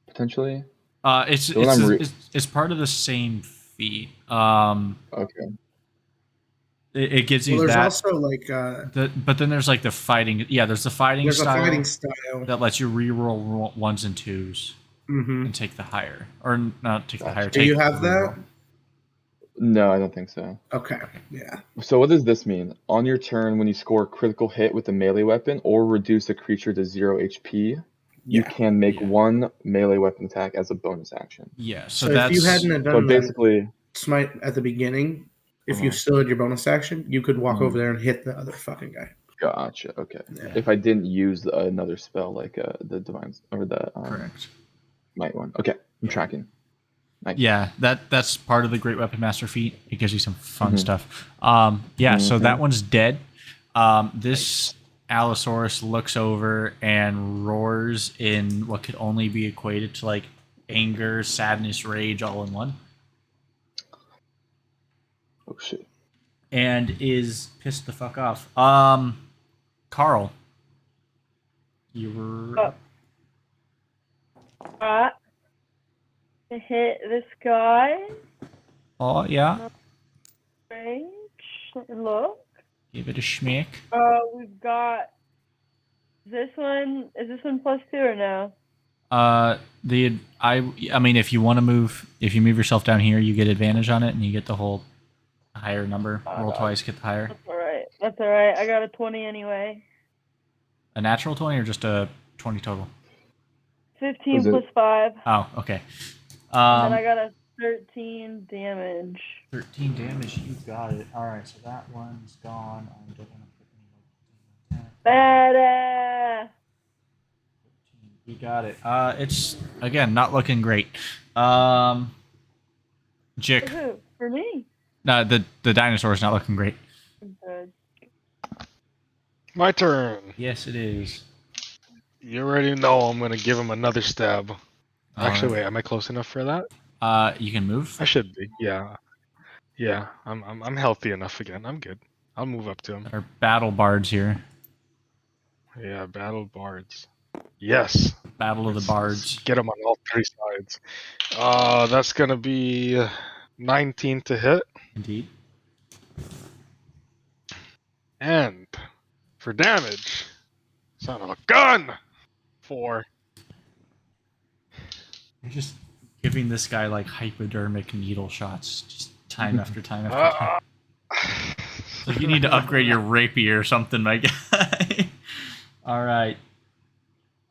B: potentially.
A: It's part of the same feat.
B: Okay.
A: It gives you
C: Well, there's
A: that.
C: also like
A: But then there's like the fighting. Yeah, there's the fighting
C: there's
A: style
C: a fighting style.
A: that lets you reroll 1s and 2s
C: Mm-hmm.
A: and take the higher, or not take the
B: Gotcha.
A: higher.
C: Do
A: Take
C: you have
A: the
C: that?
A: reroll.
B: No, I don't think so.
C: Okay. Yeah.
B: So what does this mean? On your turn, when you score a critical hit with a melee weapon or reduce a creature to 0 HP, you
C: Yeah.
B: can make
A: Yeah.
B: one melee weapon attack as a bonus action.
A: Yeah,
C: So
A: that's
C: if you hadn't have
B: So
C: done that
B: basically,
C: smite at the beginning, if you
B: Uh-huh.
C: still had your bonus action, you could walk
B: Mhm.
C: over there and hit the other fucking guy.
B: gotcha. Okay.
C: Yeah.
B: If I didn't use another spell like the divine or the
A: correct.
B: might one. Okay, I'm tracking. Nice.
A: Yeah, that's part of the Great Weapon Master feat. It gives you some fun
B: Mhm.
A: stuff. Yeah, so that one's dead. This Allosaurus looks over and roars in what could only be equated to like anger, sadness, rage all in one,
B: Oh shit.
A: and is pissed the fuck off. Carl, you were
D: To hit this guy.
A: oh yeah,
D: Range. Look.
A: give it a schmick.
D: We've got this one. Is this one +2 or no?
A: I mean, if you want to move, if you move yourself down here, you get advantage on it, and you get the whole higher number. Roll twice, get the higher.
D: That's alright. That's alright. I got a 20 anyway.
A: A natural 20 or just a 20 total?
D: 15
B: Was it-
D: plus 5.
A: Oh, okay.
D: And then I got a 13 damage.
A: 13 damage. You got it. All right, so that one's gone. I don't want to put any.
D: Badass.
A: You got it. It's again not looking great. Jick.
D: For who? For me.
A: No, the dinosaur's not looking great.
D: Good.
G: My turn.
A: Yes, it is.
G: You already know I'm gonna give him another stab. Actually,
A: Alright.
G: wait, am I close enough for that?
A: You can move.
G: I should be. Yeah. Yeah. I'm healthy enough again. I'm good. I'll move up to him.
A: Our battle bards here.
G: Yeah, battle bards. Yes.
A: Battle of the
G: Let's
A: bards.
G: get them on all 3 sides. That's gonna be 19 to hit,
A: Indeed.
G: and for damage, son of a gun, 4.
A: You're just giving this guy like hypodermic needle shots, just time after time after time. So you need to upgrade your rapier or something, my guy. All right.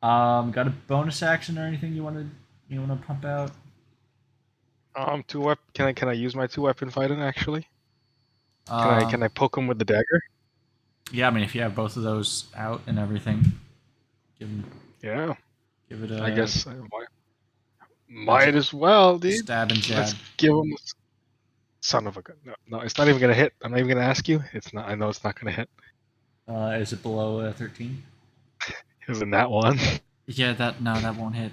A: Got a bonus action or anything you want to pump out?
G: 2 weapon. Can I use my 2 weapon fighting actually? Can I poke him with the dagger?
A: Yeah, I mean if you have both of those out and everything, give
G: Yeah.
A: it a.
G: I guess I might as well, dude.
A: Stab and jab.
G: Let's give him. Son of a gun. No, it's not even gonna hit. I'm not even gonna ask you. It's not. I know it's not gonna hit.
A: Is it below 13?
G: Isn't that one?
A: Yeah, that won't hit.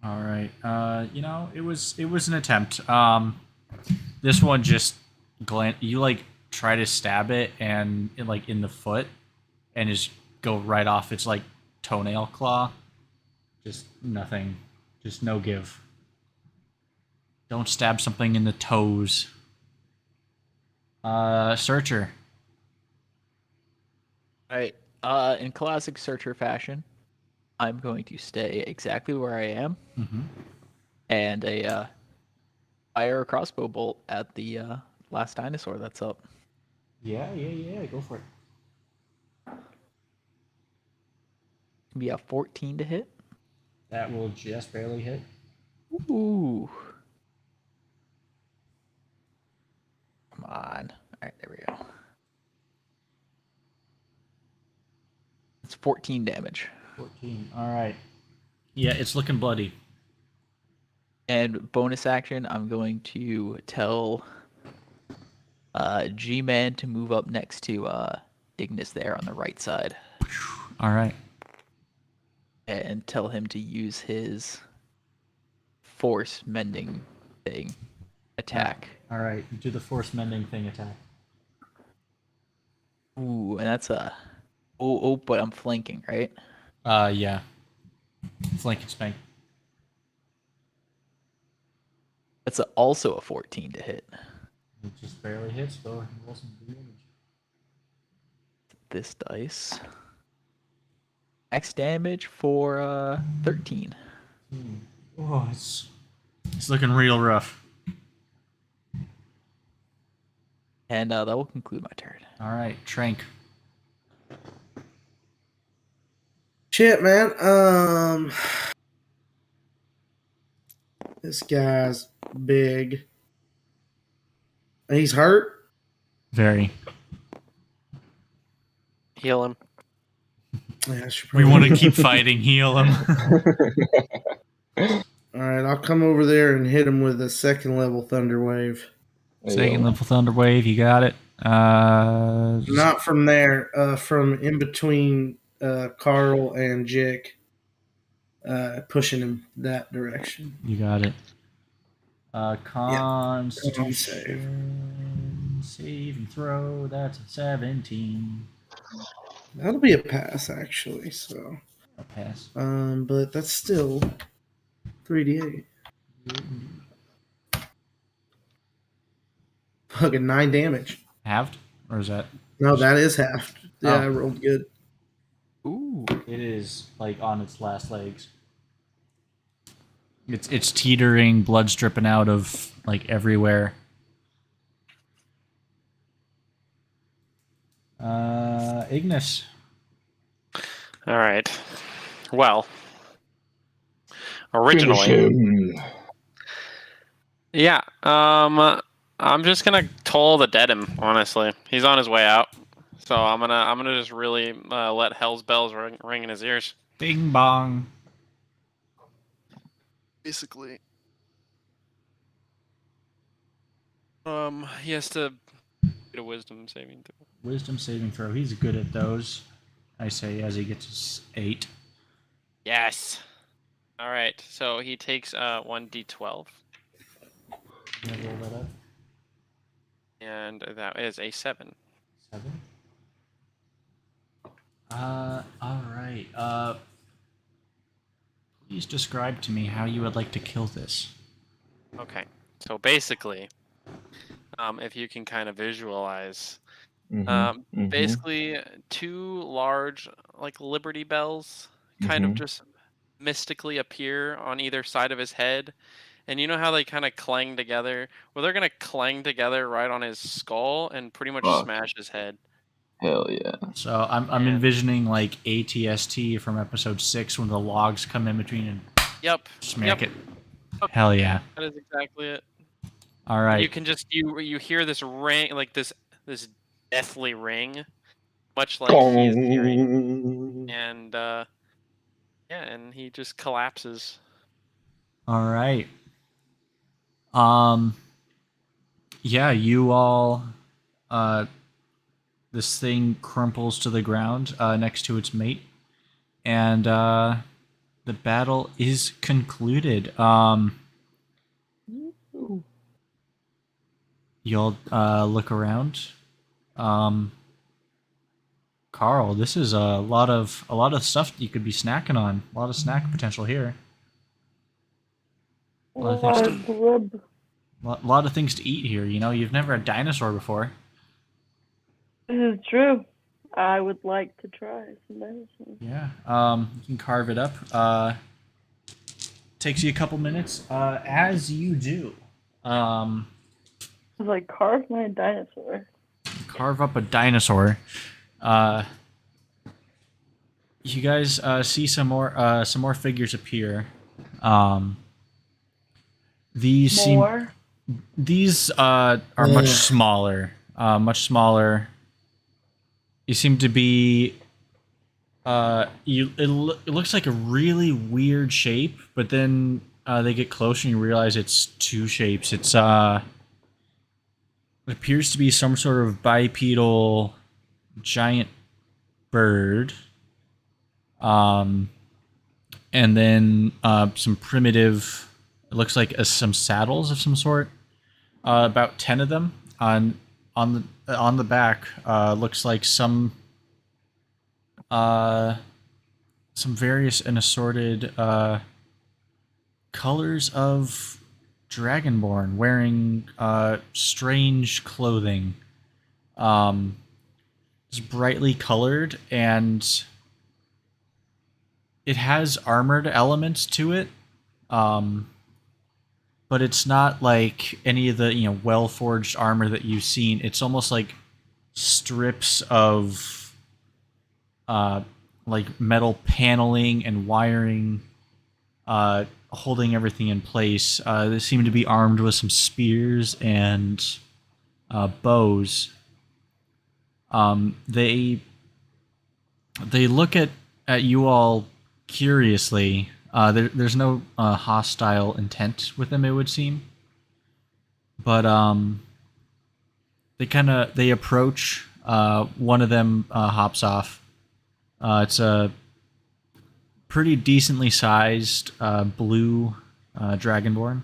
A: All right. It was an attempt. This one just you like try to stab it and like in the foot, and just go right off its like toenail claw. Just nothing. Just no give. Don't stab something in the toes. Searcher.
F: Alright. In classic Searcher fashion, I'm going to stay exactly where I am
A: Mm-hmm.
F: and fire a crossbow bolt at the last dinosaur that's up.
A: Yeah. Go for it.
F: Be a 14 to hit.
A: That will just barely hit.
F: Ooh. Come on. Alright, there we go. It's 14 damage.
A: 14. All right. Yeah, it's looking bloody.
F: And bonus action, I'm going to tell G-Man to move up next to Ignis there on the right side.
A: All right.
F: And tell him to use his force mending thing attack.
A: All right. Do the force mending thing attack.
F: Ooh, and that's a... Oh, but I'm flanking, right?
A: Yeah. Flank and spank.
F: That's also a 14 to hit.
A: It just barely hits. Go ahead and roll some damage.
F: This dice. Max damage for 13.
A: Oh, it's looking real rough.
F: And that will conclude my turn.
A: All right, Trank.
C: Shit, man. This guy's big. He's hurt.
A: Very.
E: Heal him.
C: Yeah, I should
A: We
C: probably-
A: want to keep fighting. Heal him.
C: All right, I'll come over there and hit him with a second level thunder wave.
A: Second level thunder wave. You got it.
C: Not from there. From in between Carl and Jick. Pushing him that direction.
A: You got it. Constitution save and throw. That's a 17.
C: That'll be a pass, actually. So,
A: A pass.
C: but that's still 3d8. Fucking 9 damage.
A: Halved, or is that?
C: No, that is half. Yeah,
A: Oh.
C: I rolled good.
F: Ooh.
A: It is like on its last legs. It's teetering, blood's dripping out of like everywhere. Ignis.
E: All right. Well, originally, yeah. I'm just gonna toll the dead him. Honestly, he's on his way out, so I'm gonna just really let hell's bells ring in his ears.
A: Bing bong.
E: Basically, he has to get a wisdom saving throw.
A: Wisdom saving throw. He's good at those. I say as he gets his 8.
E: Yes. All right. So he takes 1d12,
A: Can I roll that up?
E: and that is a 7.
A: 7. All right. Please describe to me how you would like to kill this.
E: Okay. So basically, if you can kind of visualize, basically 2 large like Liberty bells kind of just mystically appear on either side of his head. And you know how they kind of clang together? Well, they're going to clang together right on his skull and pretty much smash his head.
B: Hell yeah.
A: So I'm
E: Yeah.
A: envisioning like ATST from episode 6 when the logs come in between and
E: Yep.
A: smack
E: Yep.
A: it. Hell yeah.
E: That is exactly it.
A: All
E: And
A: right.
E: you can just you hear this ring, like this deathly ring, much like he's hearing, and yeah, and he just collapses.
A: All right. Yeah, you all this thing crumples to the ground next to its mate, and the battle is concluded. You'll look around. Carl, this is a lot of stuff you could be snacking on. A lot of snack potential here. A lot of things to eat here. You know, you've never had dinosaur before.
D: This is true. I would like to try some medicine.
A: Yeah. You can carve it up. Takes you a couple minutes. As you do,
D: I was like, carve my dinosaur.
A: carve up a dinosaur. You guys see some more figures appear. These
D: More?
A: these are much smaller. Much smaller. You seem to be. It looks like a really weird shape, but then they get closer and you realize it's two shapes. It appears to be some sort of bipedal giant bird. And then some primitive. It looks like some saddles of some sort. About 10 of them on the back. Looks like some various and assorted colors of Dragonborn wearing strange clothing. It's brightly colored and it has armored elements to it. But it's not like any of the well forged armor that you've seen. It's almost like strips of like metal paneling and wiring, holding everything in place. They seem to be armed with some spears and bows. They look at you all curiously. There's no hostile intent with them, it would seem. But they approach. One of them hops off. It's a pretty decently sized blue dragonborn.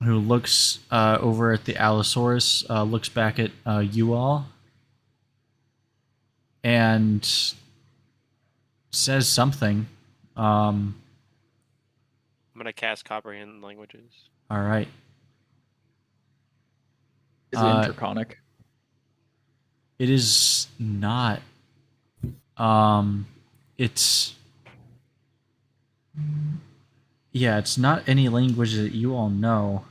A: Who looks over at the Allosaurus, looks back at you all, and says something.
H: I'm gonna cast comprehend languages.
A: All right.
F: Is it interconic?
A: It is not. It's not any language that you all know.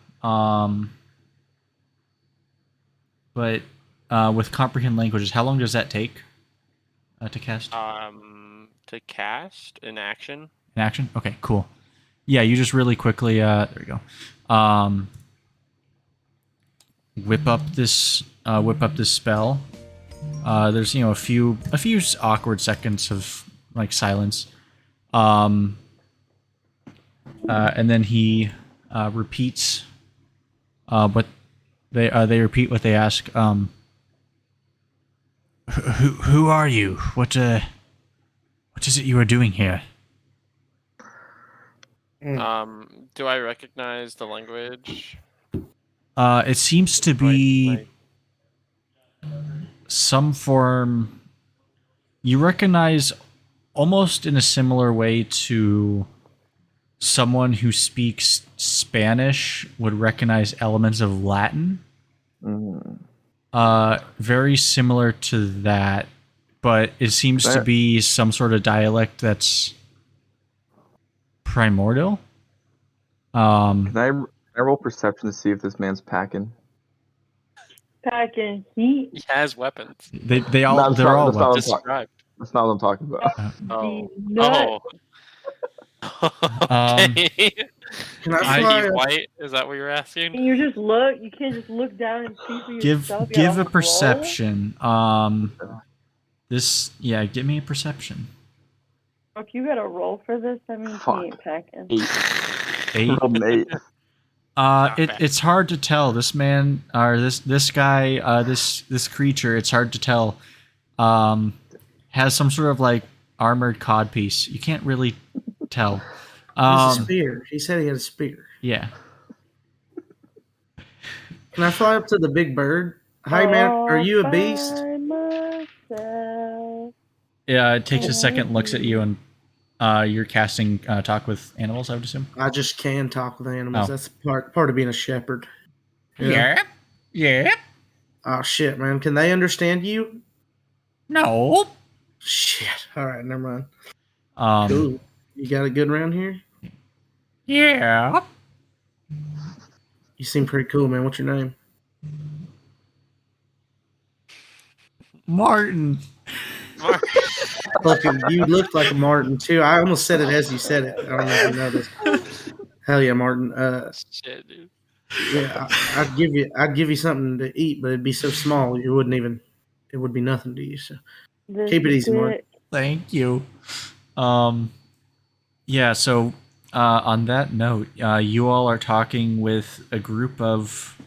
A: But with comprehend languages, how long does that take to cast?
H: To cast in action.
A: In action? Okay, cool. Yeah, you just really quickly. There we go. Whip up this spell. There's a few awkward seconds of like silence. And then he repeats what they repeat what they ask. Who are you? What is it you are doing here?
H: Do I recognize the language?
A: It seems to be some form. You recognize almost in a similar way to someone who speaks Spanish would recognize elements of Latin. Very similar to that, but it seems to be some sort of dialect that's primordial.
B: Can I roll perception to see if this man's packing?
D: Packing heat.
H: He has weapons.
A: They're all well
H: Described.
B: That's not what I'm talking about.
H: Oh.
D: Nut.
H: Okay.
C: Can I fly?
H: Is he white? Is that what you're asking?
D: Can you just look? You can't just look down and see for
A: Give
D: yourself. You
A: give
D: gotta
A: a
D: roll?
A: perception. Give me a perception.
D: If you got a roll for this, that means
B: Fuck.
D: he ain't packing.
B: 8.
A: Eight.
B: Rolled an 8.
A: It's hard to tell. This man or this guy, this creature, it's hard to tell. Has some sort of like armored codpiece. You can't really tell.
C: He's a spear. He said he had a spear.
A: Yeah.
C: Can I fly up to the big bird? Hi, man. Are you a beast?
D: By myself.
A: Yeah, it takes a second, looks at you, and you're casting talk with animals, I would assume.
C: I just can talk with animals.
A: Oh.
C: That's part of being a shepherd.
A: Yep.
C: Oh shit, man. Can they understand you?
A: No.
C: Shit. All right, never mind.
A: Um,
C: Cool. You got a good round here?
A: Yeah.
C: You seem pretty cool, man. What's your name?
A: Martin.
C: Fucking, you looked like a Martin too. I almost said it as you said it. I don't know if you know this. Hell yeah, Martin.
H: Shit, dude.
C: Yeah, I'd give you something to eat, but it'd be so small it would be nothing to you. So
D: This
C: keep it easy,
D: dick.
C: Martin.
A: Thank you. Yeah, so on that note, you all are talking with a group of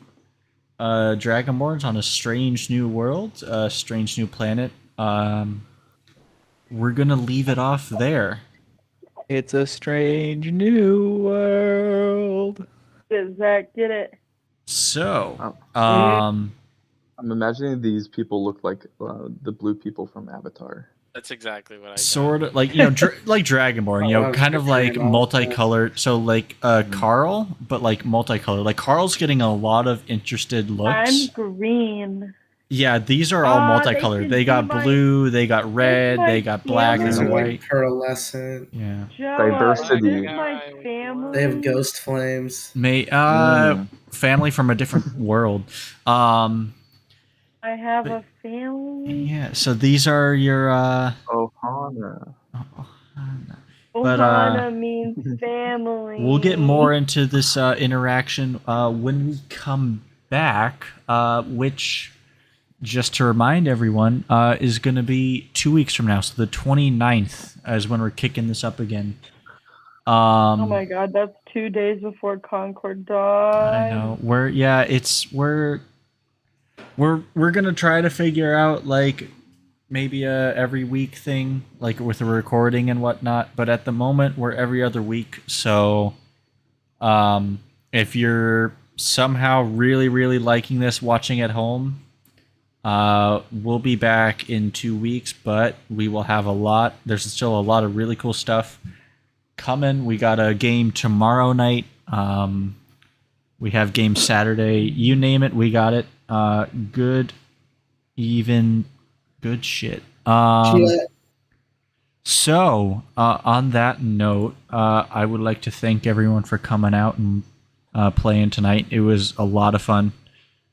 A: Dragonborns on a strange new world, a strange new planet. We're gonna leave it off there.
F: It's a strange new world.
D: Does Zach get it?
A: So,
B: I'm imagining these people look like the blue people from Avatar.
H: That's exactly what I
A: sort of like like Dragonborn,
C: Oh, I was
A: kind of like
C: picturing all
A: multicolored. So like Carl, but like multicolored. Like Carl's getting a lot of interested looks.
D: I'm green.
A: Yeah, these are all
D: They
A: multicolored.
D: should
A: They
D: be
A: got
D: my-
A: blue, they got red,
D: my
A: they got black,
C: These
A: they
C: are
A: got
C: like
A: white.
C: pearlescent.
A: Yeah.
D: Joah,
B: Diversity.
D: Is this my family?
C: They have ghost flames.
A: Family from a different world.
D: I have a family.
A: Yeah, so these are your
B: Ohana.
A: But,
D: Ohana means family.
A: we'll get more into this interaction when we come back, which, just to remind everyone, is going to be 2 weeks from now. So the 29th is when we're kicking this up again.
D: Oh my god, that's 2 days before Concord died.
A: I know. We're gonna try to figure out like maybe a every week thing, like with a recording and whatnot. But at the moment, we're every other week. So, if you're somehow really, really liking this, watching at home, we'll be back in 2 weeks. But we will have a lot. There's still a lot of really cool stuff coming. We got a game tomorrow night. We have games Saturday. You name it, we got it. Good shit. So, on that note, I would like to thank everyone for coming out and playing tonight. It was a lot of fun.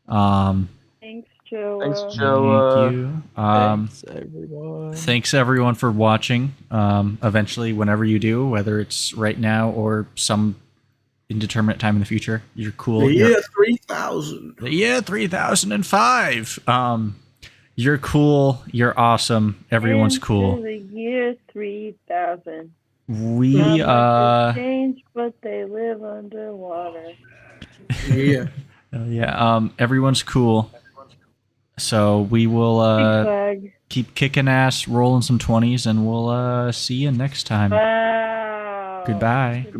D: Thanks, Joah.
B: Thanks, Joah.
A: Thank you.
F: Thanks, everyone.
A: Thanks everyone for watching. Eventually, whenever you do, whether it's right now or some indeterminate time in the future, you're cool.
C: The year 3000.
A: The year 3005. You're cool. You're awesome. Everyone's
D: Into
A: cool.
D: the year 3000.
A: We
D: Change, but they live underwater.
C: Yeah.
A: everyone's cool. So we will
D: Flag.
A: keep kicking ass, rolling some 20s, and we'll see you next time.
D: Wow.
A: Goodbye.
B: Goodbye.